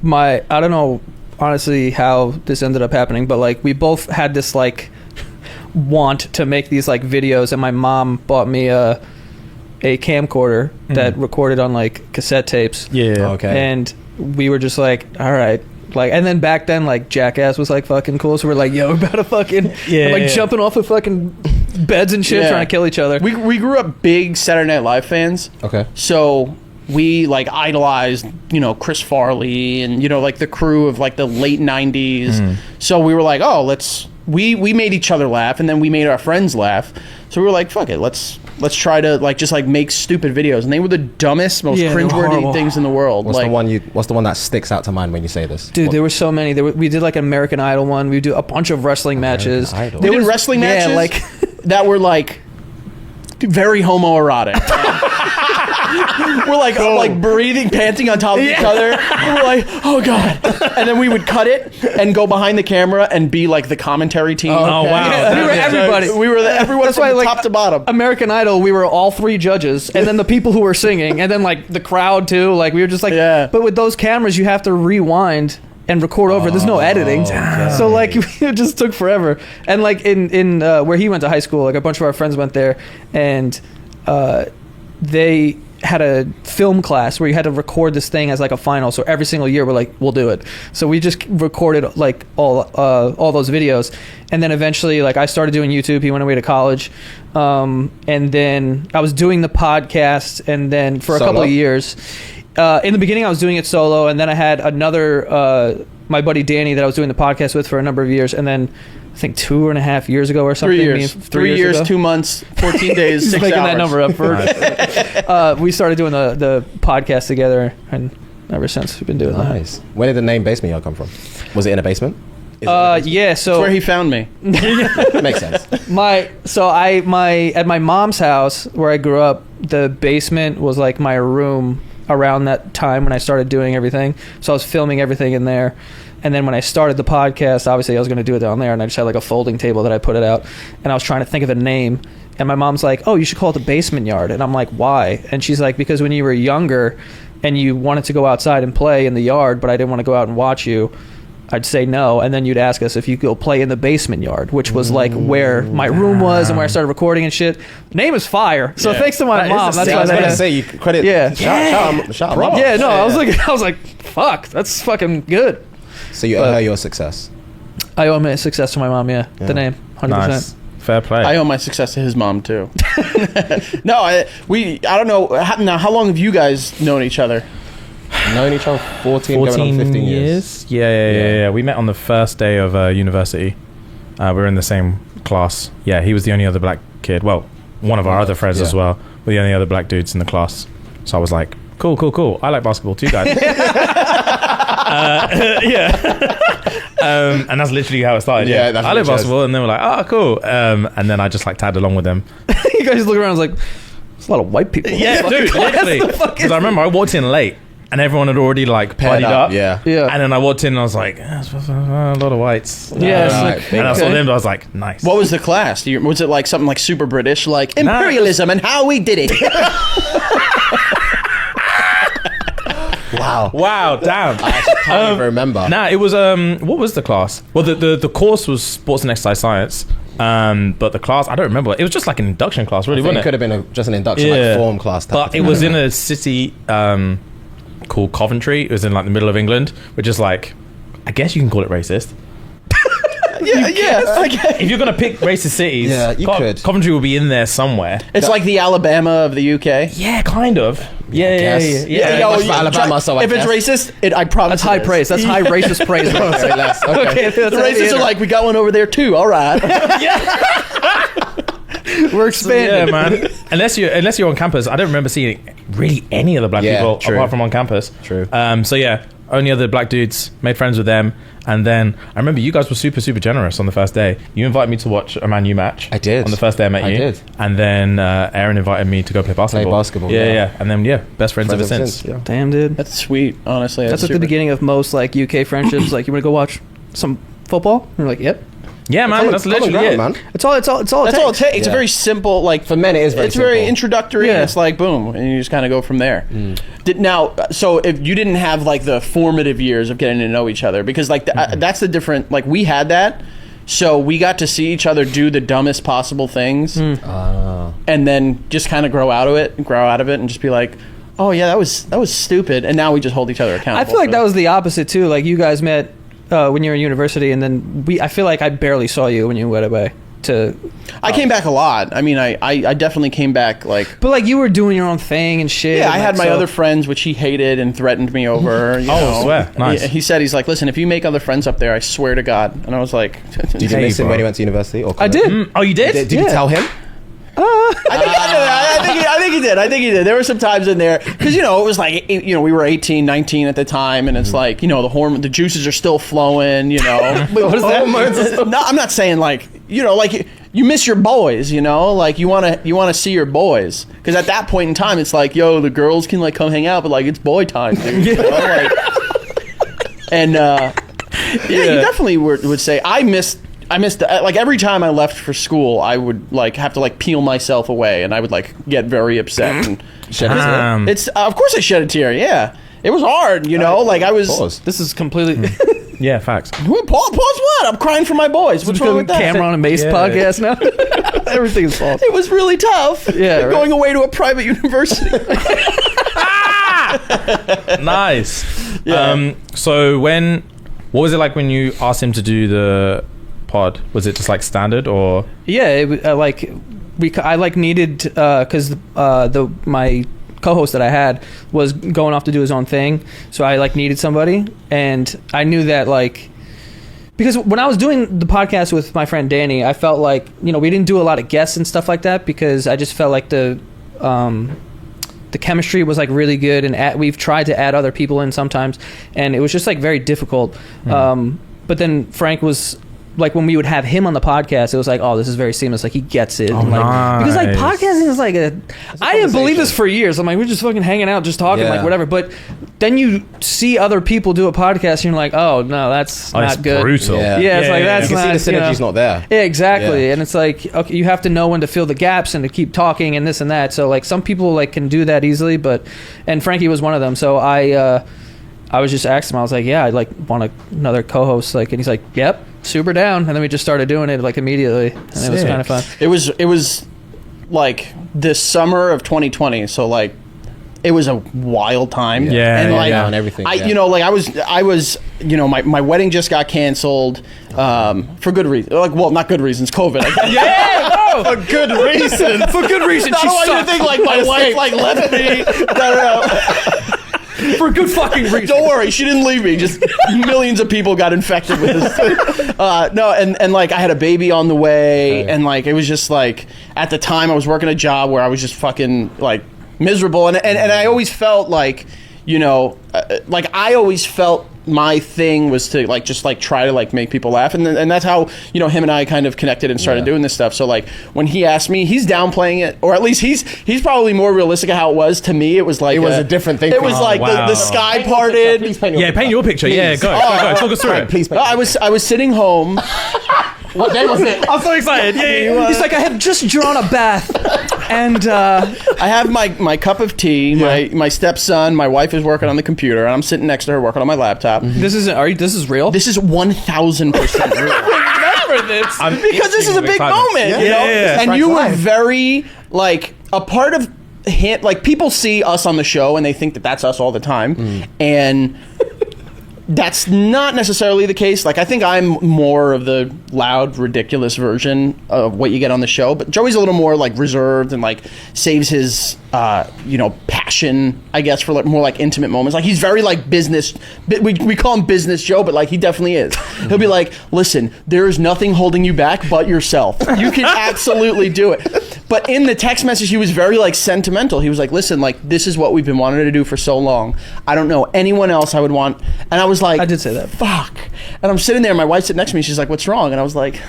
I don't know, honestly, how this ended up happening, but like we both had this like want to make these like videos, and my mom bought me a camcorder that recorded on like cassette tapes. Yeah. Okay. And we were just like, all right. Like, and then back then, like, Jackass was like fucking cool, so we're like, yo, we're about to fucking jumping off of fucking beds and shit, trying to kill each other. We grew up big Saturday Night Live fans. Okay. So we like idolized, Chris Farley and like the crew of like the late 90s. So we were like, oh, we made each other laugh, and then we made our friends laugh. So we were like, fuck it, let's try to like just like make stupid videos. And they were the dumbest, most cringeworthy things in the world. What's the one that sticks out to mind when you say this? Dude, there were so many. We did like an American Idol one. We do a bunch of wrestling matches. Idol. We did wrestling matches, yeah, like that were like very homoerotic. We're like breathing, panting on top of each other. We're like, oh god! And then we would cut it and go behind the camera and be like the commentary team. Oh wow! Yeah, we were everybody. We were everyone from top to bottom. American Idol, we were all 3 judges, and then the people who were singing, and then like the crowd too. Like we were just like, But with those cameras, you have to rewind and record over. There's no editing, so like it just took forever. And like in where he went to high school, like a bunch of our friends went there, and they had a film class where you had to record this thing as like a final. So every single year we're like, we'll do it. So we just recorded like all those videos, and then eventually like I started doing YouTube. He went away to college, and then I was doing the podcast, and then for a couple of years. In the beginning, I was doing it solo, and then I had another my buddy Danny that I was doing the podcast with for a number of years, and then I think 2.5 years ago or something. 3 years. 3 years, ago. 2 months, 14 days, 6 making hours. that number up for. We started doing the podcast together, and ever since we've been doing that. Nice. Where did the name Basement Yard come from? Was it in a basement? Yeah. So That's where he found me. Makes sense. at my mom's house where I grew up, the basement was like my room around that time when I started doing everything. So I was filming everything in there. And then when I started the podcast, obviously I was going to do it down there, and I just had like a folding table that I put it out, and I was trying to think of a name, and my mom's like, "Oh, you should call it the Basement Yard." And I'm like, "Why?" And she's like, "Because when you were younger and you wanted to go outside and play in the yard, but I didn't want to go out and watch you, I'd say no, and then you'd ask us if you could go play in the basement yard," which was like where my room was and where I started recording and shit. Name is fire. So Yeah. thanks to my mom. That's I why was that going to is. say, you credit. Yeah. Shout mom. Yeah, no, I was like, fuck, that's fucking good. So you owe her your success. I owe my success to my mom. Yeah, Yeah. the name, 100%. Nice. Fair play. I owe my success to his mom too. No, I don't know. Now, how long have you guys known each other? Known each other 14 going on 15 years. Yeah. We met on the first day of university. We were in the same class. Yeah, he was the only other black kid. Well, one of our other friends as well. We're the only other black dudes in the class. So I was like, cool. I like basketball too, guys. And that's literally how it started. Yeah, that's I what like it is. basketball, and then we're like, oh, cool. And then I just like tagged along with them. You guys look around and was like, there's a lot of white people. Yeah, dude, literally. Because I remember I walked in late, and everyone had already like Paired partied up. Yeah. Yeah. And then I walked in and I was like, a lot of whites. Yeah, it's Right. like, And I saw okay. them, and I was like, nice. What was the class? Was it like something like super British, like imperialism and how we did it? Wow, damn. I actually can't even remember. Nah, it was what was the class? Well, the course was sports and exercise science. But the class, I don't remember. It was just like an induction class, really, I think wasn't it could have been just an induction, like form class. Type But it was in a city called Coventry. It was in like the middle of England, which is like, I guess you can call it racist. yeah. Okay. If you're gonna pick racist cities, Yeah, you could. Coventry will be in there somewhere. It's like the Alabama of the UK. Yeah, kind of. Yeah. guess. Yeah, much for Alabama, so I if it's guess. racist, I promise That's high it is. praise. That's high racist praise. Right Say there. less. Okay. Okay, The racists are like, we got one over there too. All right. we're expanding. Yeah, man. unless you're on campus, I don't remember seeing really any of the black Yeah, people true. apart from on campus. True. So yeah, only other black dudes. Made friends with them, and then I remember you guys were super generous on the first day. You invited me to watch a Man U match. I did. On the first day I met you. I did. And then Aaron invited me to go play basketball. Yeah. And then best friends ever since. Yeah. Damn, dude. That's sweet. Honestly, That's at the beginning of most like UK friendships. Like, you want to go watch some football? And you're like, yep. Yeah, man. That's Common literally ground, it. man. It's all it That's all it takes. takes. It's a Yeah. very simple, like For men, it is very it's very simple. introductory. Yeah. And it's like boom, and you just kind of go from there. So if you didn't have like the formative years of getting to know each other, because like that's the different. Like we had that, so we got to see each other do the dumbest possible things, and then just kind of grow out of it, and just be like, oh yeah, that was stupid, and now we just hold each other accountable. I feel like for that it. was the opposite too. Like, you guys met when you were in university, and then I feel like I barely saw you when you went away to. I came back a lot. I mean, I definitely came back like. But like, you were doing your own thing and shit. Yeah, and I like, had my so- other friends, which he hated and threatened me over. You Oh, know. swear. Nice. He said, he's like, listen, if you make other friends up there, I swear to God. And I was like, Did you Hey, miss him bro. when he went to university? Or I college? did. Oh, you did? Did you Yeah. tell him? I think he did. There were some times in there because it was like we were 18, 19 at the time, and it's like the juices are still flowing. What is that? No, I'm not saying like like you miss your boys. Like you want to see your boys because at that point in time it's like the girls can like come hang out, but like it's boy time, dude. And you definitely would say I missed like every time I left for school, I would like have to like peel myself away, and I would like get very upset. And Shed a tear? it's of course I shed a tear. Yeah, it was hard. Like I was. Pause. This is completely. Yeah, facts. Pause what? I'm crying for my boys. What's wrong with that? Cameron and Mace Yeah. podcast now. Everything is false. It was really tough. Yeah, right. Going away to a private university. Nice. Yeah. So what was it like when you asked him to do the pod? Was it just like standard or? Yeah, I needed because my co-host that I had was going off to do his own thing, so I like needed somebody, and I knew that like. Because when I was doing the podcast with my friend Danny, I felt like, we didn't do a lot of guests and stuff like that because I just felt like the chemistry was like really good, and we've tried to add other people in sometimes, and it was just like very difficult. But then Frank was like, when we would have him on the podcast, it was like, oh, this is very seamless. Like he gets it. And, like, because like podcasting is like I didn't believe this for years. I'm like, we're just fucking hanging out, just talking, like whatever. But then you see other people do a podcast, and you're like, oh no, that's not good. Brutal. Yeah, it's like that's you not. can see the synergy's not there. Yeah, exactly. Yeah. And it's like, okay, you have to know when to fill the gaps and to keep talking and this and that. So like some people like can do that easily, and Frankie was one of them. So I was just asking him. I was like, yeah, I'd like want another co-host. Like, and he's like, yep, super down. And then we just started doing it like immediately, and it was kind of fun. It was like this summer of 2020. So like, it was a wild time. Yeah, and like and everything. I was my wedding just got canceled for good reason. Like, well, not good reasons, COVID. For good reason. For good reason. I don't want you to think like my wife like left me. No. For a good fucking reason. Don't worry, she didn't leave me. Just millions of people got infected with this. No, and like I had a baby on the way, and like it was just like at the time I was working a job where I was just fucking like miserable, and I always felt like, like I always felt my thing was to like just like try to like make people laugh, and that's how him and I kind of connected and started doing this stuff. So like when he asked me, he's downplaying it, or at least he's probably more realistic of how it was. To me, it was like it was a different thing. It was like the sky parted. Paint your picture. Please. Yeah, go. Talk us through it. Please. I was sitting home. What day was it? I'm so excited. Yeah. He's like, I have just drawn a bath, and I have my cup of tea. My stepson, my wife is working on the computer, and I'm sitting next to her working on my laptop. This is real. This is 1,000% real. Remember this Because this is a big moment, Yeah. And you were very like a part of him. Like people see us on the show and they think that that's us all the time, and that's not necessarily the case. Like I think I'm more of the loud, ridiculous version of what you get on the show, but Joey's a little more like reserved and like saves his passion, I guess, for like more like intimate moments. Like he's very like business. We call him Business Joe, but like he definitely is. He'll be like, listen, there is nothing holding you back but yourself. You can absolutely do it. But in the text message, he was very like sentimental. He was like, listen, like this is what we've been wanting to do for so long. I don't know anyone else I would want. And I was like, I did say that. Fuck. And I'm sitting there, my wife's sitting next to me. She's like, what's wrong? And I was like,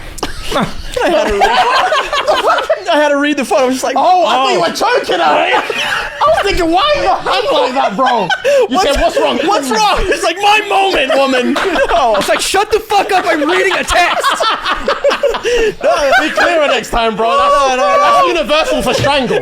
I had to read the phone. I was just like, I thought you were choking her. I was thinking, why are you hung like that, bro? You said, what's wrong? What's wrong? It's like my moment, woman. Oh. It's like, shut the fuck up! I'm reading a text. Be clearer next time, bro. That's universal for strangle.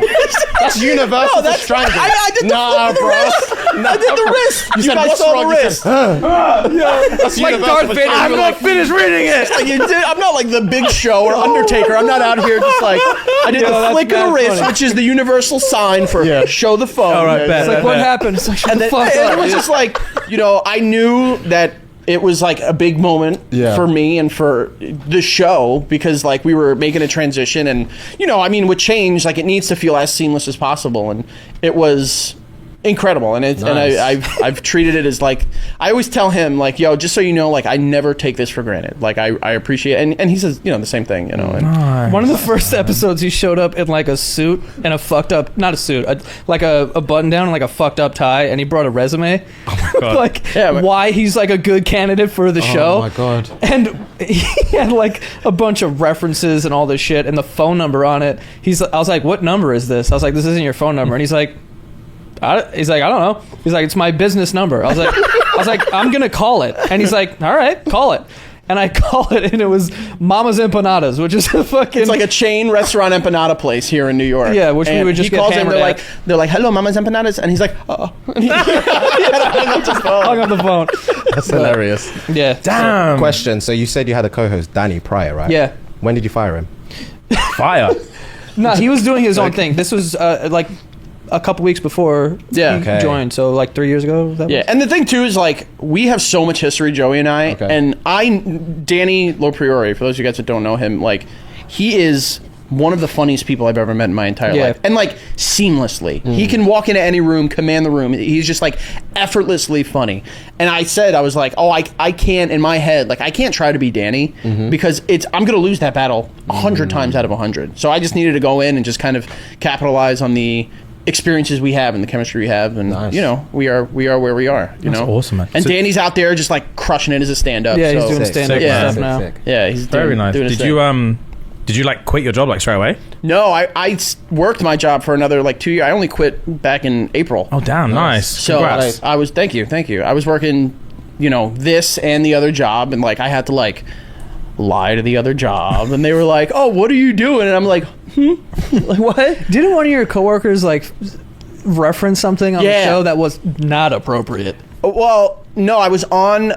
That's universal for strangle. I did the wrist. I did the wrist. You said, guys what's saw wrong? the wrist. That's like Darth Vader. I'm not finished reading it. Like I'm not like the Big Show or Undertaker. I'm not out here just like I did the flick of the wrist, which is the universal sign for show the phone. All right, It's like, what happened? It's like, shut the fuck And up. it was just like, I knew that it was like a big moment for me and for the show, because like we were making a transition, and with change, like it needs to feel as seamless as possible, and it was incredible. And I've treated it as like, I always tell him like, yo, just so you know, like I never take this for granted. Like I appreciate it. And he says, the same thing, and One of the first episodes, he showed up in like a suit and a fucked up, not a suit, like a button down and like a fucked up tie, and he brought a resume. Oh my God. Like why he's like a good candidate for the show. Oh my God. And he had like a bunch of references and all this shit and the phone number on it. I was like, what number is this? I was like, this isn't your phone number. And he's like, I don't know. He's like, it's my business number. I was like, I'm gonna call it. And he's like, all right, call it. And I call it, and it was Mama's Empanadas, which is a fucking... It's like a chain restaurant empanada place here in New York. Yeah, which we would just he get calls in, hammered at. they're like, hello, Mama's Empanadas, and he's like, oh. Hung up the phone. That's hilarious. Yeah. Damn. Question. So you said you had a co-host, Danny, prior, right? Yeah. When did you fire him? Fire. No, he was doing his own thing. This was like a couple weeks before he joined, so like 3 years ago. And the thing too is like we have so much history, Joey and I, and Danny Lopriore, for those of you guys that don't know him, like he is one of the funniest people I've ever met in my entire Yeah. life. And like seamlessly. He can walk into any room, command the room. He's just like effortlessly funny. And I was like, oh, I can't in my head, like I can't try to be Danny because I'm going to lose that battle 100 times out of 100. So I just needed to go in and just kind of capitalize on the experiences we have and the chemistry we have, and Nice. you know, we are where we are. You That's know, awesome, man. And So- Danny's out there just like crushing it as a stand-up. Yeah, he's so, doing stand-up Sick, stuff man. now. Sick. Yeah, he's Very nice. doing his Did thing. you like quit your job like straight away? No, I worked my job for another like 2 years. I only quit back in April. Oh, damn, nice. So Congrats. I was thank you. I was working, you know, this and the other job, and like I had to like lie to the other job, and they were like, "Oh, what are you doing?" And I'm like, like what? Didn't one of your coworkers like reference something on the Yeah. show that was not appropriate? Well, no, I was on.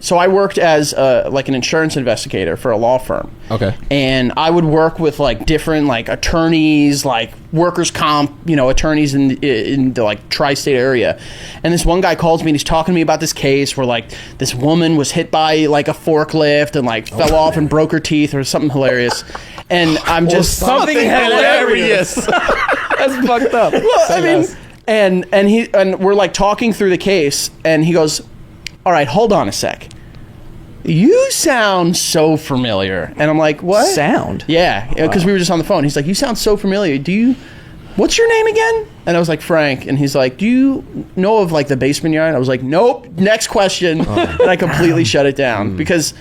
So I worked as like an insurance investigator for a law firm. Okay. And I would work with like different like attorneys, like workers' comp, you know, attorneys in the like tri-state area. And this one guy calls me and he's talking to me about this case where like this woman was hit by like a forklift and like fell off and broke her teeth or something hilarious. And I'm just something hilarious. That's fucked up. Well, I mean, and we're like talking through the case, and he goes, "All right, hold on a sec. You sound so familiar." And I'm like, "What?" Sound? Yeah, because we were just on the phone. He's like, "You sound so familiar. What's your name again?" And I was like, "Frank." And he's like, "Do you know of like the basement yard?" I was like, "Nope." Next question. And I completely shut it down because,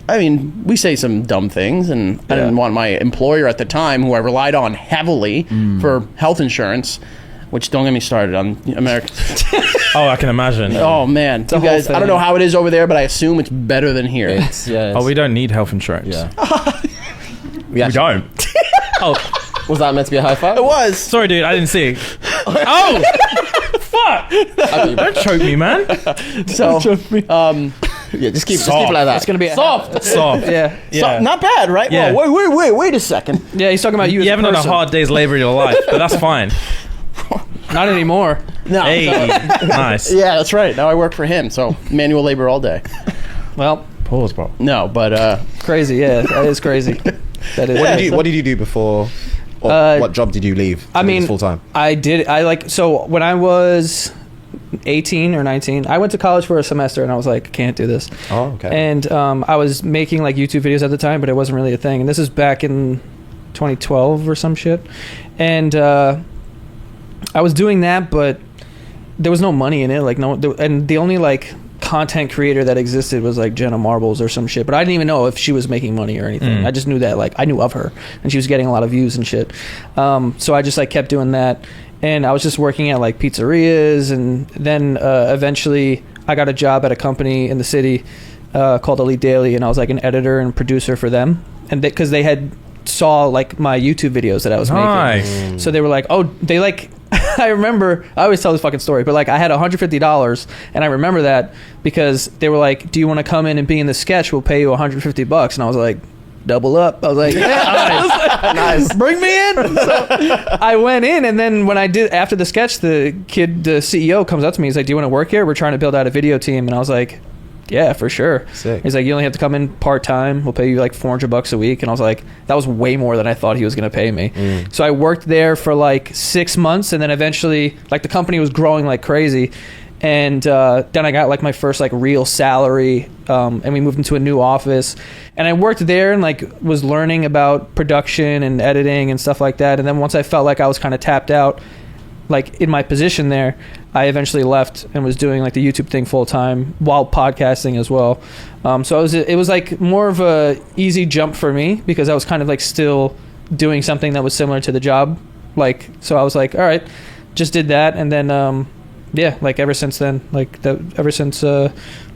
I mean, we say some dumb things, and I didn't want my employer at the time, who I relied on heavily for health insurance, which don't get me started on American. Oh, I can imagine. Oh man, you whole guys! I don't thing. know how it is over there, but I assume it's better than here. Oh, we don't need health insurance. Yeah. We don't. Oh, Was that meant to be a high five? It was. sorry, dude. I didn't see it. Oh, fuck! Don't choke me, man. So, Yeah, just keep Soft. it like that. It's gonna be soft. Soft. Yeah. Yeah. Not bad, right? Yeah. Well, wait a second. Yeah, he's talking about you. You as haven't a done a person. hard day's labor in your life, but that's fine. Not anymore. No. Hey, nice. Yeah, that's right. Now I work for him, so manual labor all day. Well, Pause, bro. No, but crazy. Yeah, that is crazy. That is. What did you do before? Or what job did you leave? I mean, full time. I did. So when I was 18 or 19, I went to college for a semester, and I was like, can't do this. Oh, okay. And I was making like YouTube videos at the time, but it wasn't really a thing. And this is back in 2012 or some shit. And I was doing that, but there was no money in it. Like and the only like content creator that existed was like Jenna Marbles or some shit. But I didn't even know if she was making money or anything. I just knew that like I knew of her, and she was getting a lot of views and shit. So I just like kept doing that. And I was just working at like pizzerias, and then eventually I got a job at a company in the city called Elite Daily, and I was like an editor and producer for them. And because they had saw like my YouTube videos that I was making, so they were like, oh, they like. I remember, I always tell this fucking story, but like I had $150, and I remember that because they were like, do you want to come in and be in the sketch? We'll pay you $150. And I was like, double up. I was like, yeah. Nice. Bring me in. So I went in, and then when I did, after the sketch, the CEO comes up to me. He's like, do you want to work here? We're trying to build out a video team. And I was like, yeah, for sure. Sick. He's like, you only have to come in part-time. We'll pay you like $400 a week. And I was like, that was way more than I thought he was going to pay me. So I worked there for like 6 months, and then eventually like the company was growing like crazy. And then I got like my first like real salary, and we moved into a new office, and I worked there and like was learning about production and editing and stuff like that. And then once I felt like I was kind of tapped out, like in my position there, I eventually left and was doing like the YouTube thing full time while podcasting as well. So it was like more of a easy jump for me because I was kind of like still doing something that was similar to the job. Like, so I was like, all right, just did that. And then, yeah, like ever since then, like ever since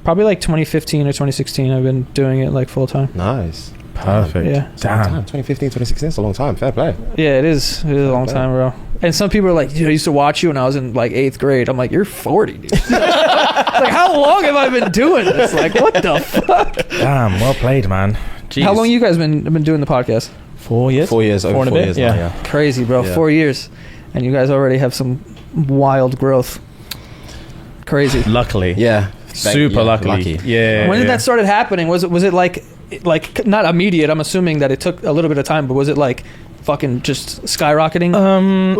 probably like 2015 or 2016, I've been doing it like full time. Nice. Perfect. Yeah. Damn. Damn. 2015, 2016, that's a long time. Fair play. Yeah, it is. It is a long time, bro. And some people are like, dude, I used to watch you when I was in like 8th grade. I'm like, you're 40, dude. Like, how long have I been doing this? Like, what the fuck? Damn. Well played, man. Jeez. How long you guys been doing the podcast? 4 years? 4 years, over 4 and a 4 bit, years yeah. now, yeah. Crazy, bro. Yeah. 4 years. And you guys already have some wild growth. Crazy. Luckily. Yeah. Super Yeah, lucky. Yeah. When did yeah. that started happening? Was it like like not immediate? I'm assuming that it took a little bit of time, but was it like fucking just skyrocketing?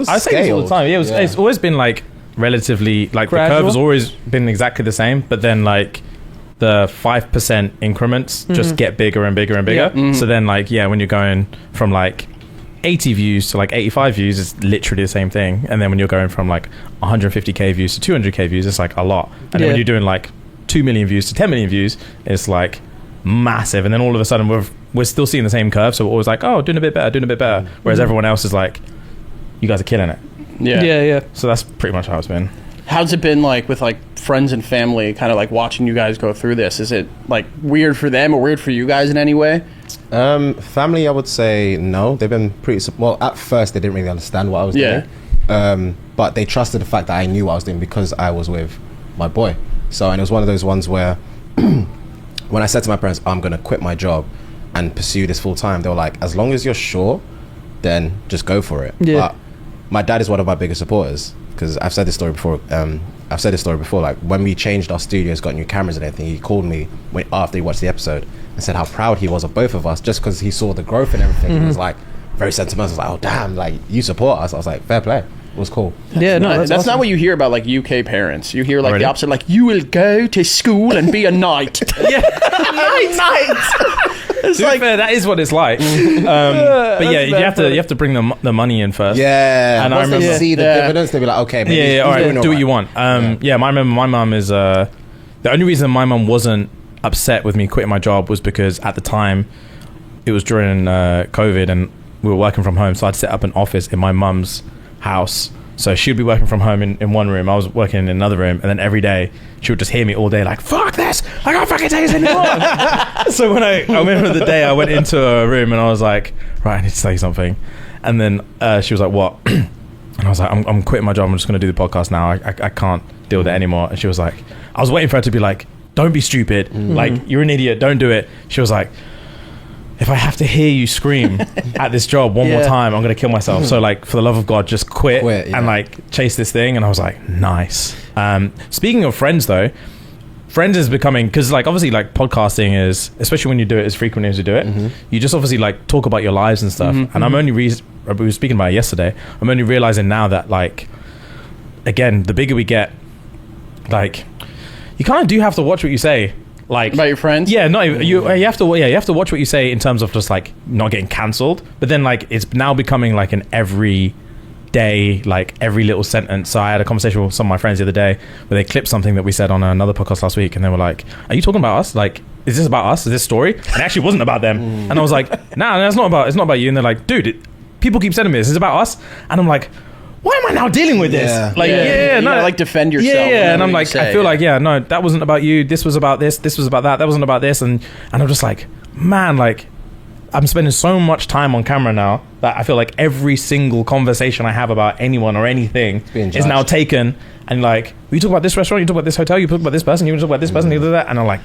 I say this all the time. Yeah, it's always been like relatively like Gradual? the curve has always been exactly the same, but then like the 5% increments just get bigger and bigger and bigger. Yeah. So then like when you're going from like 80 views to like 85 views, it's literally the same thing. And then when you're going from like 150k views to 200k views, it's like a lot. And then when you're doing like 2 million views to 10 million views, it's like massive. And then all of a sudden we're still seeing the same curve, so we're always like, oh, doing a bit better, whereas everyone else is like, you guys are killing it. Yeah. So that's pretty much how it's been. How's it been like with like friends and family kind of like watching you guys go through this? Is it like weird for them or weird for you guys in any way? Family, I would say no. They've been pretty well. At first, they didn't really understand what I was doing, but they trusted the fact that I knew what I was doing because I was with my boy. So, and it was one of those ones where when I said to my parents, I'm going to quit my job and pursue this full time, they were like, as long as you're sure, then just go for it. Yeah. But my dad is one of my biggest supporters, because I've said this story before. Like when we changed our studios, got new cameras and everything, he called me after he watched the episode and said how proud he was of both of us, just because he saw the growth and everything. He was like very sentimental. I was like, oh damn, like you support us. I was like, fair play. It was cool. Yeah, no, That's awesome. not what you hear about like UK parents. You hear like Really? the opposite, like you will go to school and be a knight. Knight. It's To be fair, that is what it's like. But yeah, you have to bring the money in first. Yeah, And I once they remember- see the dividends, they'll be like, okay, but Yeah, all right, doing do what right. you want. I remember my mum is the only reason my mum wasn't upset with me quitting my job was because at the time it was during COVID and we were working from home, so I'd set up an office in my mum's house. So she'd be working from home in one room, I was working in another room, and then every day she would just hear me all day like, fuck this, I can't fucking take this anymore. So when I remember the day I went into a room and I was like, right, I need to say something. And then she was like, what? And I was like, I'm quitting my job, I'm just going to do the podcast now, I can't deal with it anymore. And she was like, I was waiting for her to be like, don't be stupid, like you're an idiot, don't do it. She was like, if I have to hear you scream at this job one more time, I'm going to kill myself. So like, for the love of God, just quit and like chase this thing. And I was like, nice. Speaking of Friends though, Friends is becoming, because like obviously like podcasting is, especially when you do it as frequently as you do it, you just obviously like talk about your lives and stuff. And I'm only, we were speaking about it yesterday, I'm only realizing now that like, again, the bigger we get, like you kind of do have to watch what you say. Like About your friends? Yeah, no, you have to watch what you say in terms of just like not getting cancelled. But then like it's now becoming like an every day, like every little sentence. So I had a conversation with some of my friends the other day where they clipped something that we said on another podcast last week, and they were like, "Are you talking about us? Like, is this about us? Is this story?" And it actually wasn't about them. And I was like, "Nah, it's not about you." And they're like, "Dude, people keep sending me this. It's about us." And I'm like, why am I now dealing with this? Yeah. Like, You no, gotta, like defend yourself. Yeah, and whatever I'm you like, say. I feel like, no, that wasn't about you. This was about this. This was about that. That wasn't about this. And I'm just like, man, like, I'm spending so much time on camera now that I feel like every single conversation I have about anyone or anything is now taken. And like, you talk about this restaurant, you talk about this hotel, you talk about this person, you talk about this person, you do that. And I'm like,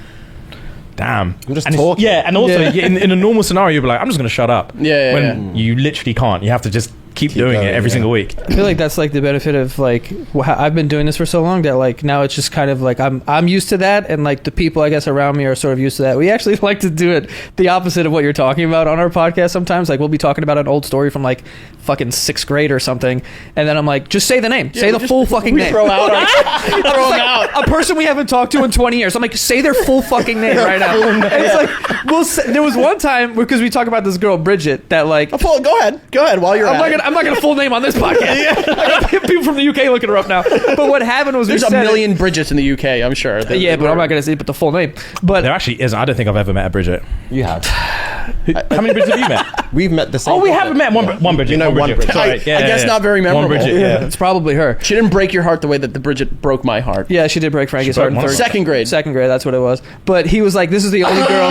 damn. I'm just and talking. Yeah, and also in a normal scenario, you'd be like, I'm just going to shut up. Yeah, you literally can't. You have to just keep doing going, it every single week. I feel like that's like the benefit of like I've been doing this for so long that like now it's just kind of like I'm used to that, and like the people I guess around me are sort of used to that. We actually like to do it the opposite of what you're talking about on our podcast sometimes. Like we'll be talking about an old story from like fucking 6th grade or something, and then I'm like, just say the name, say the full fucking name. Throw out throw them out. A person we haven't talked to in 20 years. I'm like, say their full fucking name right now. And it's like, there was one time because we talk about this girl Bridget that like. Go ahead while you're I'm not gonna full name on this podcast. I got people from the UK looking her up now. But what happened was There's a million Bridgets in the UK, I'm sure. but I'm not gonna say the full name. But There actually isn't. I don't think I've ever met a Bridget. You have. How many Bridgets have you met? We've met the same. Oh, we couple. haven't met one Bridget. You know one Bridget. Sorry. I guess not very memorable. One Bridget, yeah. it's probably her. She didn't break your heart the way that the Bridget broke my heart. Yeah, she did break Frankie's She heart in broke third. Second grade. Second grade, that's what it was. But he was like, this is the only girl.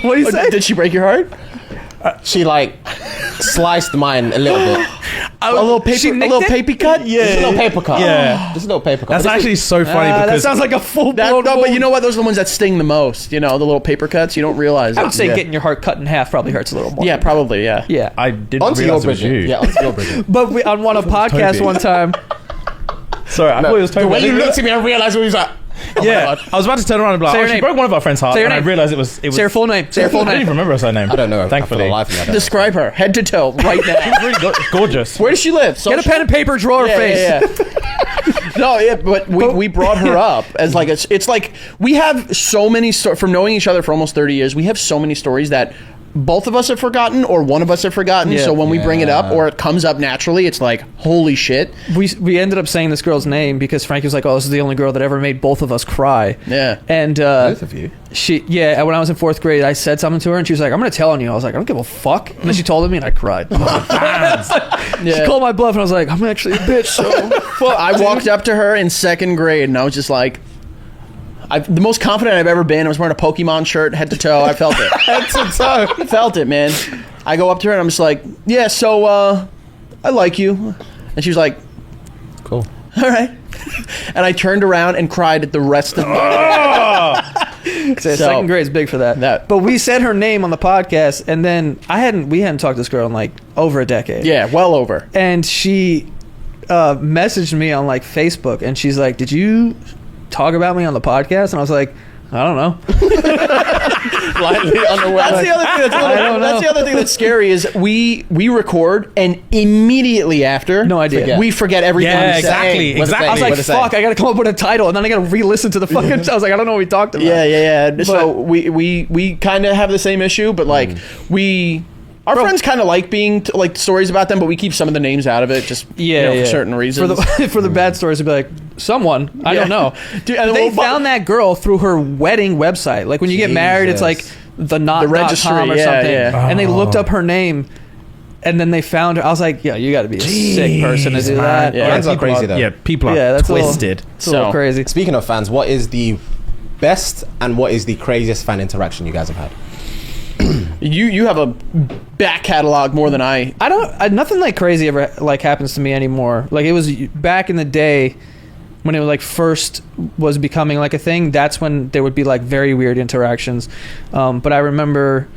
What do you say? Did she break your heart? She like sliced mine a little bit. A little paper cut? Just a little paper cut. Yeah. Just a little paper cut. That's actually so funny That because sounds like a full blown. No, but you know what? Those are the ones that sting the most. You know, the little paper cuts. You don't realize I it. would say Yeah. getting your heart cut in half probably hurts a little more. Yeah, probably, yeah. Yeah. I didn't onto your realize it was Bridget. you. Yeah, onto your Bridget. But we, on a podcast Toby. one time. Sorry, I thought it was Toby. The way you looked at me, I realized what he was like. Yeah, I was about to turn around and be like, Say her she name. broke one of our friends' heart, Say her and I name. realized it was. Say her full name. Say her full I don't name. even remember her name. I don't know. Thankfully, For the life of me, I don't know. Describe her head to toe right now. really gorgeous. Where does she live? Get a pen and paper, draw her face. Yeah. No, yeah, but we brought her up as like it's like we have so many from knowing each other for almost 30 years. We have so many stories that both of us have forgotten or one of us have forgotten. Yeah. So when we bring it up Yeah. or it comes up naturally, it's like holy shit. We ended up saying this girl's name because Frankie was like, "Oh, this is the only girl that ever made both of us cry." Yeah. And Both of you. when I was in 4th grade, I said something to her, and she was like, "I'm gonna tell on you." I was like, "I don't give a fuck." And then she told me, and I cried. She called my bluff, and I was like, "I'm actually a bitch." So Well, I walked up to her in 2nd grade, and I was just like, the most confident I've ever been. I was wearing a Pokemon shirt, head to toe. I felt it. Head to toe. I felt it, man. I go up to her, and I'm just like, yeah, so I like you. And she was like, Cool. all right. And I turned around and cried at the rest of the So 2nd grade's big for that. But we said her name on the podcast, and then we hadn't talked to this girl in like over a decade. Yeah, well over. And she messaged me on like Facebook, and she's like, "Did you talk about me on the podcast?" And I was like, "I don't know." Lightly underwhelmed. That's the other thing that's the other thing that's scary is we record and immediately after No idea. we forget everything. Yeah, we said. exactly. I was like, "Fuck, I got to come up with a title," and then I got to re-listen to the fucking. I was like, "I don't know what we talked about." Yeah. So we kind of have the same issue, but like our friends kind of like being like stories about them, but we keep some of the names out of it just for certain reasons. For the bad stories, it'd be like someone I don't know. Dude, and They found that girl through her wedding website. Like when you get married, it's like the registry, .com or yeah, something, yeah. and they looked up her name. And then they found her. I was like, "Yeah, you got to be a sick person to do that." Yeah. Fans are people crazy though. Yeah, people are that's twisted. It's a little crazy. Speaking of fans, what is the best and what is the craziest fan interaction you guys have had? You have a back catalog more than I. Nothing like crazy ever like happens to me anymore. Like it was back in the day when it was like first was becoming like a thing. That's when there would be like very weird interactions. But I remember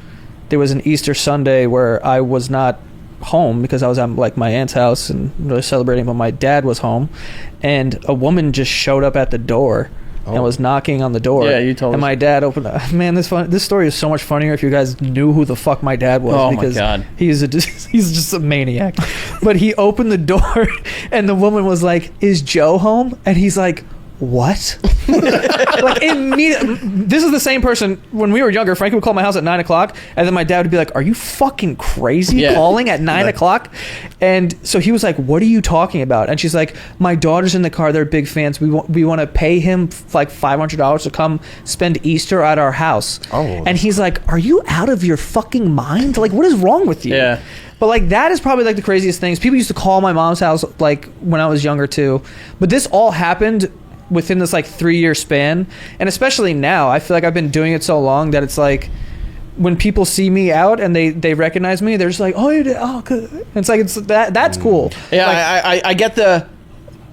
there was an Easter Sunday where I was not home because I was at like my aunt's house and really celebrating, but my dad was home, and a woman just showed up at the door. And was knocking on the door. Yeah, you told And us. my dad opened up. Man, this story is so much funnier if you guys knew who the fuck my dad was. Oh, my because God. he's just a maniac. But he opened the door, and the woman was like, "Is Joe home?" And he's like, "What?" Like immediately. This is the same person when we were younger. Frankie would call my house at 9:00, and then my dad would be like, "Are you fucking crazy Yeah. calling at 9:00?" And so he was like, "What are you talking about?" And she's like, "My daughter's in the car. They're big fans. We want to pay him like $500 to come spend Easter at our house." Oh. And he's like, "Are you out of your fucking mind? Like, what is wrong with you?" Yeah. But like that is probably like the craziest things. People used to call my mom's house like when I was younger too. But this all happened within this like 3-year span, and especially now I feel like I've been doing it so long that it's like when people see me out and they recognize me, they're just like, "Oh, you did? Oh, good." And it's like that's cool. Yeah, Like, I get the.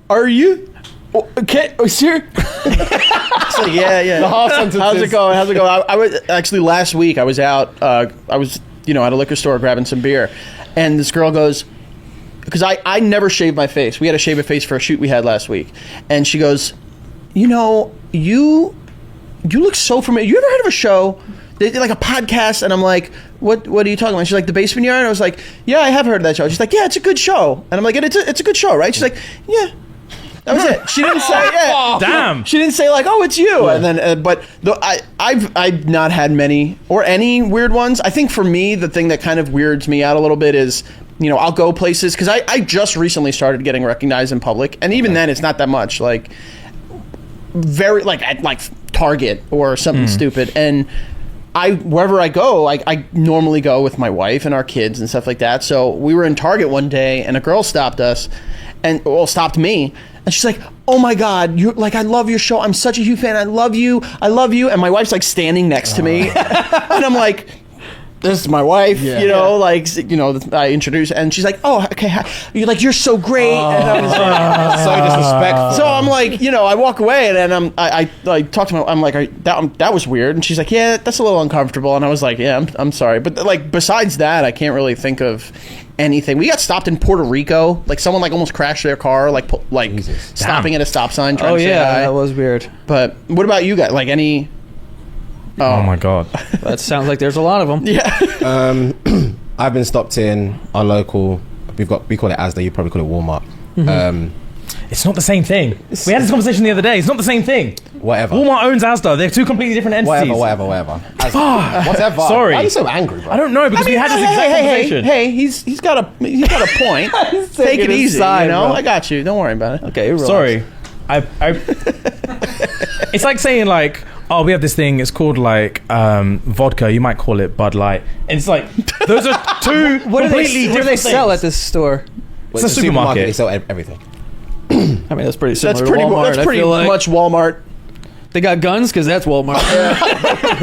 Are you? Okay, sure. It's like, yeah. How's it going? I was actually last week. I was out. I was at a liquor store grabbing some beer, and this girl goes, because I never shave my face. We had to shave a face for a shoot we had last week, and she goes, "You look so familiar. You ever heard of a show? They did like a podcast?" And I'm like, What are you talking about? She's like, "The Basement Yard." And I was like, "Yeah, I have heard of that show." She's like, "Yeah, it's a good show." And I'm like, "It's a good show, right?" She's like, "Yeah." That was it. She didn't say, "Yeah." Damn. She didn't say like, "Oh, it's you." And then, but I've not had many or any weird ones. I think for me, the thing that kind of weirds me out a little bit is, I'll go places because I just recently started getting recognized in public, and even then, it's not that much. Like, very like at like Target or something stupid, and wherever I go, I normally go with my wife and our kids and stuff like that. So we were in Target one day, and a girl stopped us, stopped me. And she's like, "Oh my God, you're like, I love your show. I'm such a huge fan. I love you. And my wife's like standing next to me. And I'm like, this is my wife, Yeah. I introduced, and she's like, oh, okay, you're so great. And I was So disrespectful. so I'm like, I walk away, and then I talk to I'm like, that was weird, and she's like, yeah, that's a little uncomfortable, and I was like, yeah, I'm sorry, but like besides that, I can't really think of anything. We got stopped in Puerto Rico, like someone like almost crashed their car, like Jesus. stopping at a stop sign trying Oh to say yeah, hi. that was weird. But what about you guys? Like any? Oh my god. That sounds like there's a lot of them. Yeah. I've been stopped in our local. We call it Asda. You probably call it Walmart. It's not the same thing. We had this conversation the other day. It's not the same thing. Whatever. Walmart owns Asda. They're two completely different entities. Whatever. Whatever. Sorry. Why are you so angry, bro? I don't know because we had this exact conversation. Hey, he's got a point. Take it easy, side, bro. I got you. Don't worry about it. Okay, relax. Sorry. It's like saying like, oh, we have this thing. It's called like vodka. You might call it Bud Light. And it's like those are two What do completely they different sell things. at this store? It's a supermarket. They sell everything. I mean, that's pretty similar That's to pretty. Walmart. That's I pretty feel like. much Walmart. They got guns because that's Walmart.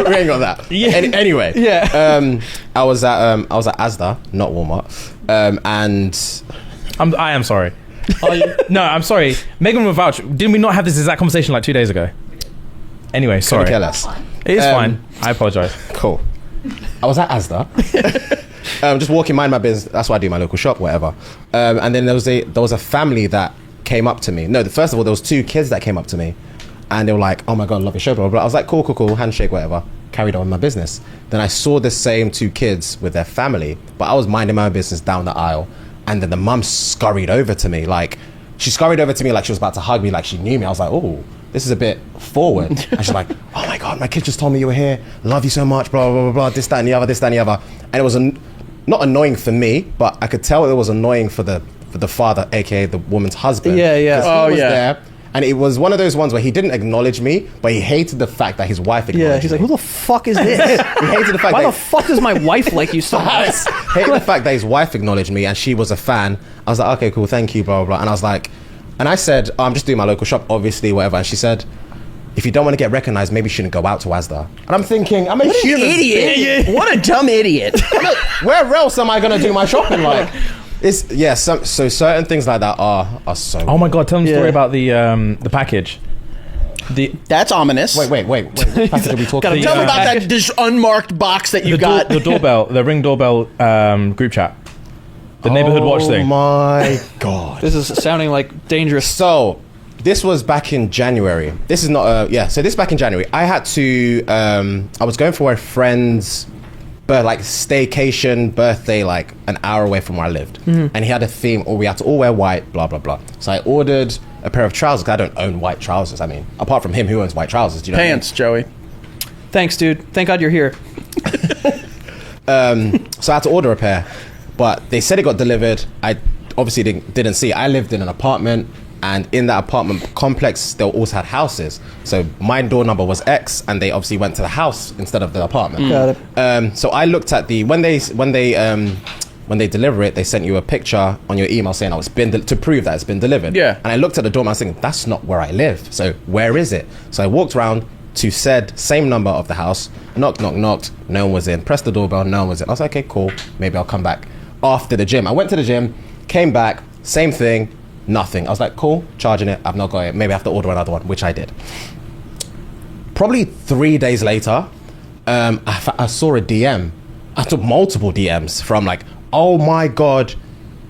We ain't got that. Yeah. Anyway. Yeah. I was at Asda, not Walmart. And I am sorry. No, I'm sorry. Megan will vouch. Didn't we not have this exact conversation like 2 days ago? Anyway, sorry. couldn't care less. It is fine. I apologize. Cool. I was at Asda. Just walking, mind my business. That's why I do my local shop, whatever. And then there was a family that came up to me. No, first of all, there was two kids that came up to me, and they were like, "Oh my god, love your show, blah blah blah." I was like, "Cool, handshake, whatever." Carried on with my business. Then I saw the same two kids with their family, but I was minding my own business down the aisle, and then the mum scurried over to me, like she was about to hug me, like she knew me. I was like, "Oh, this is a bit forward." And she's like, "Oh my god, my kid just told me you were here. Love you so much, blah blah blah blah. This, that, and the other. And it was not annoying for me, but I could tell it was annoying for the father, aka the woman's husband. Yeah. 'Cause he was there, and it was one of those ones where he didn't acknowledge me, but he hated the fact that his wife acknowledged Yeah, he's like, me. who the fuck is this? He hated the fact Why that the fuck does my wife like you so much? hated the fact that his wife acknowledged me and she was a fan. I was like, okay, cool, thank you, blah blah blah. And I was like, and I said, I'm just doing my local shop, obviously, whatever. And she said, if you don't want to get recognized, maybe you shouldn't go out to Asda. And I'm thinking, I'm a human Idiot! What a dumb idiot! Where else am I going to do my shopping? Like, so certain things like that are so. Oh my god, tell them the story Yeah. about the package. That's ominous. Wait. What package are we talking Gotta about? Tell me about package. that this unmarked box that you got. the doorbell, the Ring doorbell group chat, the neighborhood watch Oh thing. my god. This is sounding like dangerous. So, this was back in January. This is not so this is back in January. I had to I was going for a friend's staycation birthday, like an hour away from where I lived. And he had a theme, or we had to all wear white, blah blah blah. So I ordered a pair of trousers, 'cause I don't own white trousers. I mean, apart from him who owns white trousers, do you know what I mean? Pants, Joey. Thanks, dude. Thank God you're here. So I had to order a pair, but they said it got delivered. I obviously didn't see it. I lived in an apartment, and in that apartment complex, they also had houses. So my door number was X, and they obviously went to the house instead of the apartment. Got it. So I looked at when they deliver it, they sent you a picture on your email saying, "Oh, it's been to prove that it's been delivered." Yeah. And I looked at the door, and I was thinking, that's not where I live. So where is it? So I walked around to said same number of the house, knocked, no one was in. Pressed the doorbell, no one was in. I was like, okay, cool. Maybe I'll come back after the gym. I went to the gym, came back, same thing, nothing. I was like, cool, charging it. I've not got it. Maybe I have to order another one, which I did. Probably 3 days later, I saw a DM. I took multiple DMs from like, oh my God,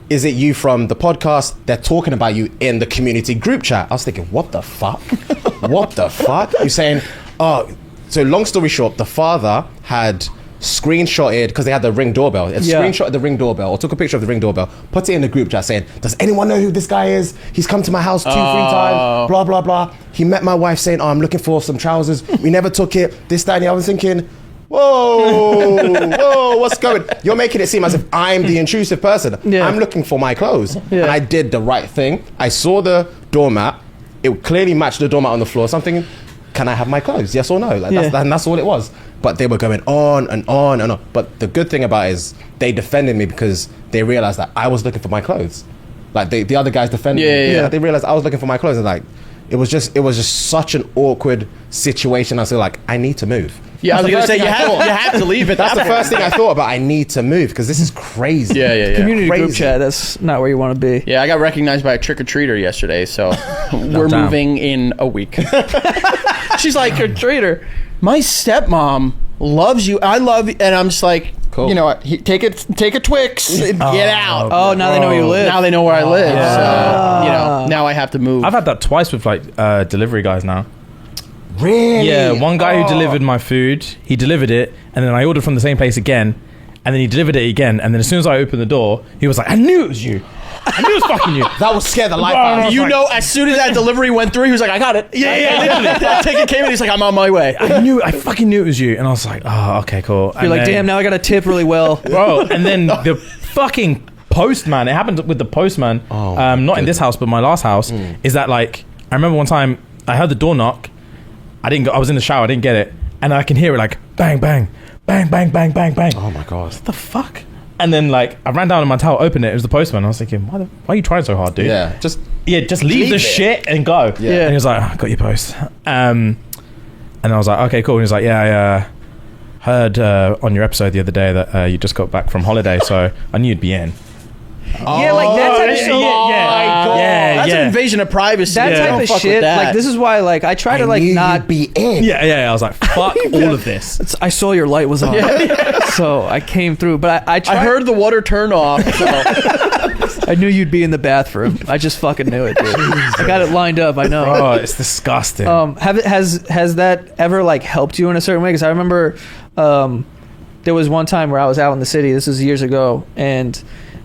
is it you from the podcast? They're talking about you in the community group chat. I was thinking, what the fuck? What the fuck? You're saying, oh, so long story short, the father had screenshotted, because they had the Ring doorbell, screenshotted the Ring doorbell, or took a picture of the Ring doorbell, put it in the group chat saying, does anyone know who this guy is? He's come to my house 2-3 times, blah, blah, blah. He met my wife saying, oh, I'm looking for some trousers. We never took it, this, that, and the other. I was thinking, whoa, what's going? You're making it seem as if I'm the intrusive person. Yeah. I'm looking for my clothes. Yeah. And I did the right thing. I saw the doormat. It clearly matched the doormat on the floor. So I'm thinking, can I have my clothes? Yes or no? Like, that's all it was. But they were going on and on and on. But the good thing about it is they defended me because they realized that I was looking for my clothes. Like the other guys defended me. Yeah. They realized I was looking for my clothes, and like, it was just such an awkward situation. I was like, I need to move. Yeah, I was gonna say you have to leave it. That's the first thing I thought about. I need to move because this is crazy. Yeah. Community group Crazy. chat. That's not where you want to be. Yeah, I got recognized by a trick-or-treater yesterday, so we're damn. moving in a week. She's like, Trick-or-treater. my stepmom loves you. I love you. And I'm just like, Cool. you know what? Take a Twix and get out. Oh, now they know where you live. Now they know where I live. So, you know, now I have to move. I've had that twice with like delivery guys now. Really? Yeah, one guy who delivered my food, he delivered it, and then I ordered from the same place again, and then he delivered it again, and then as soon as I opened the door, he was like, I knew it was you. I knew it was fucking you. That would scare the life out of me. You know, as soon as that delivery went through, he was like, I got it. Yeah, literally. That ticket came in, he's like, I'm on my way. I fucking knew it was you. And I was like, oh, okay, cool. You're like, damn, now I got to tip really well. Bro, and then the fucking postman, it happened with the postman, not in this house, but my last house, is that like, I remember one time, I heard the door knock, I was in the shower, I didn't get it, and I can hear it like, bang, bang, bang, bang, bang, bang, bang. Oh my god. What the fuck? And then like, I ran down in my towel, opened it was the postman, I was thinking, why are you trying so hard, dude? Yeah. Just Just leave Leave the it. shit and go. Yeah. And he was like, I got your post. And I was like, okay, cool. And he was like, yeah, I heard on your episode the other day that you just got back from holiday, so I knew you'd be in. Yeah, like that type of shit. That's an invasion of privacy. That Don't type of fuck with shit. that. Like, this is why, like, I try to, like, knew not you'd be in. Yeah. I was like, fuck all of this. I saw your light was on, so I came through. But I tried. I heard the water turn off. So. I knew you'd be in the bathroom. I just fucking knew it, dude. I got it lined up. I know. Oh, it's disgusting. Has that ever like helped you in a certain way? Because I remember there was one time where I was out in the city. This was years ago, and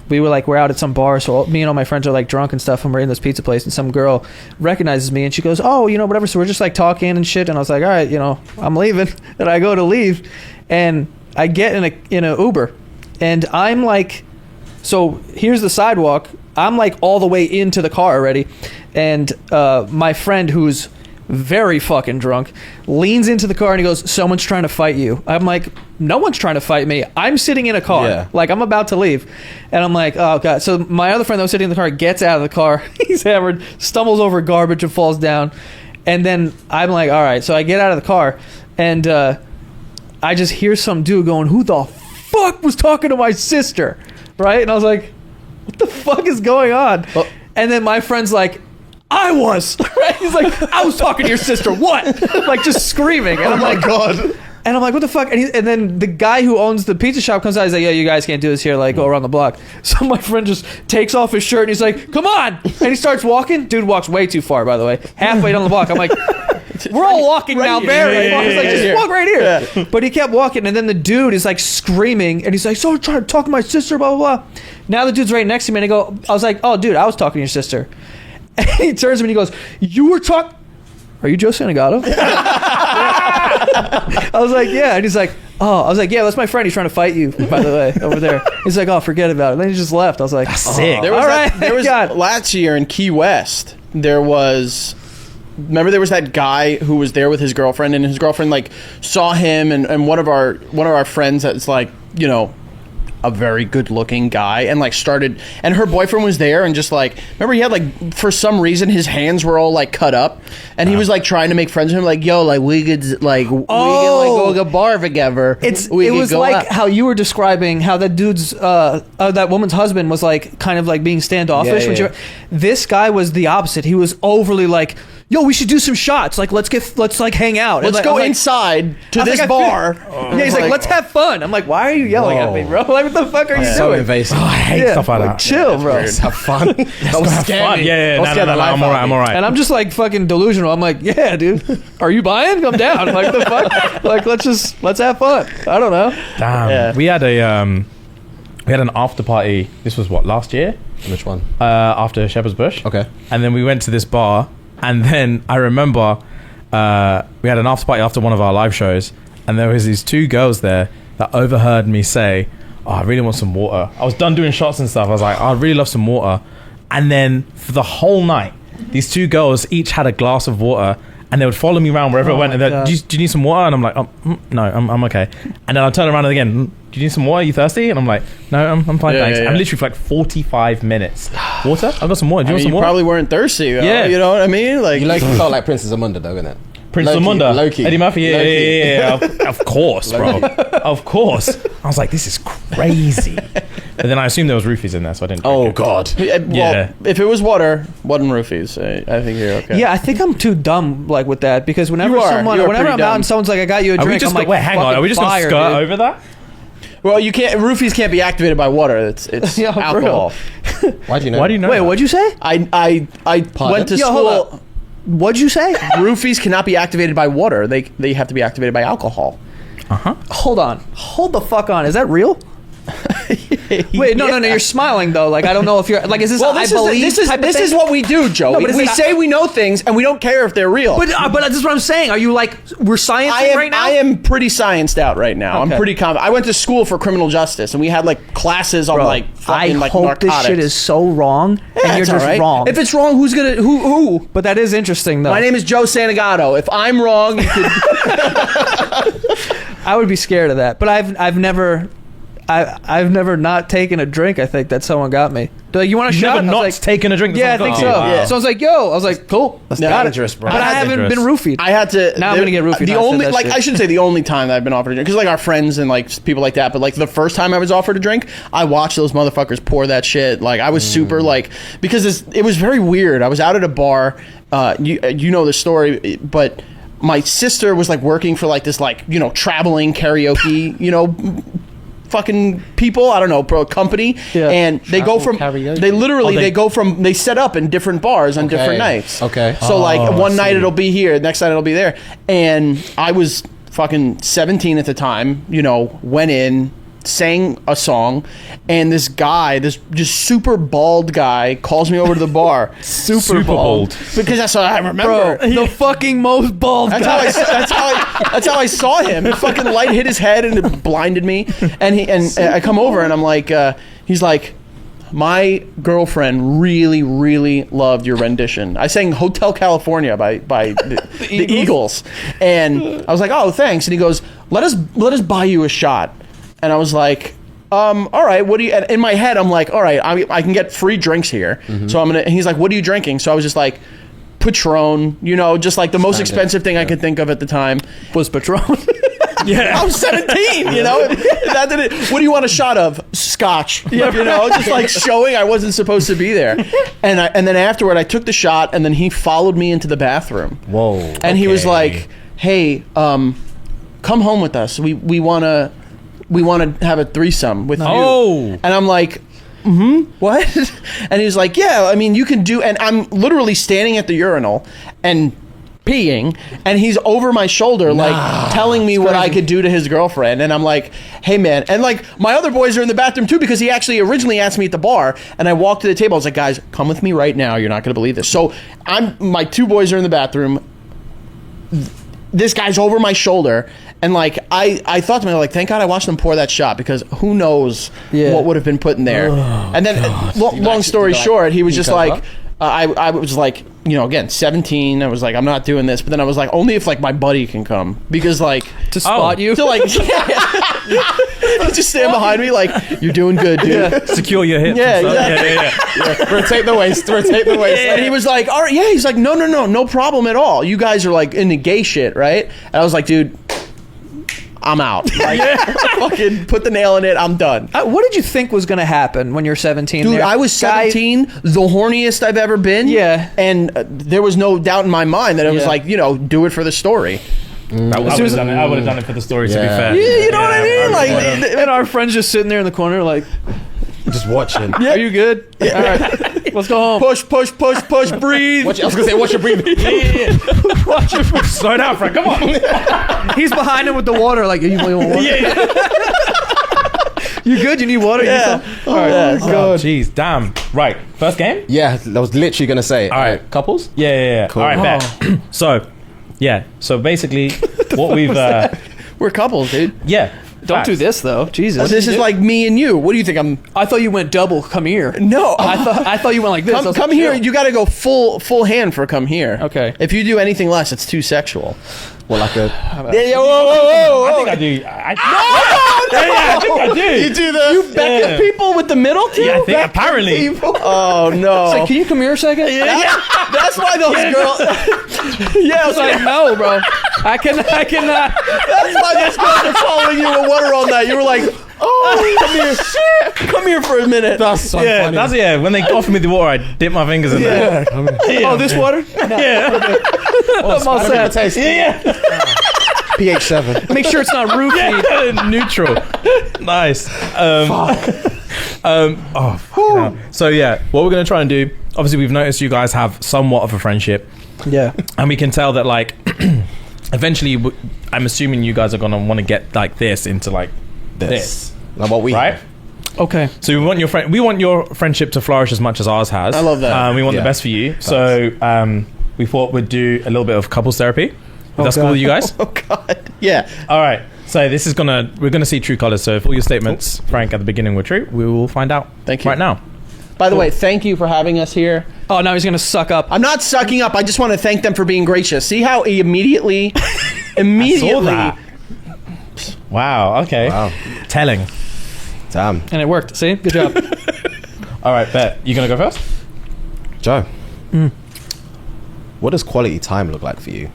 we're out at some bar. So me and all my friends are like drunk and stuff, and we're in this pizza place, and some girl recognizes me, and she goes, "Oh, you know, whatever." So we're just like talking and shit, and I was like, "All right, you know, I'm leaving." And I go to leave, and I get in a Uber, and I'm like, so here's the sidewalk. I'm like all the way into the car already, and my friend, who's very fucking drunk, leans into the car and he goes, "Someone's trying to fight you." I'm like, "No one's trying to fight me. I'm sitting in a car. Yeah. Like, I'm about to leave." And I'm like, "Oh god." So my other friend that was sitting in the car gets out of the car. He's hammered, stumbles over garbage and falls down. And then I'm like, all right. So I get out of the car, and I just hear some dude going, "Who the fuck was talking to my sister?" Right? And I was like, what the fuck is going on? Well- And then my friend's like, "I was." Right? He's like, "I was talking to your sister." What? Like, just screaming. And I'm like, god. and I'm like, what the fuck? And then the guy who owns the pizza shop comes out. He's like, "Yeah, you guys can't do this here. Like, go around the block." So my friend just takes off his shirt and he's like, "Come on!" And he starts walking. Dude walks way too far, by the way. Halfway down the block. I'm like, we're all walking now, Barry. He's like, just walk right here. Yeah. But he kept walking, and then the dude is like screaming, and he's like, "So trying to talk to my sister, blah blah blah." Now the dude's right next to me, and I was like, "Oh, dude, I was talking to your sister." And he turns to me and he goes, "You were talking? Are you Joe Santagato?" I was like, "Yeah." And he's like, "Oh." I was like, "Yeah, that's my friend. He's trying to fight you, by the way, over there." He's like, "Oh, forget about it." And then he just left. I was like, sick. There was All right, there was God. last year in Key West. There was that guy who was there with his girlfriend, and his girlfriend like saw him and one of our friends that's like, you know, a very good looking guy, and like started, and her boyfriend was there, and just like, remember, he had like, for some reason his hands were all like cut up, and he was like trying to make friends with him, like, "Yo, like we could go to a bar together." it was like how you were describing how that dude's that woman's husband was like kind of like being standoffish. Yeah. This guy was the opposite. He was overly like, "Yo, we should do some shots. Like, let's like hang out. Let's And, go I was like, inside to I was this like, bar. Yeah, he's like, "Let's have fun." I'm like, "Why are you yelling at me, bro? Like, what the fuck are you So doing?" invasive. I hate Yeah, stuff like that. chill, bro. Let's have fun. Don't scare Fun. me. Yeah, Don't no, scare the life I'm out all of right, I'm me. all right. And I'm just like fucking delusional. I'm like, "Yeah, dude, are you buying? Come down." Like, the fuck? Like, let's have fun. I don't know. Damn. Yeah. We had an after party. This was what, last year? Which one? After Shepherd's Bush. Okay. And then we went to this bar, and then I remember we had an after party after one of our live shows, and there was these two girls there that overheard me say, "Oh, I really want some water." I was done doing shots and stuff. I was like, "I'd really love some water." And then for the whole night, these two girls each had a glass of water, and they would follow me around wherever I went. And God. do you need some water? And I'm like, no, I'm okay. And then I'll turn around again. Do you need some water? Are you thirsty? And I'm like, no, I'm fine, thanks. I'm literally for like 45 minutes. Water? I've got some water. Do you want some You water? probably weren't thirsty, though. Yeah. You know what I mean? Like, You like felt like Princess Amunda, though, innit? Prince Low-key, Zamunda, low-key. Eddie Murphy, yeah. Low-key. Of course, bro. Of course. I was like, this is crazy. But then I assumed there was roofies in there, so I didn't. Oh drink it. God. well, Yeah. if it was water, wasn't roofies. I think you're okay. Yeah, I think I'm too dumb like with that because whenever You are. someone, You are whenever pretty I'm dumb. out and someone's like, "I got you a Are we drink," just I'm like, wait? Hang on. Are we just fire, gonna skirt dude. over that? Well, you can't. Roofies can't be activated by water. It's Yeah, for alcohol. Why do you know? Why do you know? Wait, that? what'd you say? I went to Yo, school. hold up. What'd you say? Roofies cannot be activated by water. They have to be activated by alcohol. Hold on. Hold the fuck on. Is that real? Wait, no. You're smiling though. Like I don't know if you're like. Is this? Well, I believe type of this thing? is what we do, Joe. No, but we is it- say we know things and we don't care if they're real. But this is what I'm saying. Are you like we're sciencing right now? I am pretty scienced out right now. Okay. I'm pretty confident. I went to school for criminal justice, and we had like classes on Bro, like I fucking like hope narcotics. this shit is so wrong, Yeah, and you're it's just all right. wrong. If it's wrong, who's gonna who? But that is interesting, though. My name is Joe Santagato. If I'm wrong, you could. I would be scared of that. But I've never not taken a drink. I think that someone got me. They're like, you want a You've shot? never And I not was like, taken a drink. that yeah, I someone think got so. you? Yeah. So I was like, yo, I was like, cool. That's got dangerous, it. bro. But I That's haven't dangerous. been roofied. I had to. Now I'm gonna get roofied. The when I said only that like shit. I shouldn't say the only time that I've been offered a drink because like our friends and like people like that. But like the first time I was offered a drink, I watched those motherfuckers pour that shit. Like I was super like because it was very weird. I was out at a bar. You know the story, but my sister was like working for like this like traveling karaoke fucking people, I don't know, company, Yeah. and they go from karaoke. they literally Oh, they go from they set up in different bars on different nights. Okay. So like Oh, one I night see. it'll be here, next night it'll be there, and I was fucking 17 at the time. Went in, sang a song, and this guy, this just super bald guy, calls me over to the bar. Super bald. Because that's what I remember. the fucking most bald That's guy. that's how I saw him. The fucking light hit his head and it blinded me. And I come over and I'm like, he's like, my girlfriend really, really loved your rendition. I sang Hotel California by the Eagles, and I was like, oh, thanks. And he goes, let us buy you a shot. And I was like, all right, what do you? And in my head, I'm like, all right, I can get free drinks here. So I'm gonna. And he's like, what are you drinking? So I was just like, Patron, just like the most expensive thing I could think of at the time. was Patron. Yeah. I was 17, What do you want a shot of? Scotch. Just like showing I wasn't supposed to be there. And then afterward, I took the shot, and then he followed me into the bathroom. Whoa. And he was Okay. like, hey, come home with us. We want to have a threesome with you. Oh. And I'm like, what? And he was like, yeah, I mean, you can do, and I'm literally standing at the urinal and peeing, and he's over my shoulder, like telling me what I could do to his girlfriend. And I'm like, hey man. And like my other boys are in the bathroom too, because he actually originally asked me at the bar, and I walked to the table. I was like, guys, come with me right now. You're not going to believe this. So my two boys are in the bathroom. This guy's over my shoulder, and like I thought to myself, like, thank God I watched him pour that shot, because who knows what would have been put in there. And then long story short, he was just like, I was like, again, 17. I was like, I'm not doing this. But then I was like, only if like my buddy can come, because like to spot you. to like just stand behind me like, you're doing good, dude. Secure your hips. Yeah, and stuff. exactly. Yeah. Rotate the waist. Rotate the waist. And he was like, all right, yeah. He's like, no problem at all. You guys are like into gay shit, right? And I was like, dude, I'm out. Like, fucking put the nail in it. I'm done. What did you think was going to happen when you're 17? Dude, there? I was 17, the horniest I've ever been. Yeah. And there was no doubt in my mind that it was Yeah. like, do it for the story. I would have done it for the story, to be Yeah. fair. Yeah, you know what I mean? Like, And our friend's just sitting there in the corner like, Just watching. are you good? All right, let's go home. push, breathe. I was gonna say, watch your breathing. Watch it. Slow down, Frank. Come on. He's behind him with the water like, you want water? You good? You need water? Yeah. You need some? All right. Yeah, Oh, jeez, damn. Right, first game? Yeah, I was literally gonna say. All right. couples. Yeah. Cool. All right, bet. So basically, what we've We're couples, dude. yeah. Don't do this though. Jesus. This is like me and you. What do you think? I thought you went double. Come here. No. I thought you went like this. I was Come like, here. chill. You got to go full hand for come here. Okay. If you do anything less, it's too sexual. Well, like a Yeah, whoa. I think I do. I think I do. You do the you beckon people with the middle too. Yeah, I think apparently. Oh no. It's like, can you come here a second? That's why those girls. I was like, no, bro. I cannot. That's why those girls are following you with water all night. You were like, oh, come here for a minute. that's so funny. When they offer me the water, I dip my fingers in there. Oh, this water? Yeah. I'm all set. Taste. pH 7. Make sure it's not roofied. Neutral. Nice. So yeah, what we're gonna try and do. Obviously, we've noticed you guys have somewhat of a friendship, Yeah. and we can tell that like, eventually, I'm assuming you guys are gonna want to get like this into like this, Like what we right? Okay. So we want your friendship to flourish as much as ours has. I love that. We want the best for you. So we thought we'd do a little bit of couples therapy. That's cool with you guys? Oh God. Yeah. All right. So this is we're gonna see true colors. So if all your statements, Frank, at the beginning were true, we will find out. Thank you. Right now. By the way, thank you for having us here. Oh, now he's gonna suck up. I'm not sucking up. I just want to thank them for being gracious. See how he immediately. Saw that. Wow. Okay. Wow. Telling. Damn. And it worked. See? Good job. All right, bet. You gonna go first? Joe. What does quality time look like for you?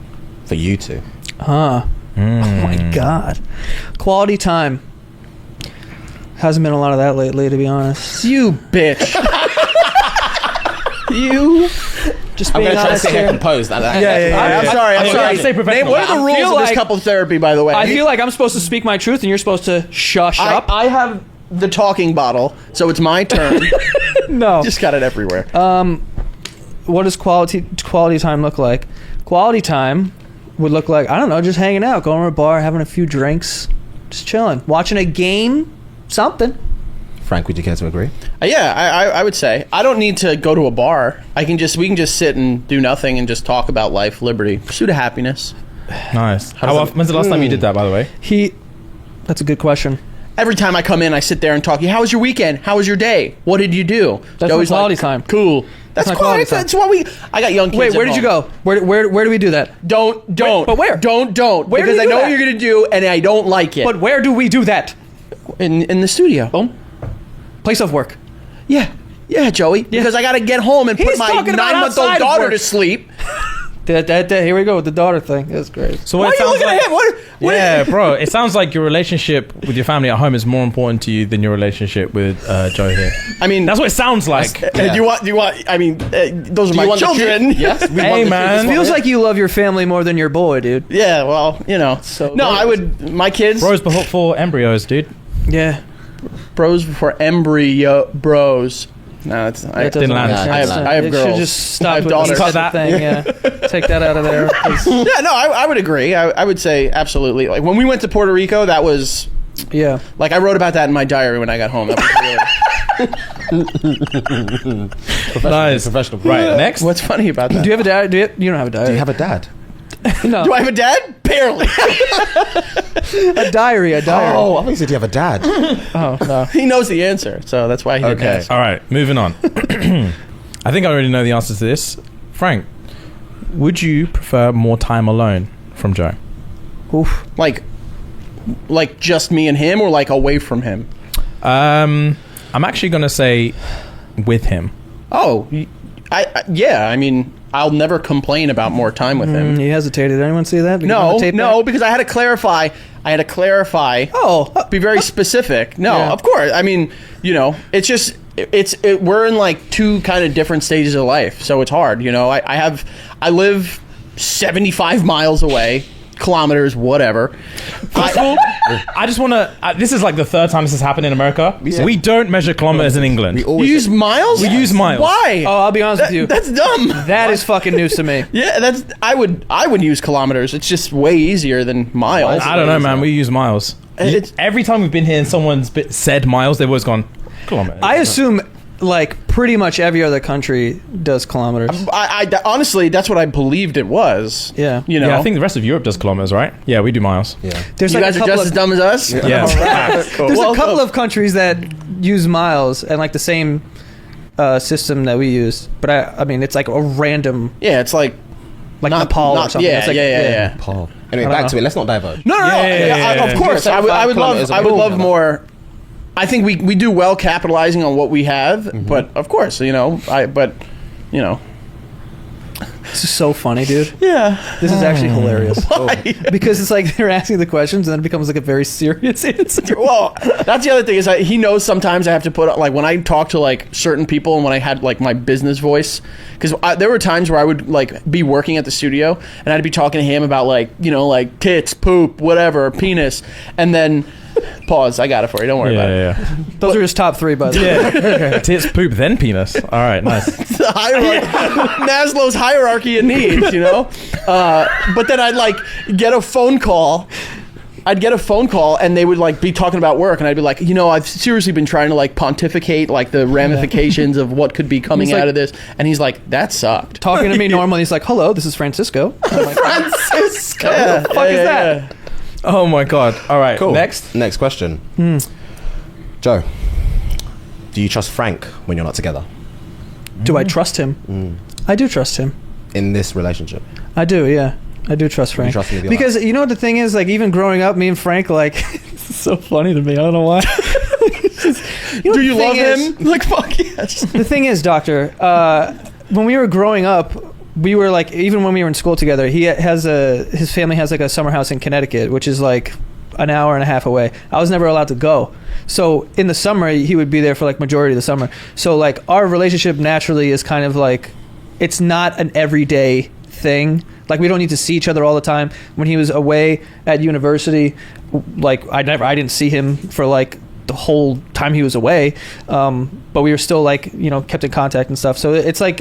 For you two? Oh my God. Quality time. Hasn't been a lot of that lately, to be honest. You bitch. You. Just I'm being going to try to honest stay here here. composed. I'm sorry. I'm sorry. Stay professional. Name, what are the rules feel of this like- couple therapy, by the way? I feel like I'm supposed to speak my truth and you're supposed to shush up. I have the talking bottle, so it's my turn. No. Just got it everywhere. What does quality time look like? Quality time would look like, I don't know, just hanging out, going to a bar, having a few drinks, just chilling, watching a game, something. Frank, would you care to agree? Yeah, I would say I don't need to go to a bar. We can just sit and do nothing and just talk about life, liberty, pursuit of happiness. Nice. When's the last time you did that, by the way? That's a good question. Every time I come in, I sit there and talk. How was your weekend? How was your day? What did you do? That's Always quality time. Cool. That's my quality quality time. That's why I got young kids. Wait, where at did you home. go? Where do we do that? Don't. But where? Don't. Where do because we I do know that? what you're gonna do, and I don't like it. But where do we do that? in the studio. Boom. Place of work. Yeah, Joey. Because I got to get home and put He's my talking about 9-month-old outside of daughter work. to sleep. Here we go with the daughter thing. That's great. So Why what are it you sounds looking like, at him? What yeah, bro. It sounds like your relationship with your family at home is more important to you than your relationship with Joe here. I mean, That's what it sounds like. Do you want? I mean, those are my want the children. truth? Yes. We Hey, want the man. truth. It feels like you love your family more than your boy, dude. Yeah, well, So no, I would. My kids, Bros before embryos, dude. Yeah. bros before embryo bros. No, it's I That doesn't didn't land. make sense. I have It girls. should just stop I have with the daughters. cut Cut that. thing. Yeah. Take that out of there. 'cause- Yeah, no, I would agree. I would say absolutely. Like when we went to Puerto Rico, that was Yeah. like I wrote about that in my diary when I got home. That was really, Nice. Professional. Right. Next. what's funny about that? Do you have a dad? You don't have a diary. Do you have a dad? no. Do I have a dad? Barely. a diary? A diary. Oh, I think you said you have a dad. Oh, no. He knows the answer, so that's why he didn't Okay. ask. All right. Moving on. I think I already know the answer to this. Frank, would you prefer more time alone from Joe? Oof. Like just me and him, or like away from him? I'm actually gonna say with him. Oh, yeah. I mean, I'll never complain about more time with him. He hesitated. Anyone see that? We can have No, a tape no, back? because I had to clarify. Oh. Be very specific. No, Yeah. of course. I mean, it's just we're in like two kind of different stages of life, so it's hard. I live 75 miles away, kilometers, whatever. I just want to. This is like the third time this has happened in America. We don't measure kilometers in England. We You always use miles? We use miles. Why? Oh, I'll be honest with you. That's dumb. That is fucking news to me. Yeah, I would use kilometers. It's just way easier than miles. I don't know, man. We use miles. It's- Every time we've been here and someone's said miles, they've always gone kilometers. I assume like pretty much every other country does kilometers. Honestly, that's what I believed it was. Yeah. You know, Yeah, I think the rest of Europe does kilometers, right? Yeah, we do miles. Yeah. There's you like guys a are couple just of, as dumb as us. Yeah. Cool. There's Well, a couple of countries that use miles and like the same system that we use, but I mean it's like a random, Yeah, it's like Nepal or something. Yeah, It's like, yeah. Paul. Anyway, I back don't to it. Let's not diverge. No. Yeah. Of course, I would love. I would love more. I think we do well capitalizing on what we have, but of course, you know, This is so funny, dude. yeah. This is actually hilarious. Why? Because it's like they're asking the questions and then it becomes like a very serious answer. Well, that's the other thing is he knows sometimes I have to put like when I talk to like certain people and when I had like my business voice, because there were times where I would like be working at the studio and I'd be talking to him about like, you know, like tits, poop, whatever, penis, and then pause. I got it for you. Don't worry about it. Yeah. Those are his top three, by the way. Yeah. Tits, poop, then penis. All right, nice. The hierarchy, Maslow's hierarchy of needs, you know. But then I'd like get a phone call. I'd get a phone call and they would like be talking about work and I'd be like, you know, I've seriously been trying to like pontificate like the ramifications of what could be coming out of this. And he's like, that sucked. Talking to me normally, he's like, hello, this is Francisco. I'm like, Francisco. what the fuck is that? Oh my god. All right. Cool. Next. Next question. Joe, do you trust Frank when you're not together Do I trust him? I do trust him. in this relationship? I do, yeah. I do trust Frank. trust him with your Because you know what the thing is? Like, even growing up, me and Frank, like, this is so funny to me. I don't know why. Do you love is- him? Like, fuck yes. The thing is, Doctor, when we were growing up, we were like, even when we were in school together, his family has like a summer house in Connecticut, which is like an hour and a half away. I was never allowed to go. So in the summer, he would be there for like majority of the summer. So like our relationship naturally is kind of like, it's not an everyday thing. Like we don't need to see each other all the time. When he was away at university, like I didn't see him for like the whole time he was away, but we were still like, you know, kept in contact and stuff. So it's like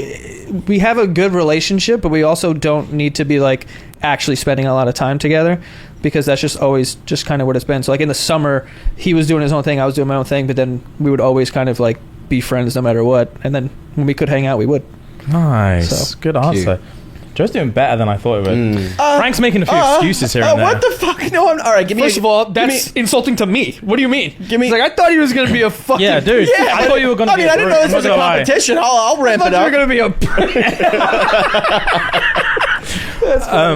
we have a good relationship, but we also don't need to be like actually spending a lot of time together, because that's just always just kind of what it's been. So like in the summer, he was doing his own thing, I was doing my own thing, but then we would always kind of like be friends no matter what. And then when we could hang out, we would. Nice. So, good answer. Joe's doing better than I thought it would. Frank's making a few excuses here and there. What the fuck? No, all right, give me. First of all, that's insulting to me. What do you mean? Give me. He's like, I thought he was going to be a fucking... Yeah, dude. Yeah, I thought you were going to I be mean, I didn't know this was a competition. I'll ramp it I thought up. you were going to be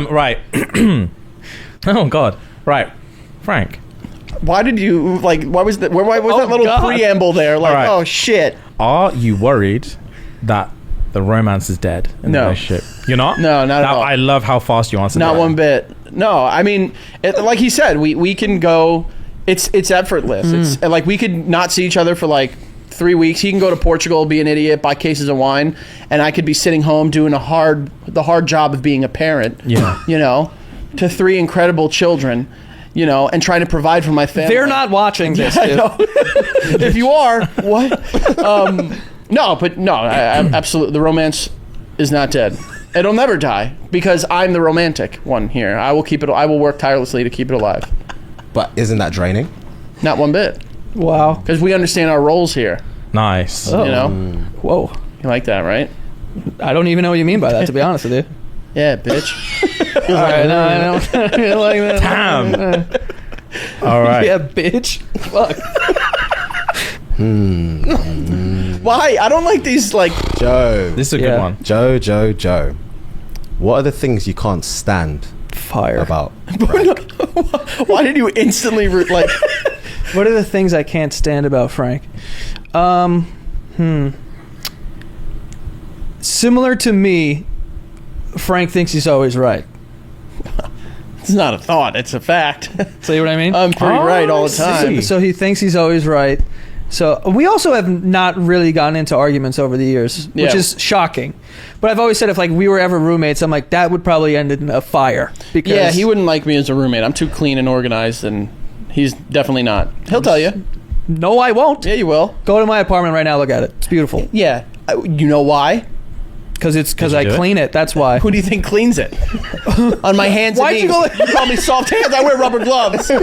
a... Right. Oh, God. Right. Frank. Why did you like? Why was that? Why was that little God. preamble there? Like, All right. oh shit. Are you worried that the romance is dead in the No. relationship? You're not? No, not at all. I love how fast you answered Not that. one bit. No, I mean, like he said, we can go. It's effortless. It's like we could not see each other for like 3 weeks. He can go to Portugal, be an idiot, buy cases of wine, and I could be sitting home doing the hard job of being a parent. Yeah. You know, to 3 incredible children. You know, and trying to provide for my family. They're not watching this, I dude. know. If you are, what? No, but no, I absolutely. The romance is not dead. It'll never die because I'm the romantic one here. I will keep it. I will work tirelessly to keep it alive. But isn't that draining? Not one bit, Wow. because we understand our roles here. Nice. Oh. You know, Whoa. you like that, right? I don't even know what you mean by that, to be honest with you. Yeah, bitch. All right, no, I don't like that. Damn. All right. Yeah, bitch. Fuck. Why? I don't like these. Like, Joe. This is a Yeah. good one. Joe. What are the things you can't stand Fire. about? why did you instantly like? What are the things I can't stand about Frank? Similar to me, Frank thinks he's always right. It's not a thought. It's a fact. See what I mean? I'm pretty right all the I time. see. So he thinks he's always right. So we also have not really gotten into arguments over the years, which Yeah. is shocking. But I've always said if like we were ever roommates, I'm like that would probably end in a fire. Because Yeah, he wouldn't like me as a roommate. I'm too clean and organized, and he's definitely not. He'll tell you. No, I won't. Yeah, you will. Go to my apartment right now. Look at it. It's beautiful. Yeah. You know why? Because Did you I do it? clean it. That's why. Who do you think cleans it? On my hands Why'd and you knees. go- You call me soft hands. I wear rubber gloves. So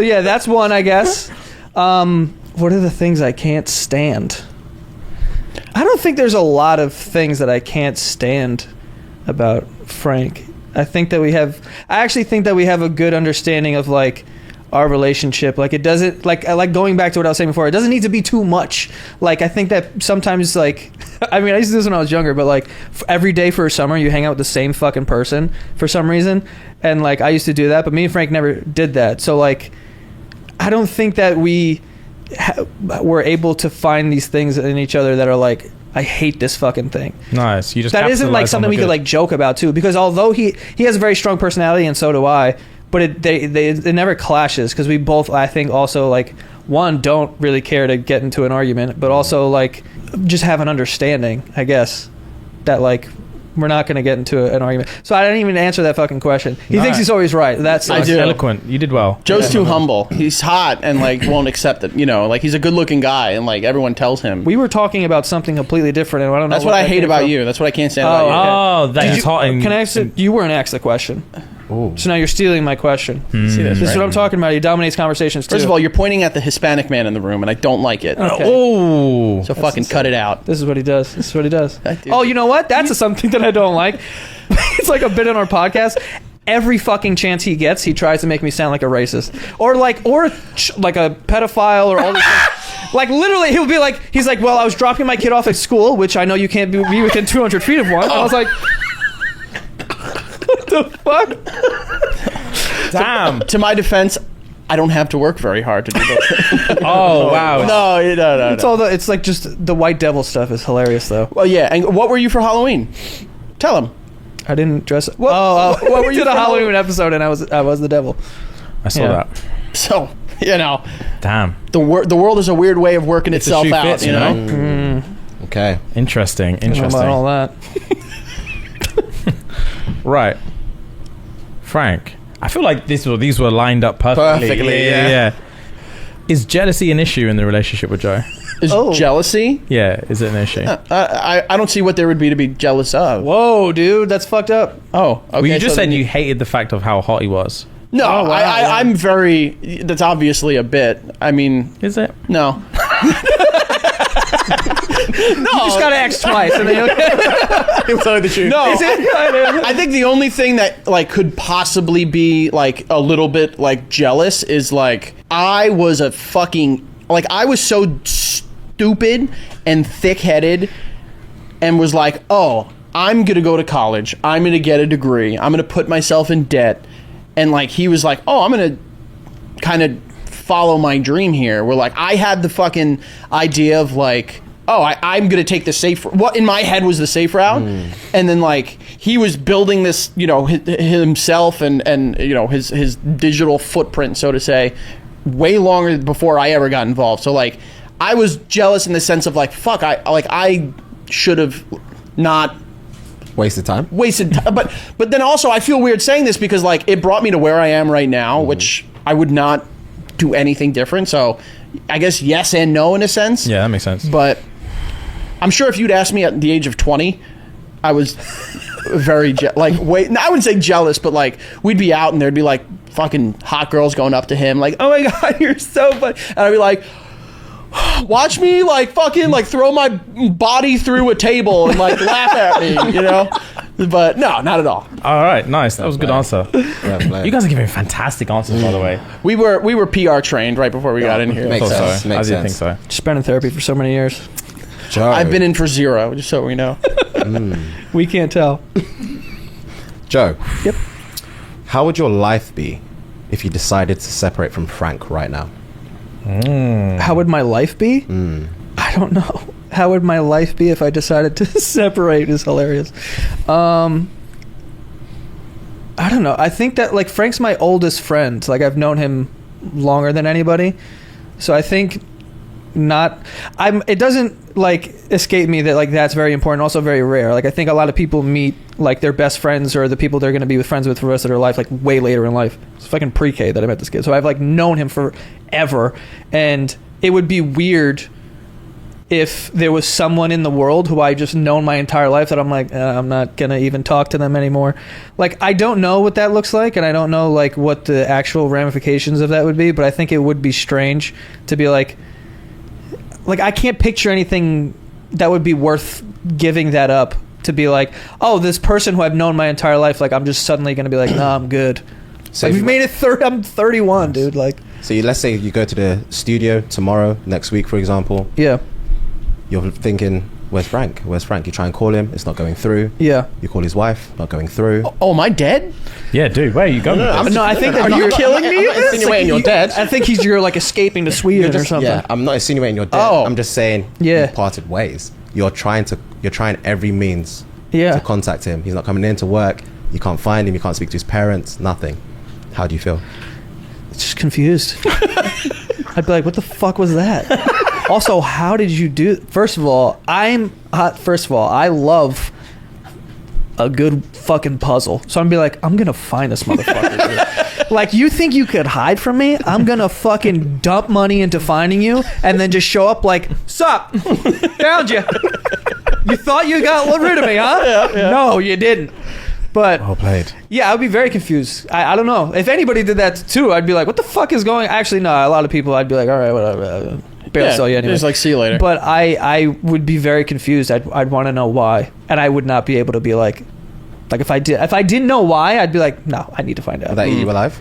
yeah, that's one, I guess. What are the things I can't stand? I don't think there's a lot of things that I can't stand about Frank. I actually think that we have a good understanding of like our relationship. Like it doesn't, like going back to what I was saying before, it doesn't need to be too much. Like I think that sometimes, like, I mean, I used to do this when I was younger, but like every day for a summer you hang out with the same fucking person for some reason. And like I used to do that, but me and Frank never did that. So like I don't think that we were able to find these things in each other that are like, I hate this fucking thing. Nice. You just that isn't like something we could like joke about too, because although he has a very strong personality and so do I, but it never clashes because we both, I think, also like one, don't really care to get into an argument, but also like just have an understanding, I guess, that like we're not going to get into an argument. So I didn't even answer that fucking question. He thinks he's always right. That's eloquent. You did well. Joe's too humble. He's hot and like won't accept it. You know, like he's a good-looking guy and like everyone tells him. We were talking about something completely different, and I don't know. That's what I hate about you. That's what I can't stand about you. Oh, that is hot. Can I ask you weren't asked the question. Ooh. So now you're stealing my question. See this is what I'm talking about. He dominates conversations too. First of all, you're pointing at the Hispanic man in the room, and I don't like it. Okay. Oh, so fucking cut it out. This is what he does. Oh, you know what? That's something that I don't like. It's like a bit on our podcast. Every fucking chance he gets, he tries to make me sound like a racist, or like a pedophile, or all these things. Like literally, he'll be like, he's like, well, I was dropping my kid off at school, which I know you can't be within 200 feet of one. And I was like, what the fuck? Damn. To my defense, I don't have to work very hard to do that. Oh wow. No. It's all it's like just the white devil stuff is hilarious though. Well, yeah. And what were you for Halloween? Tell him. I didn't dress up. What were you? Did a Halloween episode and I was the devil. I saw that. So you know. Damn. The world is a weird way of working itself out. Fits, you know. Okay. Interesting. About all that. Right. Frank, I feel like these were lined up perfectly. Yeah. Is jealousy an issue in the relationship with Joe? Is jealousy? Yeah, is it an issue? I don't see what there would be to be jealous of. Whoa, dude, that's fucked up. Oh, okay. Well, you just said you hated the fact of how hot he was. No, I'm very... That's obviously a bit. I mean... Is it? No. No, you just gotta X twice. And then it was only the truth. No, I think the only thing that like could possibly be like a little bit like jealous is like I was so stupid and thick-headed and was like, oh, I'm gonna go to college. I'm gonna get a degree. I'm gonna put myself in debt. And like he was like, oh, I'm gonna kind of follow my dream here. Where like I had the fucking idea of like, oh, I'm going to take the safe... What in my head was the safe route. And then, like, he was building this, you know, himself and you know, his digital footprint, so to say, way longer before I ever got involved. So, like, I was jealous in the sense of, like, fuck, I should have not... Wasted time. But then also, I feel weird saying this because, like, it brought me to where I am right now, which I would not do anything different. So, I guess yes and no in a sense. Yeah, that makes sense. But... I'm sure if you'd asked me at the age of 20, I was very, I wouldn't say jealous, but like, we'd be out and there'd be like fucking hot girls going up to him, like, oh my God, you're so funny. And I'd be like, watch me like fucking like throw my body through a table and like laugh at me, you know? But no, not at all. All right, nice. That was a good answer. You guys are giving fantastic answers, by the way. We were PR trained right before we got in here. Makes sense. I did think so. Just been in therapy for so many years. Joe. I've been in for 0, just so we know. We can't tell. Joe. Yep. How would your life be if you decided to separate from Frank right now? How would my life be? I don't know. How would my life be if I decided to separate? Is hilarious. I don't know. I think that like Frank's my oldest friend. Like I've known him longer than anybody. So I think it doesn't like escape me that like that's very important, also very rare. Like I think a lot of people meet like their best friends or the people they're going to be with friends with for the rest of their life like way later in life. It's fucking pre-K that I met this kid. So I've like known him forever, and it would be weird if there was someone in the world who I just known my entire life that I'm like, I'm not going to even talk to them anymore. Like, I don't know what that looks like, and I don't know, like, what the actual ramifications of that would be, but I think it would be strange to be like, like I can't picture anything that would be worth giving that up to be like, oh, this person who I've known my entire life, like I'm just suddenly gonna be like, nah, I'm good. So Like, we've made it I'm 31, dude. Like, So let's say you go to the studio tomorrow, next week, for example. yeah, You're thinking, where's Frank? Where's Frank? You try and call him, it's not going through. yeah. You call his wife, not going through. Oh, am I dead? Yeah, dude, where are you going? with this? No, I think that Are you killing me? I'm not insinuating you're dead. I think you're like escaping to Sweden or something. Yeah, I'm not insinuating you're dead. Oh. I'm just saying Yeah. you parted ways. You're trying every means Yeah. to contact him. He's not coming into work. You can't find him. You can't speak to his parents. Nothing. How do you feel? Just confused. I'd be like, what the fuck was that? Also, how did you do? First of all, I love a good fucking puzzle. So I'm gonna be like, I'm gonna find this motherfucker. Dude. Like, you think you could hide from me? I'm gonna fucking dump money into finding you and then just show up like, sup? Found you. You thought you got rid of me, huh? Yeah. No, you didn't. But Well played. yeah, I'd be very confused. I don't know. If anybody did that too, I'd be like, what the fuck is going? Actually, no, a lot of people, I'd be like, all right, whatever. Barely saw you anyway. Just like, see you later. But I would be very confused. I'd want to know why, and I would not be able to be like if I didn't know why, I'd be like, no, I need to find out. Would that eat you alive?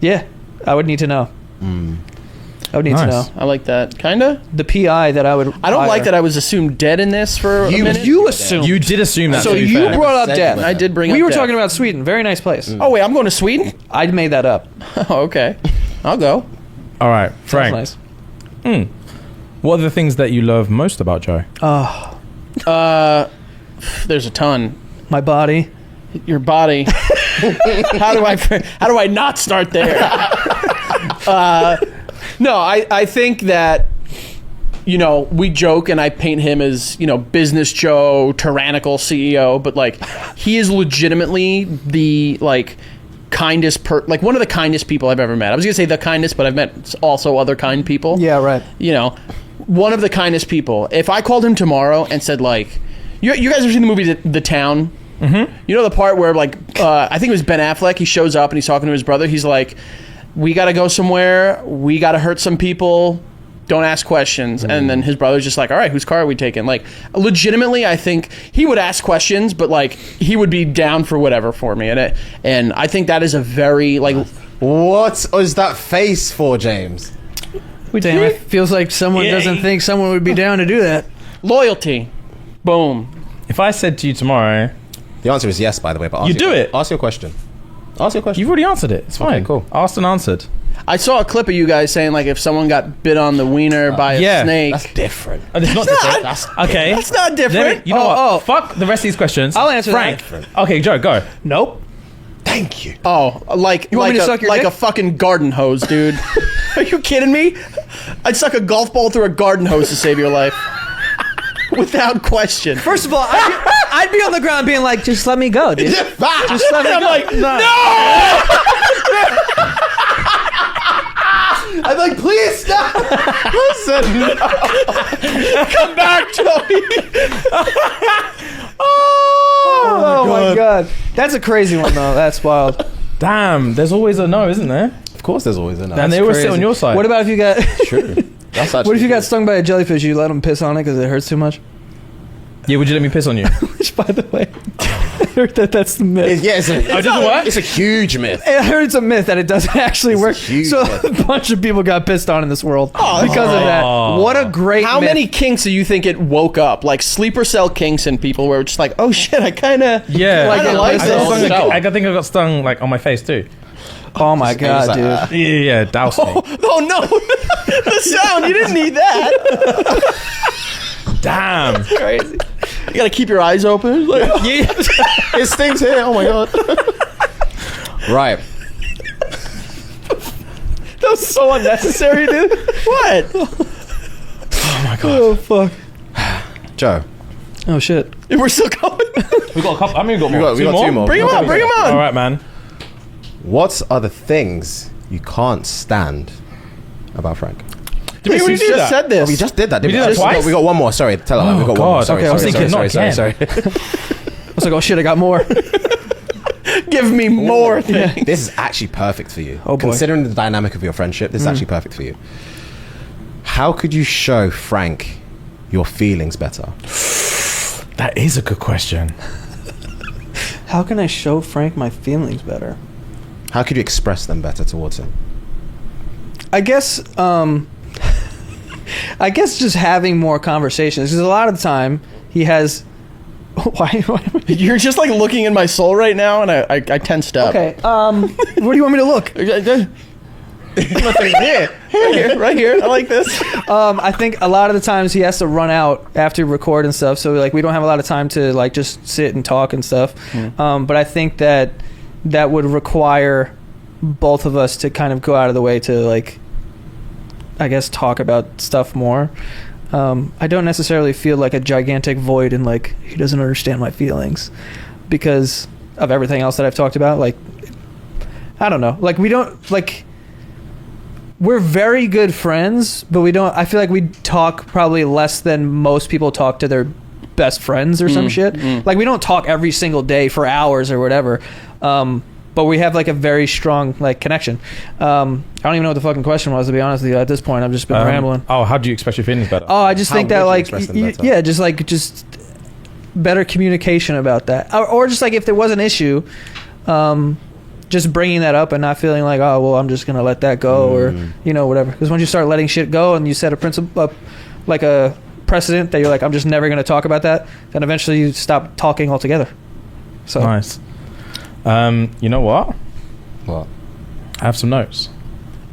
Yeah, I would need to know. I would need to know Nice. I like that. Kinda. the PI that I would. I don't like hire. that I was assumed dead in this for a minute. You assume. You did assume that. So to be you fair. brought up Said death. you I did bring up We were death. talking about Sweden. Very nice place. Oh, wait, I'm going to Sweden? I made that up. Oh, okay. I'll go. All right, Sounds Frank. nice. What are the things that you love most about Joe? There's a ton. My body. Your body. How do I not start there? No, I think that, you know, we joke and I paint him as, you know, business Joe, tyrannical CEO, but like he is legitimately the like kindest like one of the kindest people I've ever met. I was gonna say the kindest, but I've met also other kind people. Yeah, right. You know, one of the kindest people. If I called him tomorrow and said like, you guys ever seen the movie The Town? Mm-hmm. You know the part where like I think it was Ben Affleck. He shows up and he's talking to his brother. He's like, "We got to go somewhere. We got to hurt some people. Don't ask questions." And then his brother's just like, "All right, whose car are we taking?" Like, legitimately, I think he would ask questions, but like he would be down for whatever for me. And I think that is a very like. What is that face for, James? Damn, it feels like someone doesn't think someone would be down to do that. Loyalty. Boom. If I said to you tomorrow, The answer is yes, by the way. But You do it. Ask your question. Ask your question. you've already answered it. It's fine. cool. Asked and answered. I saw a clip of you guys saying like if someone got bit on the wiener by a yeah, snake. That's different. Oh, it's not different. Okay. That's not different. You know Oh, what? Fuck the rest of these questions. I'll answer Frank. that. Okay, Joe, go. Nope. Thank you. Oh, like You want me to suck your like dick? a fucking garden hose, dude. Are you kidding me? I'd suck a golf ball through a garden hose to save your life. Without question. First of all, I'd be on the ground being like, just let me go, dude. Just let me I'm go. like, no! I'm like, please stop. Listen. Come back, Joey. Oh my god. That's a crazy one though. That's wild. Damn, there's always a no, isn't there? Of course, there's always a no. And they always sit on your side. What about if you got True. That's actually What if you got true. stung by a jellyfish? You let them piss on it because it hurts too much? Yeah, would you let me piss on you? Which, by the way, I heard that's the myth. Yeah, it's a, Oh, it doesn't work? It's a huge myth. I heard it's a myth that it doesn't actually work. huge So myth. a bunch of people got pissed on in this world because of that. What a great How myth. many kinks do you think it woke up? Like sleeper cell kinks in people where it's just like, oh shit, I kind of Yeah. Like I, it like got this. stung, Shower. I think I got stung like on my face too. Oh my god, like, dude. Yeah, douse me. Oh no, the sound. You didn't need that. Damn. Crazy. You gotta keep your eyes open. Like, It stings here. Oh my god. Right. That was so unnecessary, dude. what? Oh fuck. Joe. Oh shit. We're still going. We got a couple. I mean, we got more. We got two more. Bring him on. Bring him on. All right, man. What are the things you can't stand about Frank? Did we already do just that? said this. We just did that. We Didn't did that twice? We got one more. Sorry. Tell her. Oh, we got one God. more. Sorry. Okay, I was sorry, thinking, sorry, not sorry, again. sorry. I was like, oh shit, I got more. Give me more things. This is actually perfect for you. Oh, boy. Considering the dynamic of your friendship, this is actually perfect for you. How could you show Frank your feelings better? That is a good question. How can I show Frank my feelings better? How could you express them better towards him? I guess just having more conversations. Because a lot of the time he has. Why? You're just like looking in my soul right now, and I tensed up. Okay. Where do you want me to look? Right here. I like this. I think a lot of the times he has to run out after record and stuff, so like we don't have a lot of time to like just sit and talk and stuff. But I think that would require both of us to kind of go out of the way to like, I guess, talk about stuff more. I don't necessarily feel like a gigantic void and like he doesn't understand my feelings because of everything else that I've talked about. Like, I don't know. Like we don't like. We're very good friends, but we don't. I feel like we talk probably less than most people talk to their best friends or some shit. Like we don't talk every single day for hours or whatever. But we have like a very strong like connection. I don't even know what the fucking question was, to be honest with you. At this point, I've just been rambling. Oh, how do you express your feelings better? Oh, I just think that would you like express them better? yeah, just better communication about that, or just like if there was an issue, just bringing that up and not feeling like, oh well, I'm just gonna let that go or whatever. Because once you start letting shit go and you set a principle, like a precedent that you're like, I'm just never gonna talk about that, then eventually you stop talking altogether. So Nice. You know what? What? I have some notes.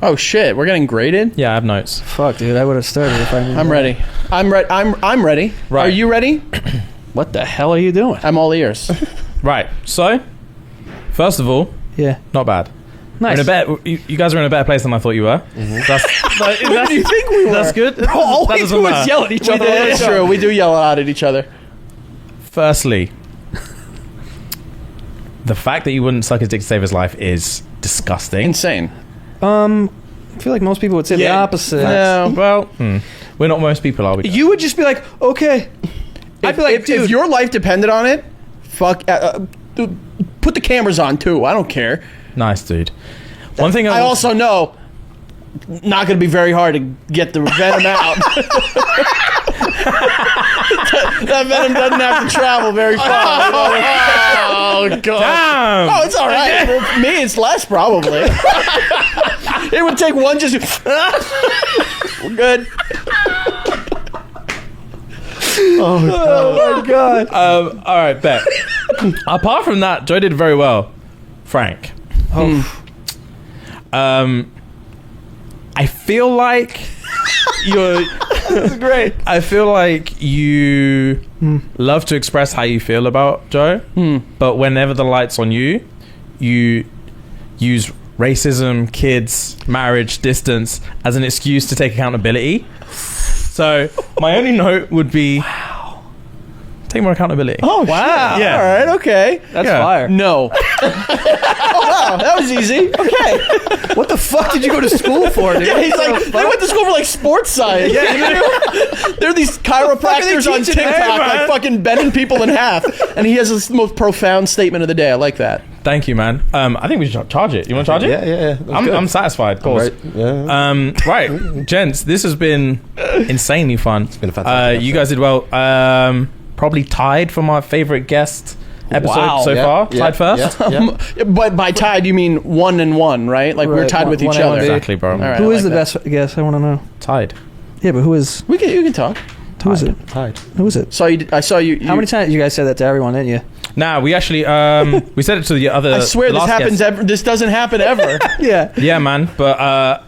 Oh shit, we're getting graded. Yeah, I have notes. fuck, dude, I would have started if I knew. I'm ready. I'm ready. Right. Are you ready? What the hell are you doing? I'm all ears. Right. So, first of all, Yeah, not bad. nice. You guys are in a better place than I thought you were. What do you think we were? That's good. All That we doesn't do is matter. yell at each We other. did. It's true. We do yell out at each other. Firstly, the fact that you wouldn't suck his dick to save his life is disgusting. Insane. I feel like most people would say the Yeah. opposite. No. Well, we're not most people, are we? You would just be like, okay. I'd be like, if dude, your life depended on it, fuck. Put the cameras on too. I don't care. Nice, dude. One thing I also know not going to be very hard to get the venom out. That venom doesn't have to travel very far. Oh god! Damn! Oh, it's all right. For me, it's less probably. It would take one just. We're good. oh my god. All right, bet. Apart from that, Joe did very well. Frank. I feel like you're. That's great. I feel like you love to express how you feel about Joe, but whenever the light's on you, you use racism, kids, marriage, distance as an excuse to take accountability. So my only note would be, take more accountability. Oh Wow. shit. Yeah. All right. Okay. That's Yeah. fire. No. Oh wow, that was easy. Okay. What the fuck did you go to school for, dude? Yeah, he's like, they went to school for like sports science. Yeah. There are these chiropractors on teaching TikTok there, like man? fucking bending people in half, and he has this most profound statement of the day. I like that. Thank you, man. I think we should charge it. You want to charge it? Yeah. I'm satisfied. Of course. Right. Yeah. Right, gents, this has been insanely fun. It's been a fantastic You guys did well. Probably tied for my favorite guest episode Wow. so Yeah, far. yeah, Tied first. yeah. But by tied, you mean 1-1, right? Like we're Right, tied with each one and other. one, dude. Exactly, bro. All right, Who I is like the that. best guest? I want to know. Tied. Yeah, but who is? You can talk. Who is it? Tied. Who is it? I saw you. How many times you guys said that to everyone, didn't you? Nah, we actually we said it to the other. I swear this last happens. guest. This doesn't happen ever. Yeah. Yeah, man. But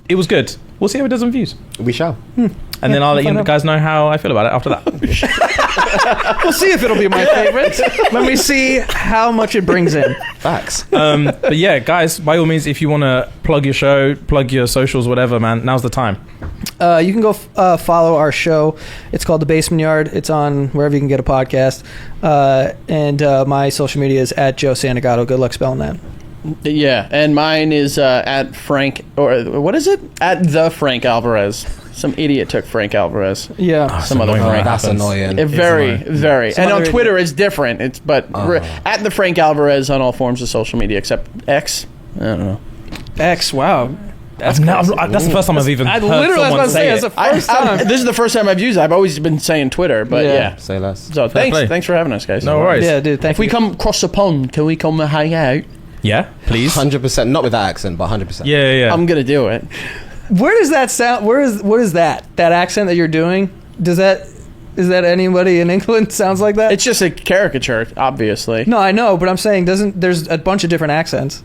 it was good. We'll see how it does on views, We shall. and then I'll let we'll you find guys know how I feel about it after that. We'll see if it'll be my favorite when we see how much it brings in. Facts. But yeah, guys, by all means, if you want to plug your show, plug your socials, whatever, man, now's the time. You can go follow our show. It's called The Basement Yard. It's on wherever you can get a podcast. And my social media is at Joe Santagato. Good luck spelling that. Yeah, and mine is at Frank, or what is it? At the Frank Alvarez. Some idiot took Frank Alvarez. Yeah. Some other annoying when Frank. that That's happens. annoying. Very. Some And on other Twitter, it's different. It's at the Frank Alvarez on all forms of social media except X. I don't know. X. Wow. That's the first time I've even heard literally someone was about to say say that's it. the first time. This is the first time I've used it. I've always been saying Twitter, but yeah. Say less. So play. thanks for having us, guys. No worries. Yeah, dude. Thank If we you. come across the pond, can we come and hang out? Yeah, please. 100%. Not with that accent, but 100%. Yeah. I'm gonna do it. Where does that sound? What is that? That accent that you're doing? Is that anybody in England sounds like that? It's just a caricature, obviously. No, I know, but I'm saying there's a bunch of different accents.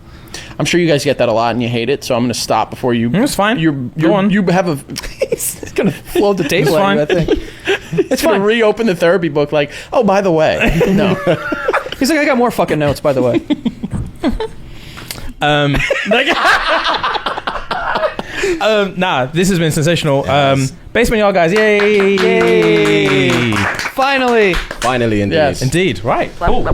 I'm sure you guys get that a lot and you hate it, so I'm gonna stop before you. It's fine. Go on. You have a. It's gonna float the table at you, I think. It's gonna reopen the therapy book. Like, oh, by the way, no. He's like, I got more fucking notes, by the way. Nah, this has been sensational. Yes. Basement Yard guys, yay! Finally. Finally, indeed. Yes. Indeed, right. Cool.